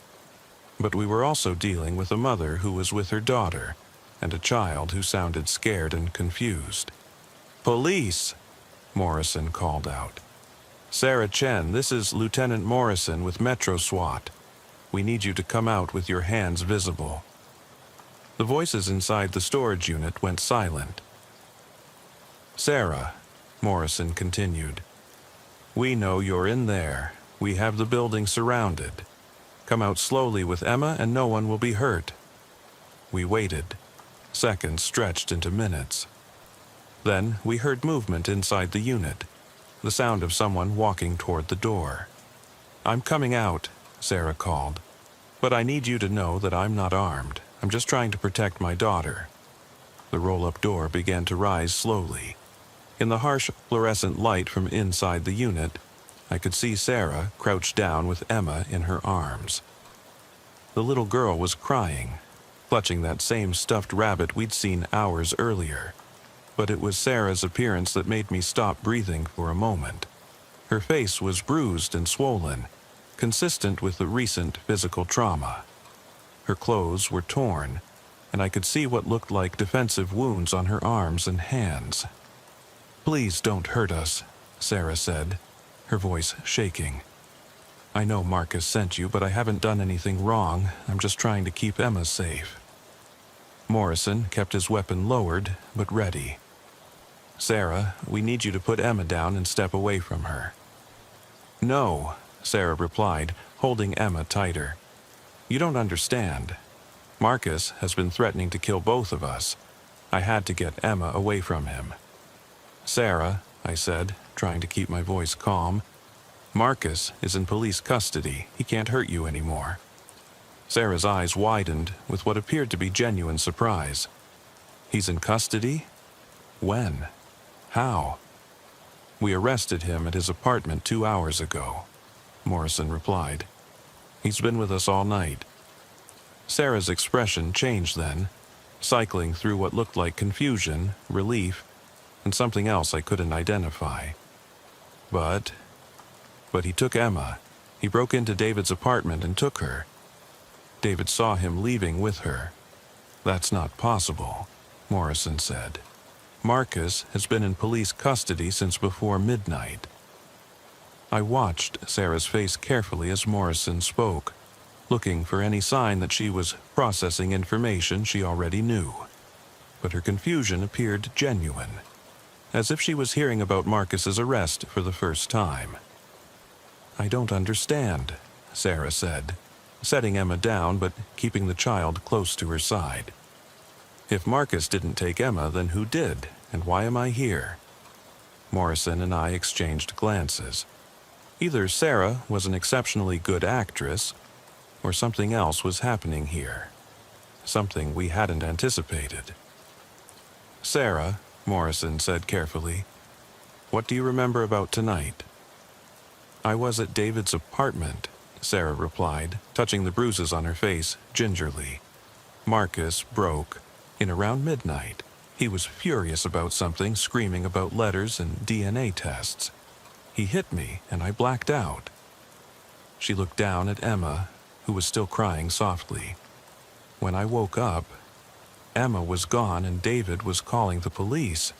Speaker 1: But we were also dealing with a mother who was with her daughter, and a child who sounded scared and confused. "Police!" Morrison called out. "Sarah Chen, this is Lieutenant Morrison with Metro SWAT. We need you to come out with your hands visible." The voices inside the storage unit went silent. "Sarah," Morrison continued, "we know you're in there. We have the building surrounded. Come out slowly with Emma and no one will be hurt." We waited. Seconds stretched into minutes. Then we heard movement inside the unit, the sound of someone walking toward the door. "I'm coming out," Sarah called. "But I need you to know that I'm not armed. I'm just trying to protect my daughter." The roll-up door began to rise slowly. In the harsh fluorescent light from inside the unit, I could see Sarah crouched down with Emma in her arms. The little girl was crying, clutching that same stuffed rabbit we'd seen hours earlier. But it was Sarah's appearance that made me stop breathing for a moment. Her face was bruised and swollen, consistent with the recent physical trauma. Her clothes were torn, and I could see what looked like defensive wounds on her arms and hands. "Please don't hurt us," Sarah said, her voice shaking. "I know Marcus sent you, but I haven't done anything wrong. I'm just trying to keep Emma safe." Morrison kept his weapon lowered, but ready. "Sarah, we need you to put Emma down and step away from her." "No," Sarah replied, holding Emma tighter. "You don't understand. Marcus has been threatening to kill both of us. I had to get Emma away from him." "Sarah," I said, trying to keep my voice calm, "Marcus is in police custody. He can't hurt you anymore." Sarah's eyes widened with what appeared to be genuine surprise. "He's in custody? When? How?" "We arrested him at his apartment 2 hours ago," Morrison replied. "He's been with us all night." Sarah's expression changed then, cycling through what looked like confusion, relief, and something else I couldn't identify. But he took Emma. He broke into David's apartment and took her. David saw him leaving with her. "That's not possible," Morrison said. "Marcus has been in police custody since before midnight." I watched Sarah's face carefully as Morrison spoke, looking for any sign that she was processing information she already knew. But her confusion appeared genuine, as if she was hearing about Marcus's arrest for the first time. "I don't understand," Sarah said, setting Emma down but keeping the child close to her side. "If Marcus didn't take Emma, then who did, and why am I here?" Morrison and I exchanged glances. Either Sarah was an exceptionally good actress, or something else was happening here. Something we hadn't anticipated. "Sarah," Morrison said carefully, "what do you remember about tonight?" "I was at David's apartment," Sarah replied, touching the bruises on her face gingerly. "Marcus broke in around midnight. He was furious about something, screaming about letters and DNA tests. He hit me, and I blacked out." She looked down at Emma, who was still crying softly. "When I woke up, Emma was gone and David was calling the police.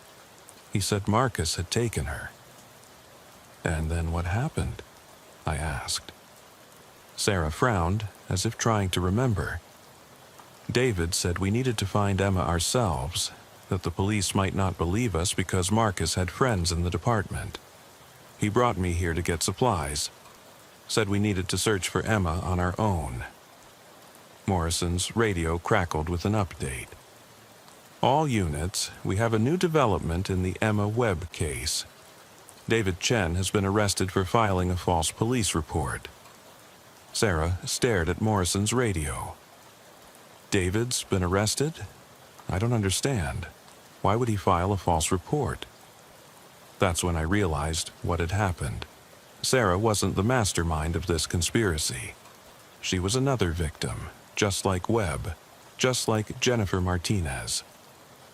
Speaker 1: He said Marcus had taken her." "And then what happened?" I asked. Sarah frowned, as if trying to remember. "David said we needed to find Emma ourselves, that the police might not believe us because Marcus had friends in the department. He brought me here to get supplies. Said we needed to search for Emma on our own." Morrison's radio crackled with an update. "All units, we have a new development in the Emma Webb case. David Chen has been arrested for filing a false police report." Sarah stared at Morrison's radio. David's been arrested? I don't understand. Why would he file a false report? That's when I realized what had happened. Sarah wasn't the mastermind of this conspiracy. She was another victim, just like Webb, just like Jennifer Martinez.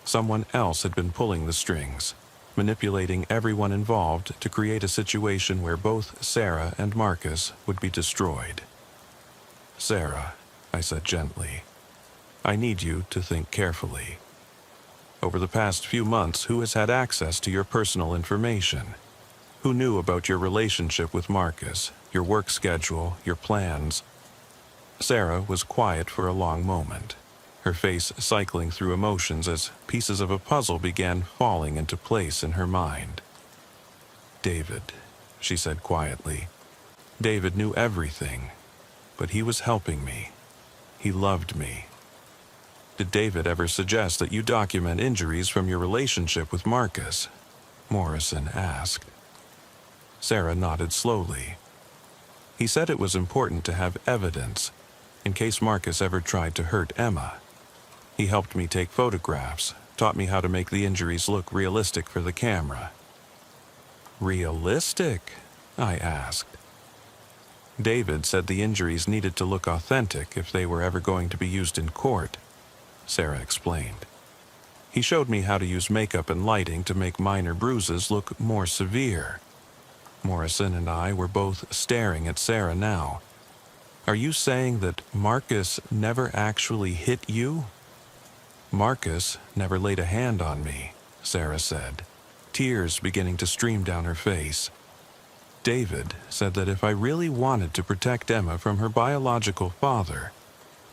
Speaker 1: Someone else had been pulling the strings, manipulating everyone involved to create a situation where both Sarah and Marcus would be destroyed. Sarah, I said gently, I need you to think carefully. Over the past few months, who has had access to your personal information? Who knew about your relationship with Marcus, your work schedule, your plans? Sarah was quiet for a long moment, her face cycling through emotions as pieces of a puzzle began falling into place in her mind. David, she said quietly. David knew everything, but he was helping me. He loved me. Did David ever suggest that you document injuries from your relationship with Marcus? Morrison asked. Sarah nodded slowly. He said it was important to have evidence, in case Marcus ever tried to hurt Emma. He helped me take photographs, taught me how to make the injuries look realistic for the camera. Realistic? I asked. David said the injuries needed to look authentic if they were ever going to be used in court, Sarah explained. He showed me how to use makeup and lighting to make minor bruises look more severe. Morrison and I were both staring at Sarah now. Are you saying that Marcus never actually hit you? Marcus never laid a hand on me, Sarah said, tears beginning to stream down her face. David said that if I really wanted to protect Emma from her biological father,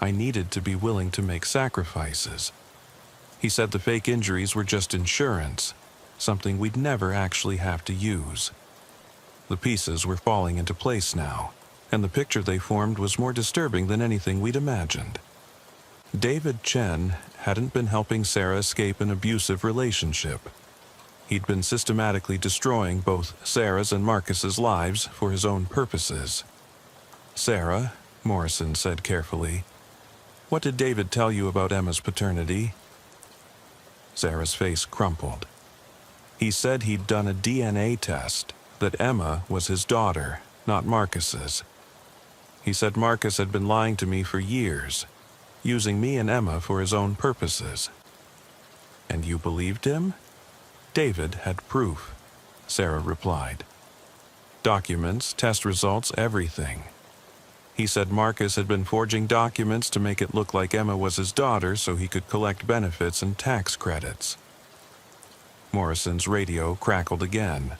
Speaker 1: I needed to be willing to make sacrifices. He said the fake injuries were just insurance, something we'd never actually have to use. The pieces were falling into place now, and the picture they formed was more disturbing than anything we'd imagined. David Chen hadn't been helping Sarah escape an abusive relationship. He'd been systematically destroying both Sarah's and Marcus's lives for his own purposes. Sarah, Morrison said carefully, what did David tell you about Emma's paternity? Sarah's face crumpled. He said he'd done a DNA test, that Emma was his daughter, not Marcus's. He said Marcus had been lying to me for years, using me and Emma for his own purposes. And you believed him? David had proof, Sarah replied. Documents, test results, everything. He said Marcus had been forging documents to make it look like Emma was his daughter so he could collect benefits and tax credits. Morrison's radio crackled again.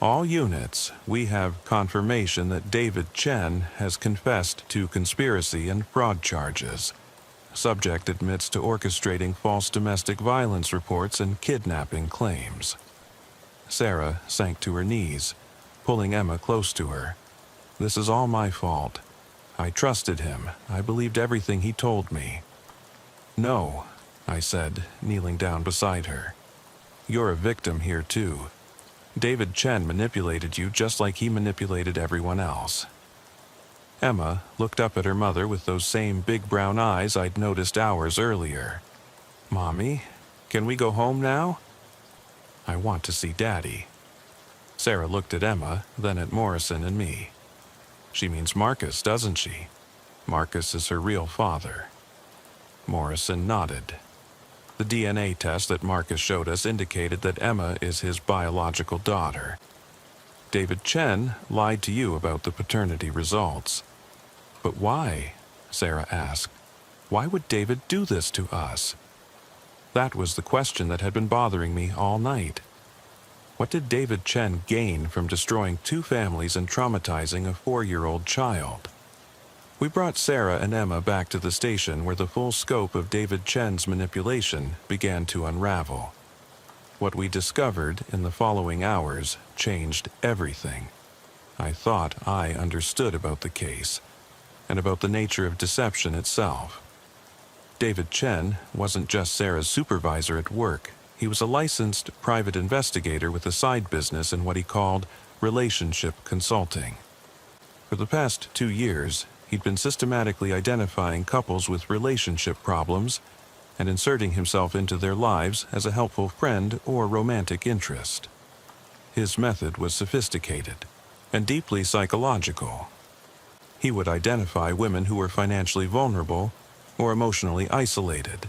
Speaker 1: All units, we have confirmation that David Chen has confessed to conspiracy and fraud charges. Subject admits to orchestrating false domestic violence reports and kidnapping claims. Sarah sank to her knees, pulling Emma close to her. This is all my fault. I trusted him. I believed everything he told me. No, I said, kneeling down beside her. You're a victim here too. David Chen manipulated you just like he manipulated everyone else. Emma looked up at her mother with those same big brown eyes I'd noticed hours earlier. Mommy, can we go home now? I want to see Daddy. Sarah looked at Emma, then at Morrison and me. She means Marcus, doesn't she? Marcus is her real father. Morrison nodded. The DNA test that Marcus showed us indicated that Emma is his biological daughter. David Chen lied to you about the paternity results. But why? Sarah asked. Why would David do this to us? That was the question that had been bothering me all night. What did David Chen gain from destroying two families and traumatizing a 4-year-old child? We brought Sarah and Emma back to the station where the full scope of David Chen's manipulation began to unravel. What we discovered in the following hours changed everything. I thought I understood about the case, and about the nature of deception itself. David Chen wasn't just Sarah's supervisor at work. He was a licensed private investigator with a side business in what he called relationship consulting. For the past 2 years, he'd been systematically identifying couples with relationship problems and inserting himself into their lives as a helpful friend or romantic interest. His method was sophisticated and deeply psychological. He would identify women who were financially vulnerable or emotionally isolated,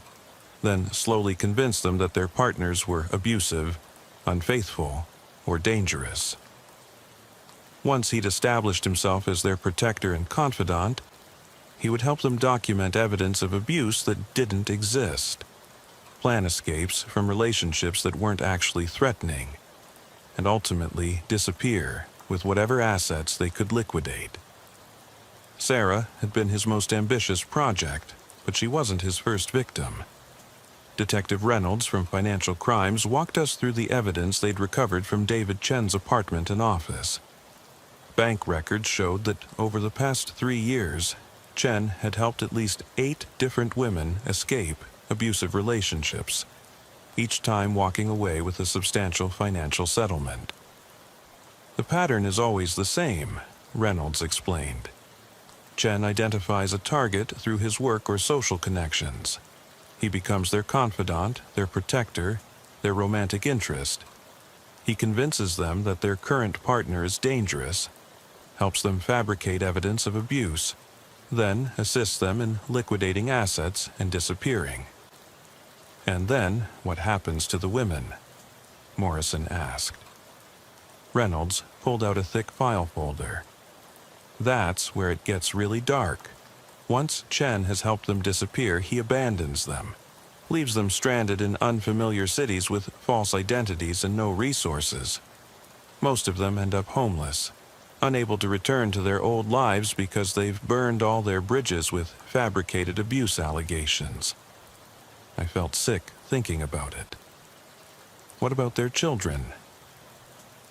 Speaker 1: then slowly convince them that their partners were abusive, unfaithful, or dangerous. Once he'd established himself as their protector and confidant, he would help them document evidence of abuse that didn't exist, plan escapes from relationships that weren't actually threatening, and ultimately disappear with whatever assets they could liquidate. Sarah had been his most ambitious project, but she wasn't his first victim. Detective Reynolds from Financial Crimes walked us through the evidence they'd recovered from David Chen's apartment and office. Bank records showed that over the past 3 years, Chen had helped at least 8 different women escape abusive relationships, each time walking away with a substantial financial settlement. The pattern is always the same, Reynolds explained. Chen identifies a target through his work or social connections. He becomes their confidant, their protector, their romantic interest. He convinces them that their current partner is dangerous, helps them fabricate evidence of abuse, then assists them in liquidating assets and disappearing. And then, what happens to the women? Morrison asked. Reynolds pulled out a thick file folder. That's where it gets really dark. Once Chen has helped them disappear, he abandons them, leaves them stranded in unfamiliar cities with false identities and no resources. Most of them end up homeless, unable to return to their old lives because they've burned all their bridges with fabricated abuse allegations. I felt sick thinking about it. What about their children?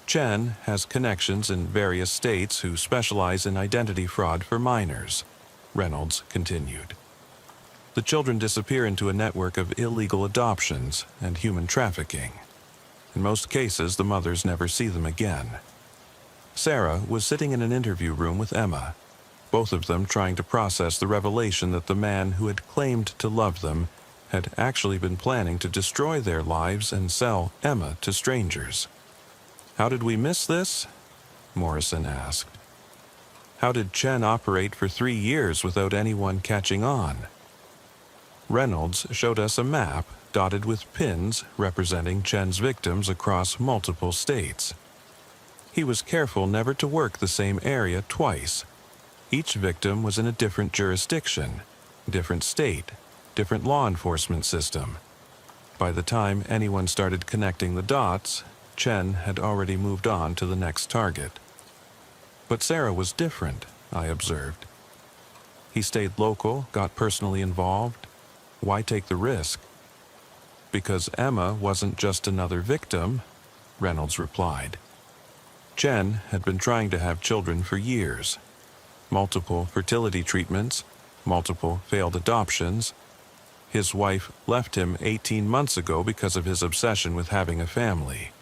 Speaker 1: Chen has connections in various states who specialize in identity fraud for minors, Reynolds continued. The children disappear into a network of illegal adoptions and human trafficking. In most cases, the mothers never see them again. Sarah was sitting in an interview room with Emma, both of them trying to process the revelation that the man who had claimed to love them had actually been planning to destroy their lives and sell Emma to strangers. How did we miss this? Morrison asked. How did Chen operate for 3 years without anyone catching on? Reynolds showed us a map dotted with pins representing Chen's victims across multiple states. He was careful never to work the same area twice. Each victim was in a different jurisdiction, different state, different law enforcement system. By the time anyone started connecting the dots, Chen had already moved on to the next target. But Sarah was different, I observed. He stayed local, got personally involved. Why take the risk? Because Emma wasn't just another victim, Reynolds replied. Chen had been trying to have children for years. Multiple fertility treatments, multiple failed adoptions. His wife left him 18 months ago because of his obsession with having a family.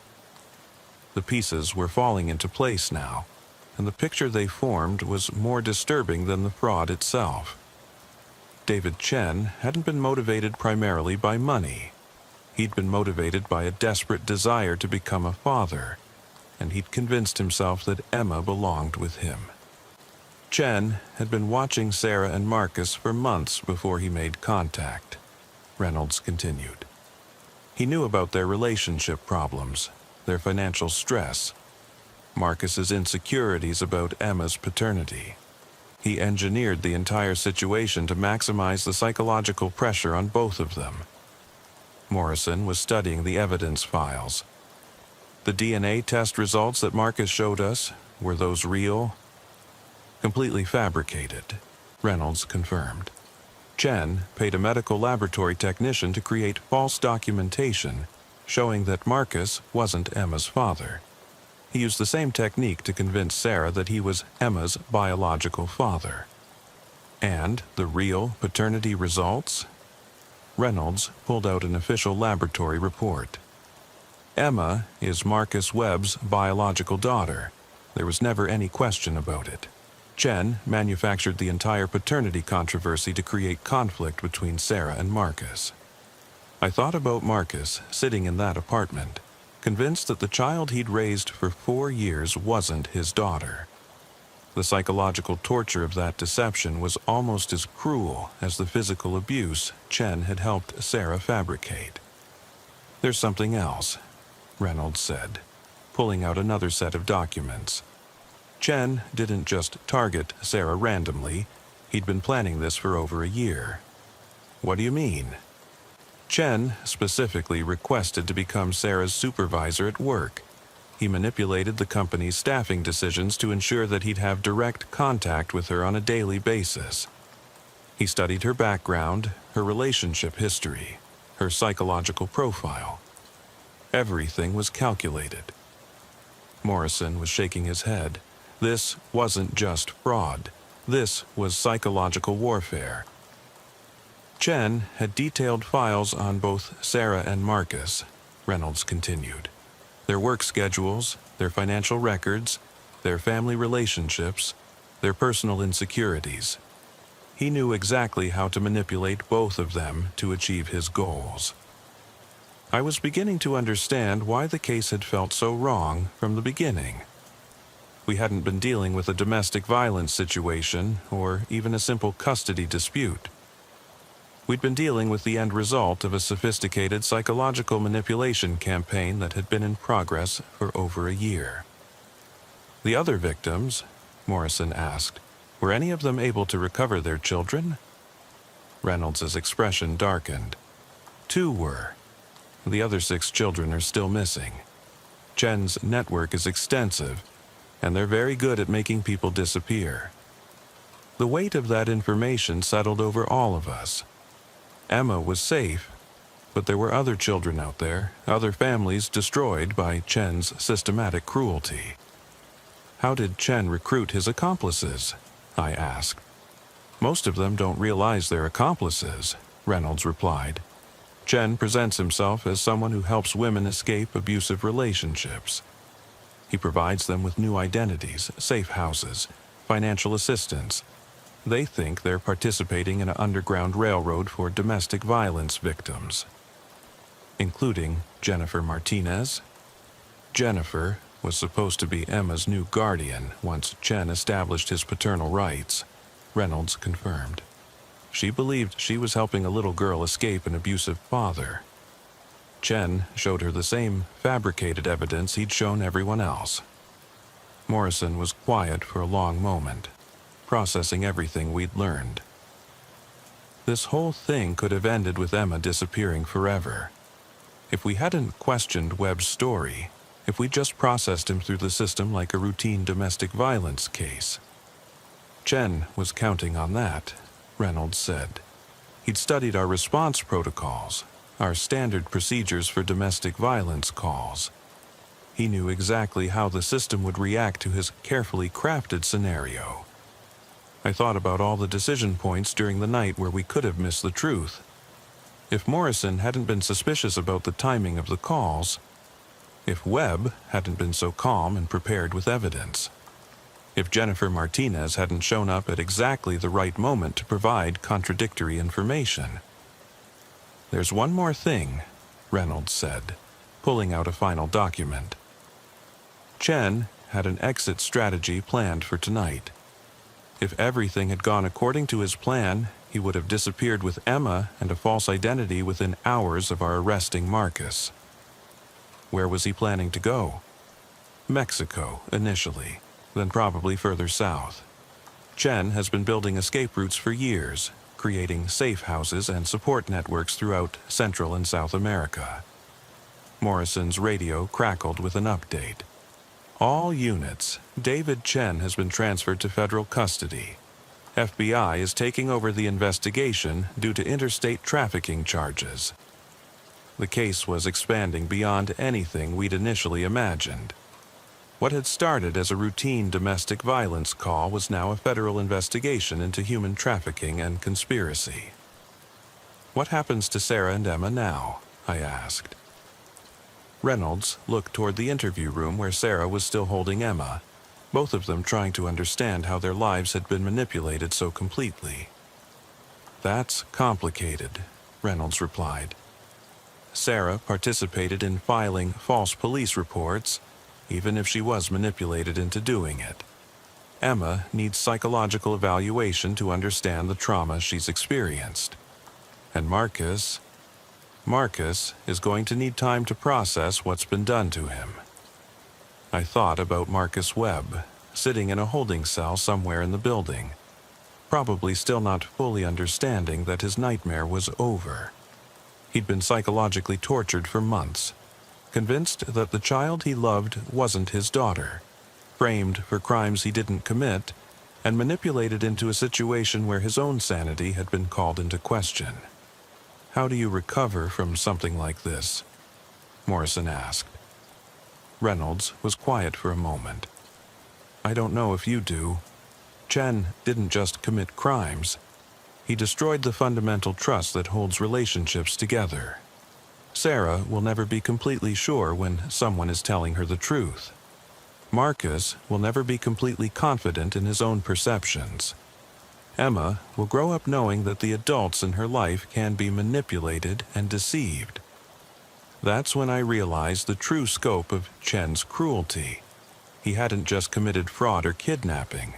Speaker 1: The pieces were falling into place now, and the picture they formed was more disturbing than the fraud itself. David Chen hadn't been motivated primarily by money. He'd been motivated by a desperate desire to become a father, and he'd convinced himself that Emma belonged with him. Chen had been watching Sarah and Marcus for months before he made contact, Reynolds continued. He knew about their relationship problems, their financial stress, Marcus's insecurities about Emma's paternity. He engineered the entire situation to maximize the psychological pressure on both of them. Morrison was studying the evidence files. The DNA test results that Marcus showed us, were those real? Completely fabricated, Reynolds confirmed. Chen paid a medical laboratory technician to create false documentation showing that Marcus wasn't Emma's father. He used the same technique to convince Sarah that he was Emma's biological father. And the real paternity results? Reynolds pulled out an official laboratory report. Emma is Marcus Webb's biological daughter. There was never any question about it. Chen manufactured the entire paternity controversy to create conflict between Sarah and Marcus. I thought about Marcus sitting in that apartment, convinced that the child he'd raised for 4 years wasn't his daughter. The psychological torture of that deception was almost as cruel as the physical abuse Chen had helped Sarah fabricate. "There's something else," Reynolds said, pulling out another set of documents. Chen didn't just target Sarah randomly. He'd been planning this for over a year. "What do you mean?" Chen specifically requested to become Sarah's supervisor at work. He manipulated the company's staffing decisions to ensure that he'd have direct contact with her on a daily basis. He studied her background, her relationship history, her psychological profile. Everything was calculated. Morrison was shaking his head. This wasn't just fraud. This was psychological warfare. Chen had detailed files on both Sarah and Marcus, Reynolds continued. Their work schedules, their financial records, their family relationships, their personal insecurities. He knew exactly how to manipulate both of them to achieve his goals. I was beginning to understand why the case had felt so wrong from the beginning. We hadn't been dealing with a domestic violence situation or even a simple custody dispute. We'd been dealing with the end result of a sophisticated psychological manipulation campaign that had been in progress for over a year. "The other victims," Morrison asked, "were any of them able to recover their children?" Reynolds' expression darkened. "2 were. The other 6 children are still missing. Chen's network is extensive, and they're very good at making people disappear." The weight of that information settled over all of us. Emma was safe, but there were other children out there, other families destroyed by Chen's systematic cruelty. "How did Chen recruit his accomplices?" I asked. "Most of them don't realize they're accomplices," Reynolds replied. "Chen presents himself as someone who helps women escape abusive relationships. He provides them with new identities, safe houses, financial assistance. They think they're participating in an underground railroad for domestic violence victims, including Jennifer Martinez." Jennifer was supposed to be Emma's new guardian once Chen established his paternal rights, Reynolds confirmed. She believed she was helping a little girl escape an abusive father. Chen showed her the same fabricated evidence he'd shown everyone else. Morrison was quiet for a long moment, processing everything we'd learned. This whole thing could have ended with Emma disappearing forever. If we hadn't questioned Webb's story, if we just processed him through the system like a routine domestic violence case. Chen was counting on that, Reynolds said. He'd studied our response protocols, our standard procedures for domestic violence calls. He knew exactly how the system would react to his carefully crafted scenario. I thought about all the decision points during the night where we could have missed the truth. If Morrison hadn't been suspicious about the timing of the calls, if Webb hadn't been so calm and prepared with evidence, if Jennifer Martinez hadn't shown up at exactly the right moment to provide contradictory information. "There's one more thing," Reynolds said, pulling out a final document. Chen had an exit strategy planned for tonight. If everything had gone according to his plan, he would have disappeared with Emma and a false identity within hours of our arresting Marcus. Where was he planning to go? Mexico, initially, then probably further south. Chen has been building escape routes for years, creating safe houses and support networks throughout Central and South America. Morrison's radio crackled with an update. "All units, David Chen has been transferred to federal custody. FBI is taking over the investigation due to interstate trafficking charges." The case was expanding beyond anything we'd initially imagined. What had started as a routine domestic violence call was now a federal investigation into human trafficking and conspiracy. "What happens to Sarah and Emma now?" I asked. Reynolds looked toward the interview room where Sarah was still holding Emma. both of them trying to understand how their lives had been manipulated so completely. "That's complicated," Reynolds replied. "Sarah participated in filing false police reports, even if she was manipulated into doing it. Emma needs psychological evaluation to understand the trauma she's experienced. And Marcus is going to need time to process what's been done to him." I thought about Marcus Webb, sitting in a holding cell somewhere in the building, probably still not fully understanding that his nightmare was over. He'd been psychologically tortured for months, convinced that the child he loved wasn't his daughter, framed for crimes he didn't commit, and manipulated into a situation where his own sanity had been called into question. "How do you recover from something like this?" Morrison asked. Reynolds was quiet for a moment. "I don't know if you do. Chen didn't just commit crimes. He destroyed the fundamental trust that holds relationships together. Sarah will never be completely sure when someone is telling her the truth. Marcus will never be completely confident in his own perceptions. Emma will grow up knowing that the adults in her life can be manipulated and deceived." That's when I realized the true scope of Chen's cruelty. He hadn't just committed fraud or kidnapping.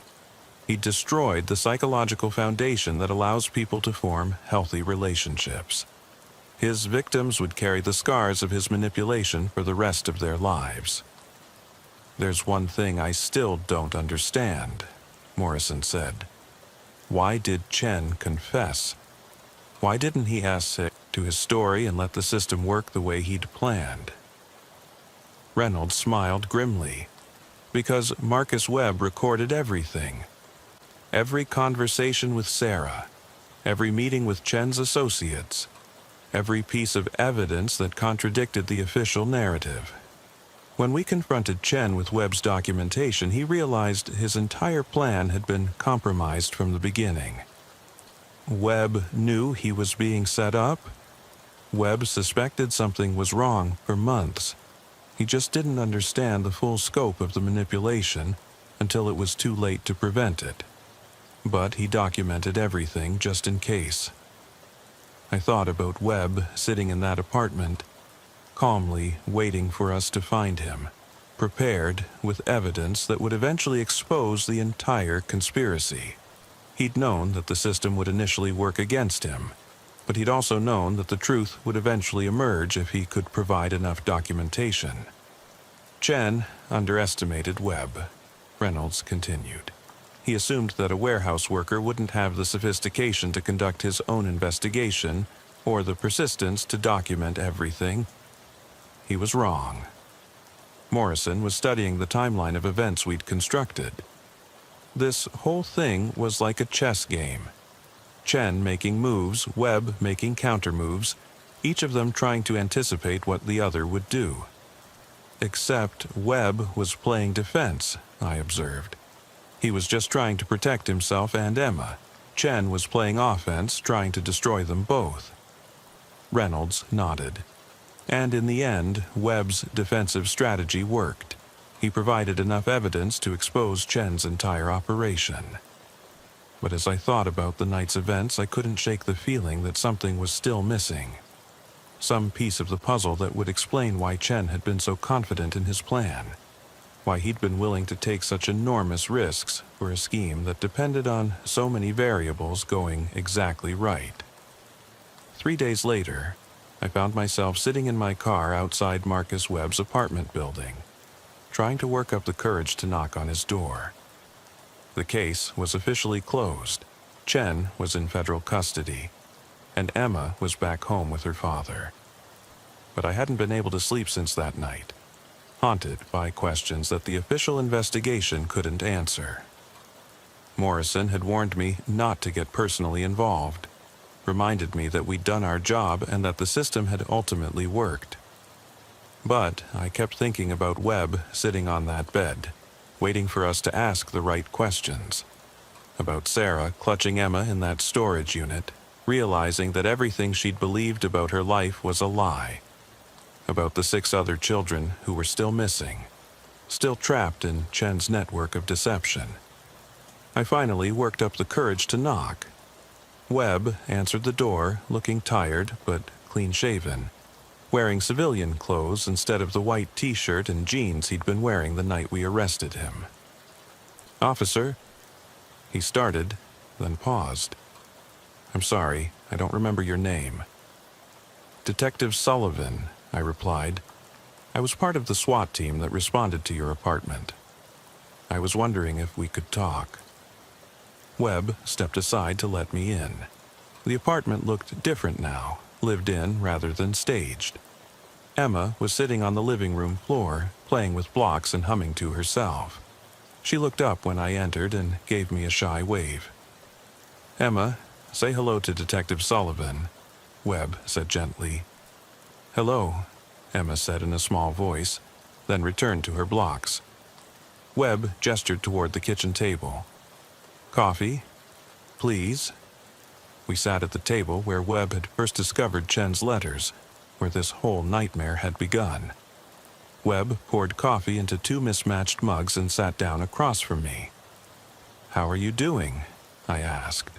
Speaker 1: He destroyed the psychological foundation that allows people to form healthy relationships. His victims would carry the scars of his manipulation for the rest of their lives. "There's one thing I still don't understand," Morrison said. "Why did Chen confess? Why didn't he stick to his story and let the system work the way he'd planned?" Reynolds smiled grimly. "Because Marcus Webb recorded everything. Every conversation with Sarah, every meeting with Chen's associates, every piece of evidence that contradicted the official narrative. When we confronted Chen with Webb's documentation, he realized his entire plan had been compromised from the beginning. Webb knew he was being set up. Webb suspected something was wrong for months. He just didn't understand the full scope of the manipulation until it was too late to prevent it. But he documented everything just in case." I thought about Webb sitting in that apartment, calmly waiting for us to find him, prepared with evidence that would eventually expose the entire conspiracy. He'd known that the system would initially work against him, but he'd also known that the truth would eventually emerge if he could provide enough documentation. "Chen underestimated Webb," Reynolds continued. "He assumed that a warehouse worker wouldn't have the sophistication to conduct his own investigation or the persistence to document everything. He was wrong." Morrison was studying the timeline of events we'd constructed. This whole thing was like a chess game. Chen making moves, Webb making counter-moves, each of them trying to anticipate what the other would do. Except Webb was playing defense, I observed. He was just trying to protect himself and Emma. Chen was playing offense, trying to destroy them both. Reynolds nodded. And in the end, Webb's defensive strategy worked. He provided enough evidence to expose Chen's entire operation. But as I thought about the night's events, I couldn't shake the feeling that something was still missing. Some piece of the puzzle that would explain why Chen had been so confident in his plan. Why he'd been willing to take such enormous risks for a scheme that depended on so many variables going exactly right. 3 days later, I found myself sitting in my car outside Marcus Webb's apartment building, trying to work up the courage to knock on his door. The case was officially closed. Chen was in federal custody, and Emma was back home with her father. But I hadn't been able to sleep since that night, haunted by questions that the official investigation couldn't answer. Morrison had warned me not to get personally involved, reminded me that we'd done our job and that the system had ultimately worked. But I kept thinking about Webb sitting on that bed, waiting for us to ask the right questions. About Sarah clutching Emma in that storage unit, realizing that everything she'd believed about her life was a lie. About the 6 other children who were still missing, still trapped in Chen's network of deception. I finally worked up the courage to knock. Webb answered the door, looking tired but clean-shaven, wearing civilian clothes instead of the white t-shirt and jeans he'd been wearing the night we arrested him. "Officer," he started, then paused. "I'm sorry, I don't remember your name." "Detective Sullivan," I replied. "I was part of the SWAT team that responded to your apartment. I was wondering if we could talk." Webb stepped aside to let me in. The apartment looked different now, lived in rather than staged. Emma was sitting on the living room floor, playing with blocks and humming to herself. She looked up when I entered and gave me a shy wave. "Emma, say hello to Detective Sullivan," Webb said gently. "Hello," Emma said in a small voice, then returned to her blocks. Webb gestured toward the kitchen table. "Coffee, please." We sat at the table where Webb had first discovered Chen's letters, where this whole nightmare had begun. Webb poured coffee into 2 mismatched mugs and sat down across from me. "How are you doing?" I asked.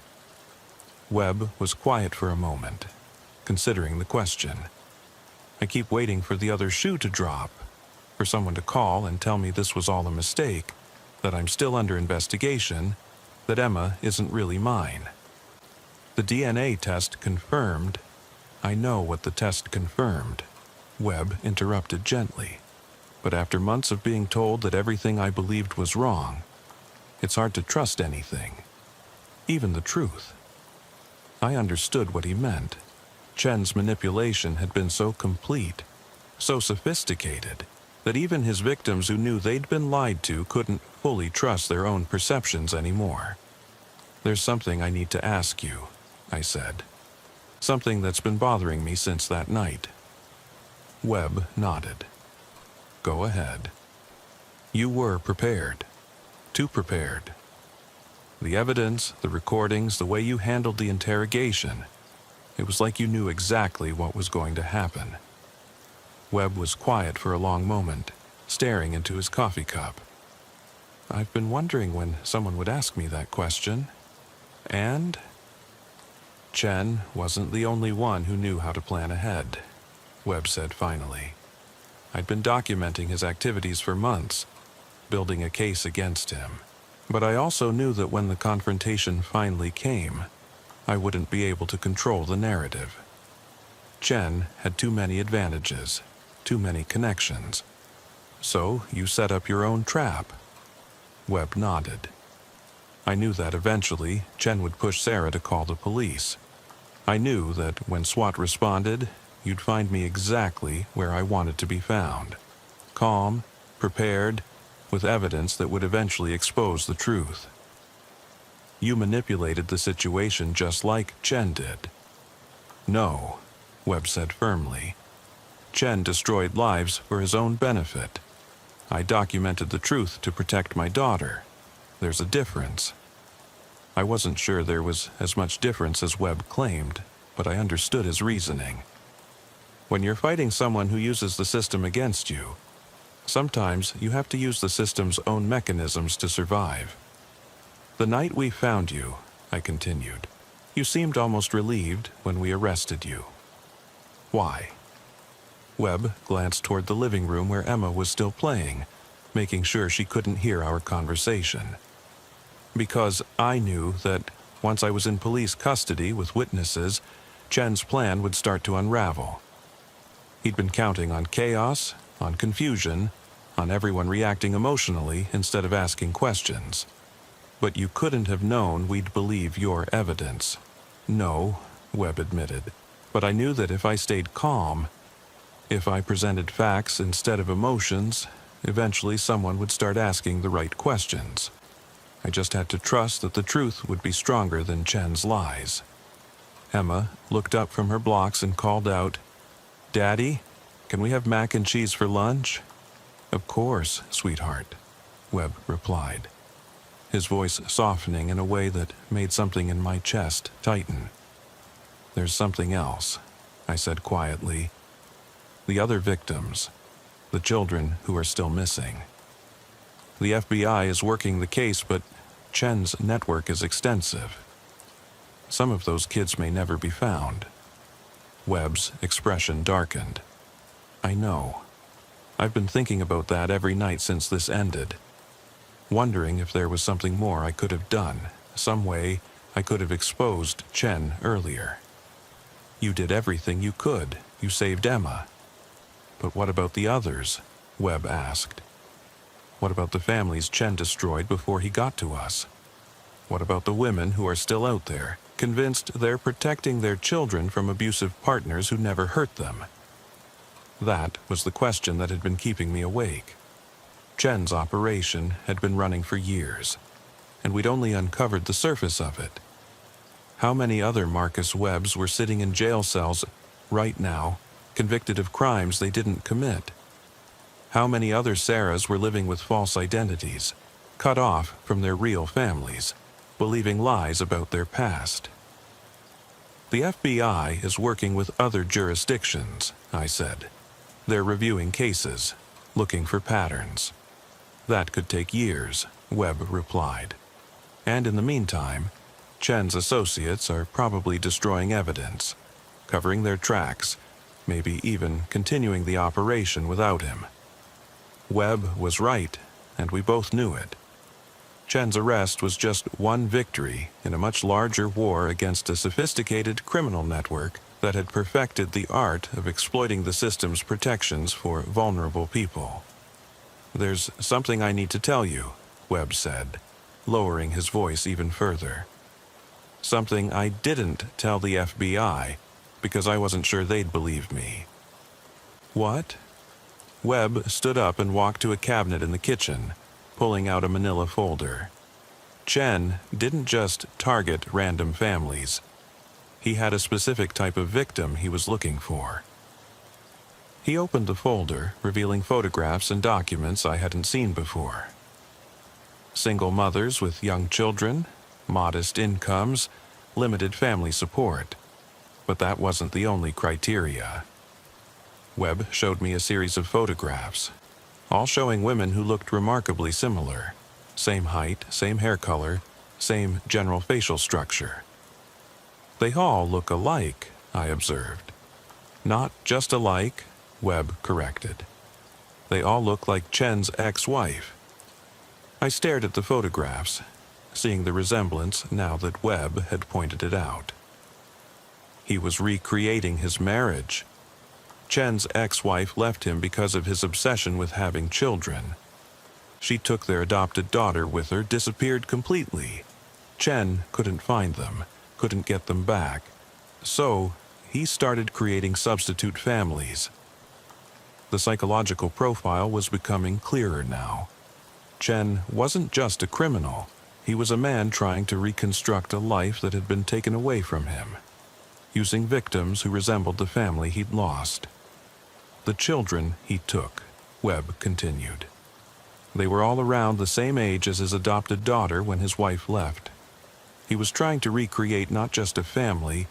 Speaker 1: Webb was quiet for a moment, considering the question. "I keep waiting for the other shoe to drop, for someone to call and tell me this was all a mistake, that I'm still under investigation, that Emma isn't really mine. The DNA test confirmed—" "I know what the test confirmed," Webb interrupted gently. "But after months of being told that everything I believed was wrong, it's hard to trust anything, even the truth." I understood what he meant. Chen's manipulation had been so complete, so sophisticated, that even his victims who knew they'd been lied to couldn't fully trust their own perceptions anymore. "There's something I need to ask you," I said. "Something that's been bothering me since that night." Webb nodded. "Go ahead." "You were prepared. Too prepared. The evidence, the recordings, the way you handled the interrogation, it was like you knew exactly what was going to happen." Webb was quiet for a long moment, staring into his coffee cup. "I've been wondering when someone would ask me that question. And Chen wasn't the only one who knew how to plan ahead," Webb said finally. "I'd been documenting his activities for months, building a case against him. But I also knew that when the confrontation finally came, I wouldn't be able to control the narrative. Chen had too many advantages, too many connections. So you set up your own trap." Webb nodded. "I knew that eventually Chen would push Sarah to call the police. I knew that when SWAT responded, you'd find me exactly where I wanted to be found. Calm, prepared, with evidence that would eventually expose the truth. You manipulated the situation just like Chen did." "No," Webb said firmly. "Chen destroyed lives for his own benefit. I documented the truth to protect my daughter. There's a difference." I wasn't sure there was as much difference as Webb claimed, but I understood his reasoning. When you're fighting someone who uses the system against you, sometimes you have to use the system's own mechanisms to survive. "The night we found you," I continued, "you seemed almost relieved when we arrested you. Why?" Webb glanced toward the living room where Emma was still playing, making sure she couldn't hear our conversation. "Because I knew that once I was in police custody with witnesses, Chen's plan would start to unravel. He'd been counting on chaos, on confusion, on everyone reacting emotionally instead of asking questions. But you couldn't have known we'd believe your evidence." "No," Webb admitted, "but I knew that if I stayed calm, if I presented facts instead of emotions, eventually someone would start asking the right questions. I just had to trust that the truth would be stronger than Chen's lies." Emma looked up from her blocks and called out, "Daddy, can we have mac and cheese for lunch?" "Of course, sweetheart," Webb replied, his voice softening in a way that made something in my chest tighten. "There's something else," I said quietly. "The other victims, the children who are still missing. The FBI is working the case, but Chen's network is extensive. Some of those kids may never be found. Webb's expression darkened. I know. I've been thinking about that every night since this ended, wondering if there was something more I could have done, some way I could have exposed Chen earlier. You did everything you could. You saved Emma. But what about the others? Webb asked. What about the families Chen destroyed before he got to us? What about the women who are still out there, convinced they're protecting their children from abusive partners who never hurt them? That was the question that had been keeping me awake. Chen's operation had been running for years, and we'd only uncovered the surface of it. How many other Marcus Webbs were sitting in jail cells right now, convicted of crimes they didn't commit? How many other Sarahs were living with false identities, cut off from their real families, believing lies about their past? The FBI is working with other jurisdictions, I said. They're reviewing cases, looking for patterns. That could take years, Webb replied. And in the meantime, Chen's associates are probably destroying evidence, covering their tracks, maybe even continuing the operation without him. Webb was right, and we both knew it. Chen's arrest was just one victory in a much larger war against a sophisticated criminal network that had perfected the art of exploiting the system's protections for vulnerable people. There's something I need to tell you, Webb said, lowering his voice even further. Something I didn't tell the FBI because I wasn't sure they'd believe me. What? Webb stood up and walked to a cabinet in the kitchen, pulling out a manila folder. Chen didn't just target random families. He had a specific type of victim he was looking for. He opened the folder, revealing photographs and documents I hadn't seen before. Single mothers with young children, modest incomes, limited family support. But that wasn't the only criteria. Webb showed me a series of photographs, all showing women who looked remarkably similar. Same height, same hair color, same general facial structure. They all look alike, I observed. Not just alike, Webb corrected. They all look like Chen's ex-wife. I stared at the photographs, seeing the resemblance now that Webb had pointed it out. He was recreating his marriage. Chen's ex-wife left him because of his obsession with having children. She took their adopted daughter with her, disappeared completely. Chen couldn't find them, couldn't get them back. So, he started creating substitute families. The psychological profile was becoming clearer now. Chen wasn't just a criminal. He was a man trying to reconstruct a life that had been taken away from him, using victims who resembled the family he'd lost. The children he took, Webb continued. They were all around the same age as his adopted daughter when his wife left. He was trying to recreate not just a family,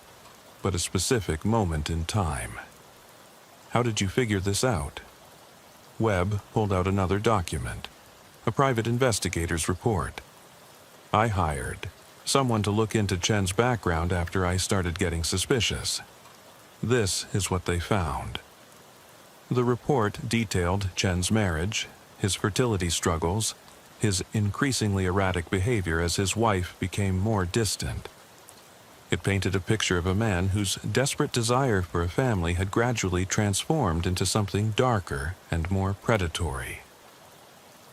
Speaker 1: but a specific moment in time. How did you figure this out? Webb pulled out another document, a private investigator's report. I hired someone to look into Chen's background after I started getting suspicious. This is what they found. The report detailed Chen's marriage, his fertility struggles, his increasingly erratic behavior as his wife became more distant. It painted a picture of a man whose desperate desire for a family had gradually transformed into something darker and more predatory.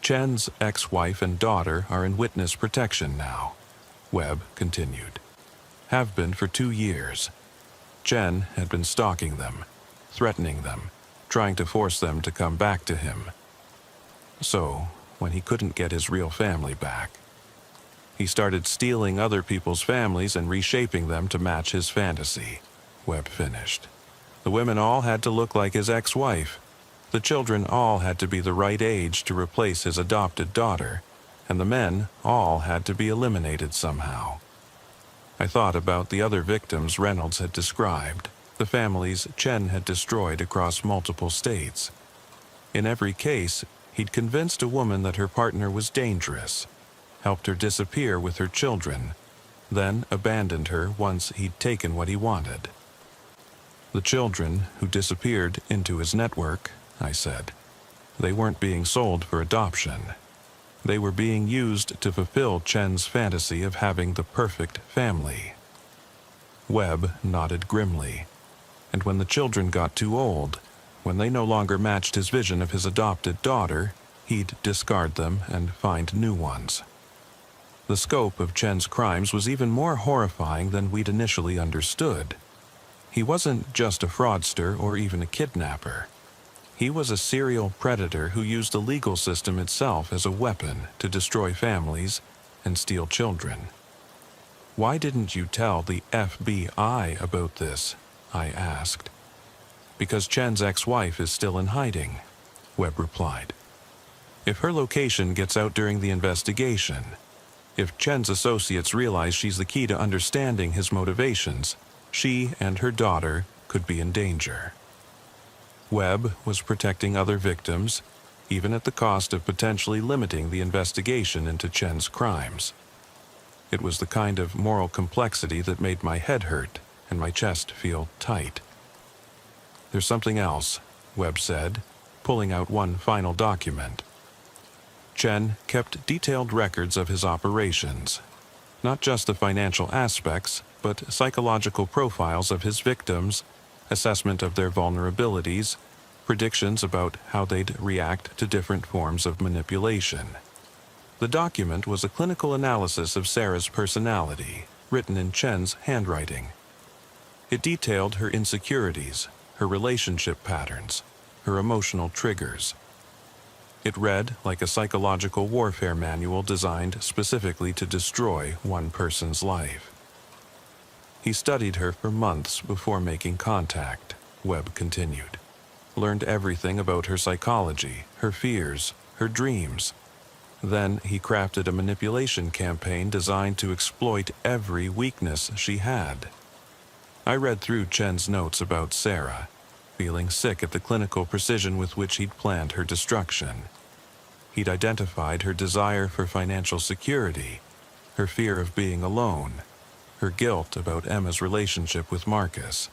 Speaker 1: Chen's ex-wife and daughter are in witness protection now, Webb continued. Have been for 2 years. Chen had been stalking them, threatening them, trying to force them to come back to him. So, when he couldn't get his real family back, he started stealing other people's families and reshaping them to match his fantasy, Webb finished. The women all had to look like his ex-wife. The children all had to be the right age to replace his adopted daughter, and the men all had to be eliminated somehow. I thought about the other victims Reynolds had described, the families Chen had destroyed across multiple states. In every case, He'd convinced a woman that her partner was dangerous, helped her disappear with her children, then abandoned her once he'd taken what he wanted. The children who disappeared into his network, I said, they weren't being sold for adoption. They were being used to fulfill Chen's fantasy of having the perfect family. Webb nodded grimly, and when the children got too old, when they no longer matched his vision of his adopted daughter, he'd discard them and find new ones. The scope of Chen's crimes was even more horrifying than we'd initially understood. He wasn't just a fraudster or even a kidnapper. He was a serial predator who used the legal system itself as a weapon to destroy families and steal children. "Why didn't you tell the FBI about this?" I asked. "Because Chen's ex-wife is still in hiding," Webb replied. "If her location gets out during the investigation, if Chen's associates realize she's the key to understanding his motivations, she and her daughter could be in danger." Webb was protecting other victims, even at the cost of potentially limiting the investigation into Chen's crimes. It was the kind of moral complexity that made my head hurt and my chest feel tight. "There's something else," Webb said, pulling out one final document. Chen kept detailed records of his operations, not just the financial aspects, but psychological profiles of his victims, assessment of their vulnerabilities, predictions about how they'd react to different forms of manipulation. The document was a clinical analysis of Sarah's personality, written in Chen's handwriting. It detailed her insecurities, her relationship patterns, her emotional triggers. It read like a psychological warfare manual designed specifically to destroy one person's life. "He studied her for months before making contact," Webb continued. "Learned everything about her psychology, her fears, her dreams. Then he crafted a manipulation campaign designed to exploit every weakness she had." I read through Chen's notes about Sarah, feeling sick at the clinical precision with which he'd planned her destruction. He'd identified her desire for financial security, her fear of being alone, her guilt about Emma's relationship with Marcus.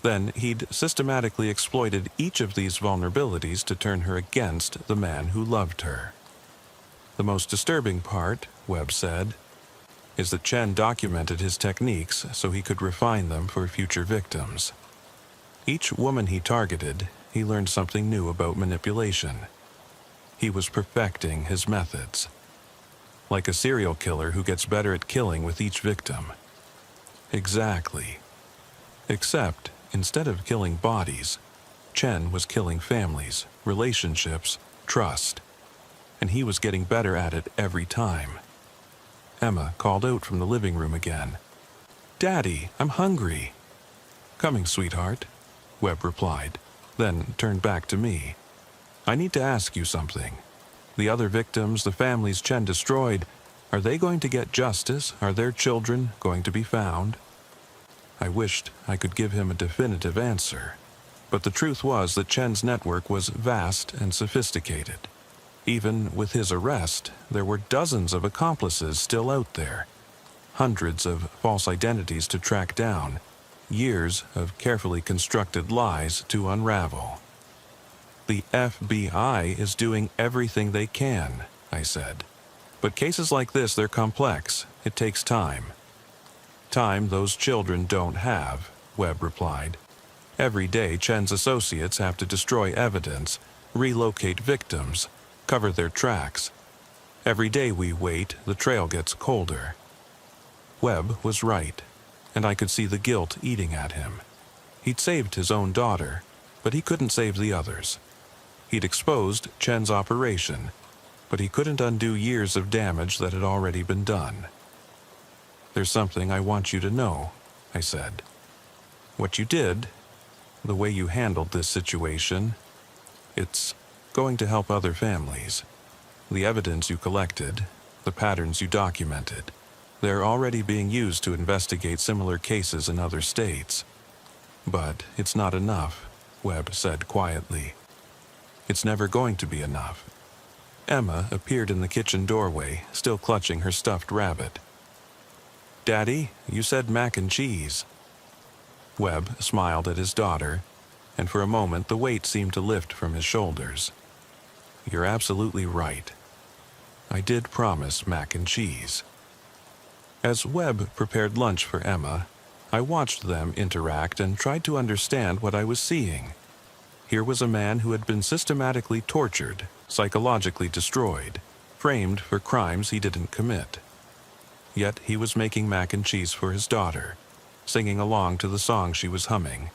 Speaker 1: Then he'd systematically exploited each of these vulnerabilities to turn her against the man who loved her. "The most disturbing part," Webb said, "is that Chen documented his techniques so he could refine them for future victims. Each woman he targeted, he learned something new about manipulation. He was perfecting his methods. Like a serial killer who gets better at killing with each victim." Exactly. Except, instead of killing bodies, Chen was killing families, relationships, trust. And he was getting better at it every time. Emma called out from the living room again. "Daddy, I'm hungry." "Coming, sweetheart," Webb replied, then turned back to me. "I need to ask you something. The other victims, the families Chen destroyed, are they going to get justice? Are their children going to be found?" I wished I could give him a definitive answer, but the truth was that Chen's network was vast and sophisticated. Even with his arrest, there were dozens of accomplices still out there, hundreds of false identities to track down, years of carefully constructed lies to unravel. "The FBI is doing everything they can," I said. "But cases like this, they're complex. It takes time." "Time those children don't have," Webb replied. "Every day, Chen's associates have to destroy evidence, relocate victims, cover their tracks. Every day we wait, the trail gets colder." Webb was right, and I could see the guilt eating at him. He'd saved his own daughter, but he couldn't save the others. He'd exposed Chen's operation, but he couldn't undo years of damage that had already been done. "There's something I want you to know," I said. "What you did, the way you handled this situation, it's going to help other families. The evidence you collected, the patterns you documented, they're already being used to investigate similar cases in other states. But it's not enough," Webb said quietly. "It's never going to be enough. Emma appeared in the kitchen doorway, still clutching her stuffed rabbit. "Daddy, you said mac and cheese." Webb smiled at his daughter, and for a moment the weight seemed to lift from his shoulders. "You're absolutely right. I did promise mac and cheese." As Webb prepared lunch for Emma, I watched them interact and tried to understand what I was seeing. Here was a man who had been systematically tortured, psychologically destroyed, framed for crimes he didn't commit. Yet he was making mac and cheese for his daughter, singing along to the song she was humming,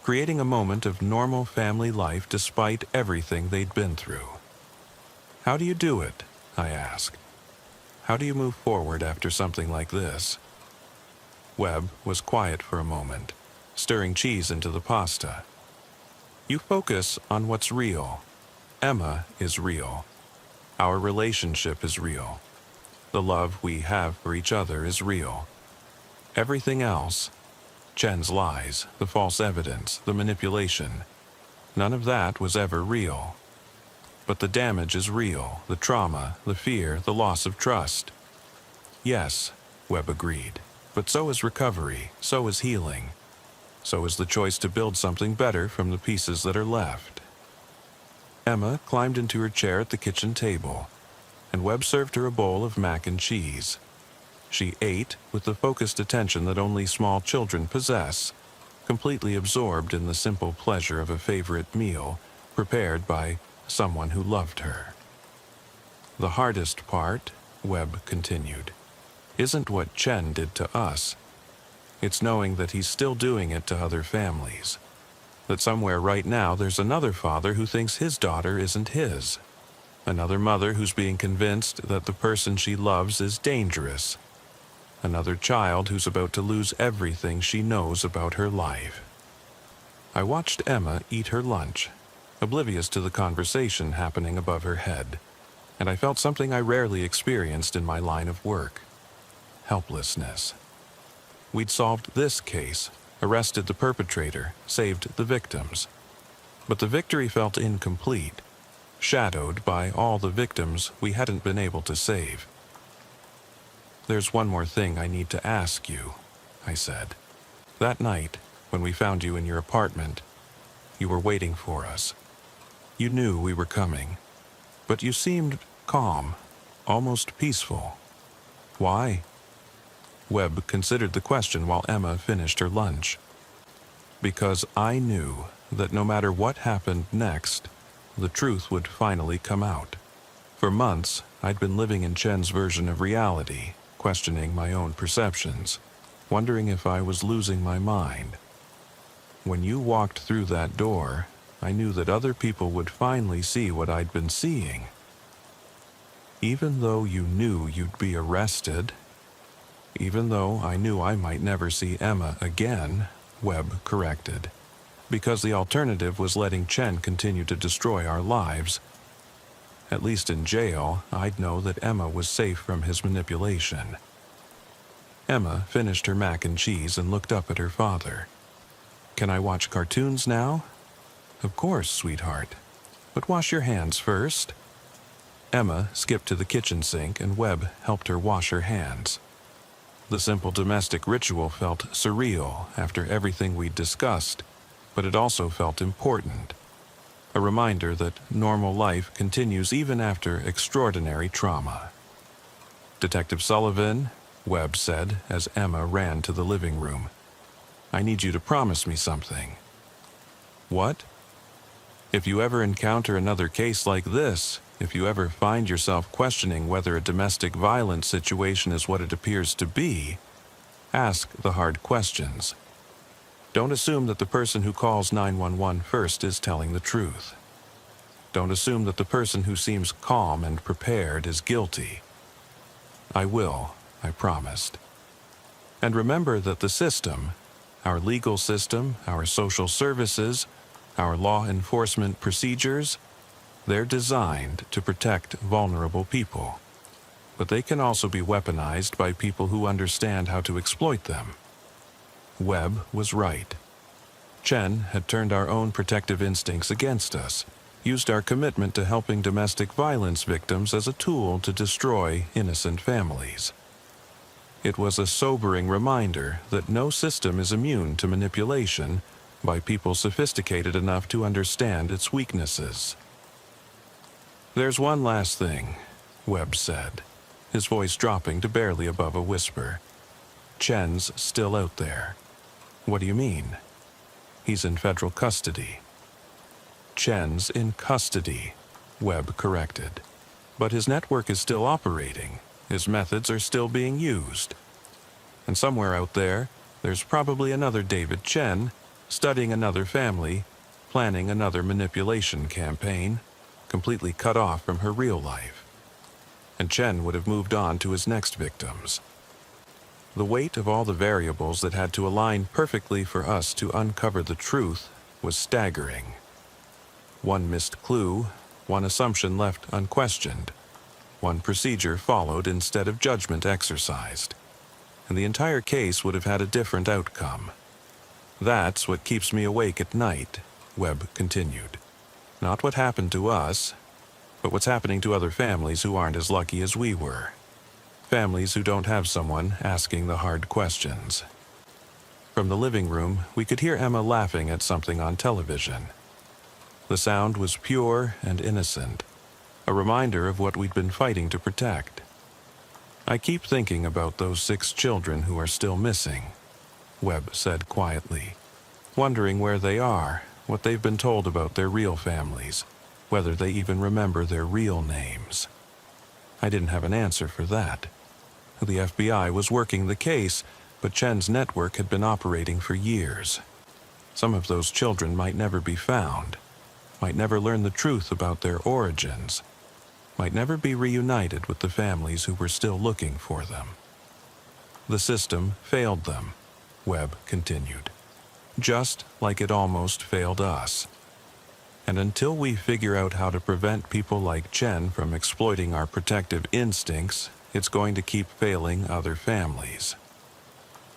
Speaker 1: creating a moment of normal family life despite everything they'd been through. "How do you do it?" I asked. "How do you move forward after something like this?" Webb was quiet for a moment, stirring cheese into the pasta. "You focus on what's real. Emma is real. Our relationship is real. The love we have for each other is real. Everything else, Chen's lies, the false evidence, the manipulation, none of that was ever real. But the damage is real, the trauma, the fear, the loss of trust." "Yes," Webb agreed, "but so is recovery, so is healing. So is the choice to build something better from the pieces that are left." Emma climbed into her chair at the kitchen table, and Webb served her a bowl of mac and cheese. She ate with the focused attention that only small children possess, completely absorbed in the simple pleasure of a favorite meal prepared by someone who loved her. "The hardest part," Webb continued, "isn't what Chen did to us. It's knowing that he's still doing it to other families. That somewhere right now there's another father who thinks his daughter isn't his. Another mother who's being convinced that the person she loves is dangerous. Another child who's about to lose everything she knows about her life." I watched Emma eat her lunch, oblivious to the conversation happening above her head, and I felt something I rarely experienced in my line of work: helplessness. We'd solved this case, arrested the perpetrator, saved the victims. But the victory felt incomplete, shadowed by all the victims we hadn't been able to save. "There's one more thing I need to ask you," I said. "That night, when we found you in your apartment, you were waiting for us. You knew we were coming, but you seemed calm, almost peaceful. Why?" Webb considered the question while Emma finished her lunch. "Because I knew that no matter what happened next, the truth would finally come out. For months, I'd been living in Chen's version of reality, questioning my own perceptions, wondering if I was losing my mind. When you walked through that door, I knew that other people would finally see what I'd been seeing. Even though you knew you'd be arrested, even though I knew I might never see Emma again," Webb corrected, "because the alternative was letting Chen continue to destroy our lives. At least in jail, I'd know that Emma was safe from his manipulation." Emma finished her mac and cheese and looked up at her father. "Can I watch cartoons now?" "Of course, sweetheart. But wash your hands first." Emma skipped to the kitchen sink and Webb helped her wash her hands. The simple domestic ritual felt surreal after everything we'd discussed, but it also felt important. A reminder that normal life continues even after extraordinary trauma. "Detective Sullivan," Webb said as Emma ran to the living room, "I need you to promise me something." "What?" "If you ever encounter another case like this, if you ever find yourself questioning whether a domestic violence situation is what it appears to be, ask the hard questions. Don't assume that the person who calls 911 first is telling the truth. Don't assume that the person who seems calm and prepared is guilty." "I will," I promised. "And remember that the system, our legal system, our social services, our law enforcement procedures, they're designed to protect vulnerable people. But they can also be weaponized by people who understand how to exploit them." Webb was right. Chen had turned our own protective instincts against us, used our commitment to helping domestic violence victims as a tool to destroy innocent families. It was a sobering reminder that no system is immune to manipulation by people sophisticated enough to understand its weaknesses. "There's one last thing," Webb said, his voice dropping to barely above a whisper. "Chen's still out there." "What do you mean?" "He's in federal custody." "Chen's in custody," Webb corrected. "But his network is still operating. His methods are still being used. And somewhere out there, there's probably another David Chen, studying another family, planning another manipulation campaign, completely cut off from her real life. And Chen would have moved on to his next victims." The weight of all the variables that had to align perfectly for us to uncover the truth was staggering. One missed clue, one assumption left unquestioned, one procedure followed instead of judgment exercised, and the entire case would have had a different outcome. "That's what keeps me awake at night," Webb continued. "Not what happened to us, but what's happening to other families who aren't as lucky as we were. Families who don't have someone asking the hard questions." From the living room, we could hear Emma laughing at something on television. The sound was pure and innocent, a reminder of what we'd been fighting to protect. "I keep thinking about those 6 children who are still missing," Webb said quietly, "wondering where they are, what they've been told about their real families, whether they even remember their real names." I didn't have an answer for that. The FBI was working the case, but Chen's network had been operating for years. Some of those children might never be found, might never learn the truth about their origins, might never be reunited with the families who were still looking for them. "The system failed them," Webb continued, "just like it almost failed us. And until we figure out how to prevent people like Chen from exploiting our protective instincts, it's going to keep failing other families."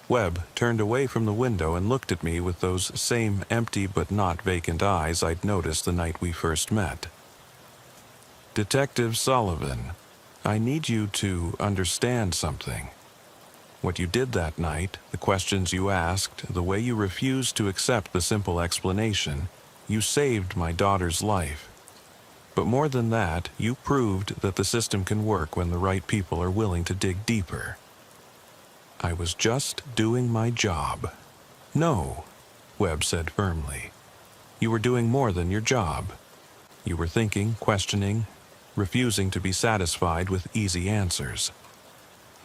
Speaker 1: Webb turned away from the window and looked at me with those same empty but not vacant eyes I'd noticed the night we first met. "Detective Sullivan, I need you to understand something. What you did that night, the questions you asked, the way you refused to accept the simple explanation, you saved my daughter's life. But more than that, you proved that the system can work when the right people are willing to dig deeper." "I was just doing my job." "No," Webb said firmly. "You were doing more than your job. You were thinking, questioning, refusing to be satisfied with easy answers.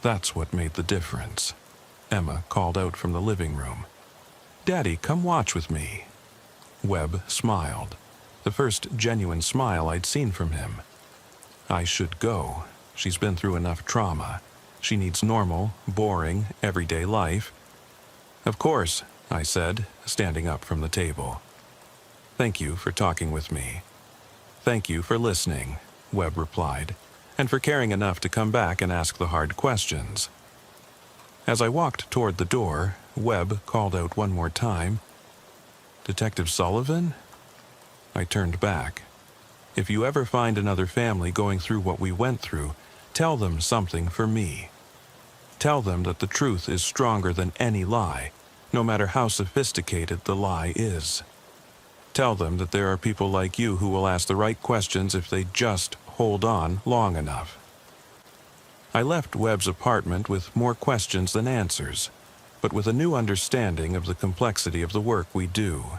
Speaker 1: That's what made the difference." Emma called out from the living room. "Daddy, come watch with me." Webb smiled, the first genuine smile I'd seen from him. "I should go. She's been through enough trauma. She needs normal, boring, everyday life." "Of course," I said, standing up from the table. "Thank you for talking with me." "Thank you for listening," Webb replied, "and for caring enough to come back and ask the hard questions." As I walked toward the door, Webb called out one more time, "Detective Sullivan?" I turned back. "If you ever find another family going through what we went through, tell them something for me. Tell them that the truth is stronger than any lie, no matter how sophisticated the lie is. Tell them that there are people like you who will ask the right questions if they just hold on long enough." I left Webb's apartment with more questions than answers, but with a new understanding of the complexity of the work we do.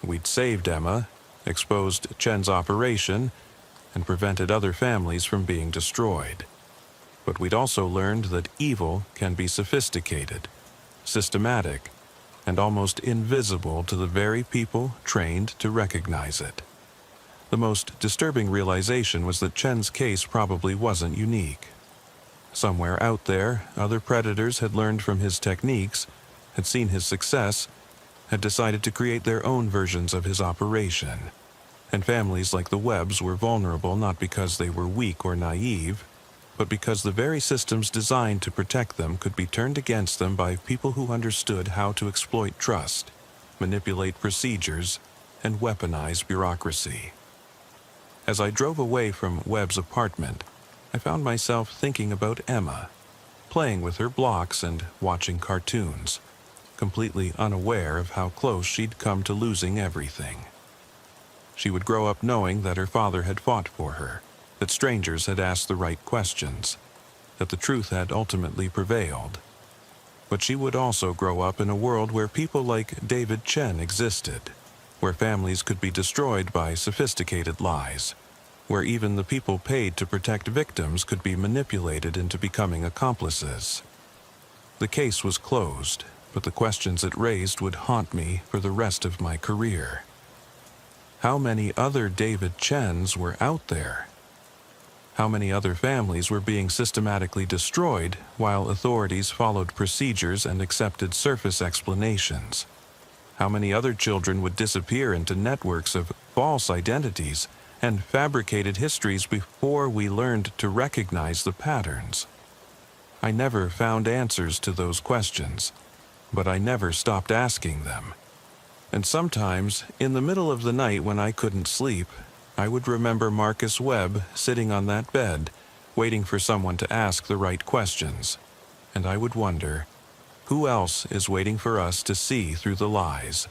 Speaker 1: We'd saved Emma, exposed Chen's operation, and prevented other families from being destroyed. But we'd also learned that evil can be sophisticated, systematic, and almost invisible to the very people trained to recognize it. The most disturbing realization was that Chen's case probably wasn't unique. Somewhere out there, other predators had learned from his techniques, had seen his success, had decided to create their own versions of his operation. And families like the Webbs were vulnerable not because they were weak or naive, but because the very systems designed to protect them could be turned against them by people who understood how to exploit trust, manipulate procedures, and weaponize bureaucracy. As I drove away from Webb's apartment, I found myself thinking about Emma, playing with her blocks and watching cartoons, completely unaware of how close she'd come to losing everything. She would grow up knowing that her father had fought for her, that strangers had asked the right questions, that the truth had ultimately prevailed. But she would also grow up in a world where people like David Chen existed, where families could be destroyed by sophisticated lies, where even the people paid to protect victims could be manipulated into becoming accomplices. The case was closed, but the questions it raised would haunt me for the rest of my career. How many other David Chens were out there? How many other families were being systematically destroyed while authorities followed procedures and accepted surface explanations? How many other children would disappear into networks of false identities and fabricated histories before we learned to recognize the patterns? I never found answers to those questions, but I never stopped asking them. And sometimes, in the middle of the night when I couldn't sleep, I would remember Marcus Webb sitting on that bed, waiting for someone to ask the right questions. And I would wonder, who else is waiting for us to see through the lies?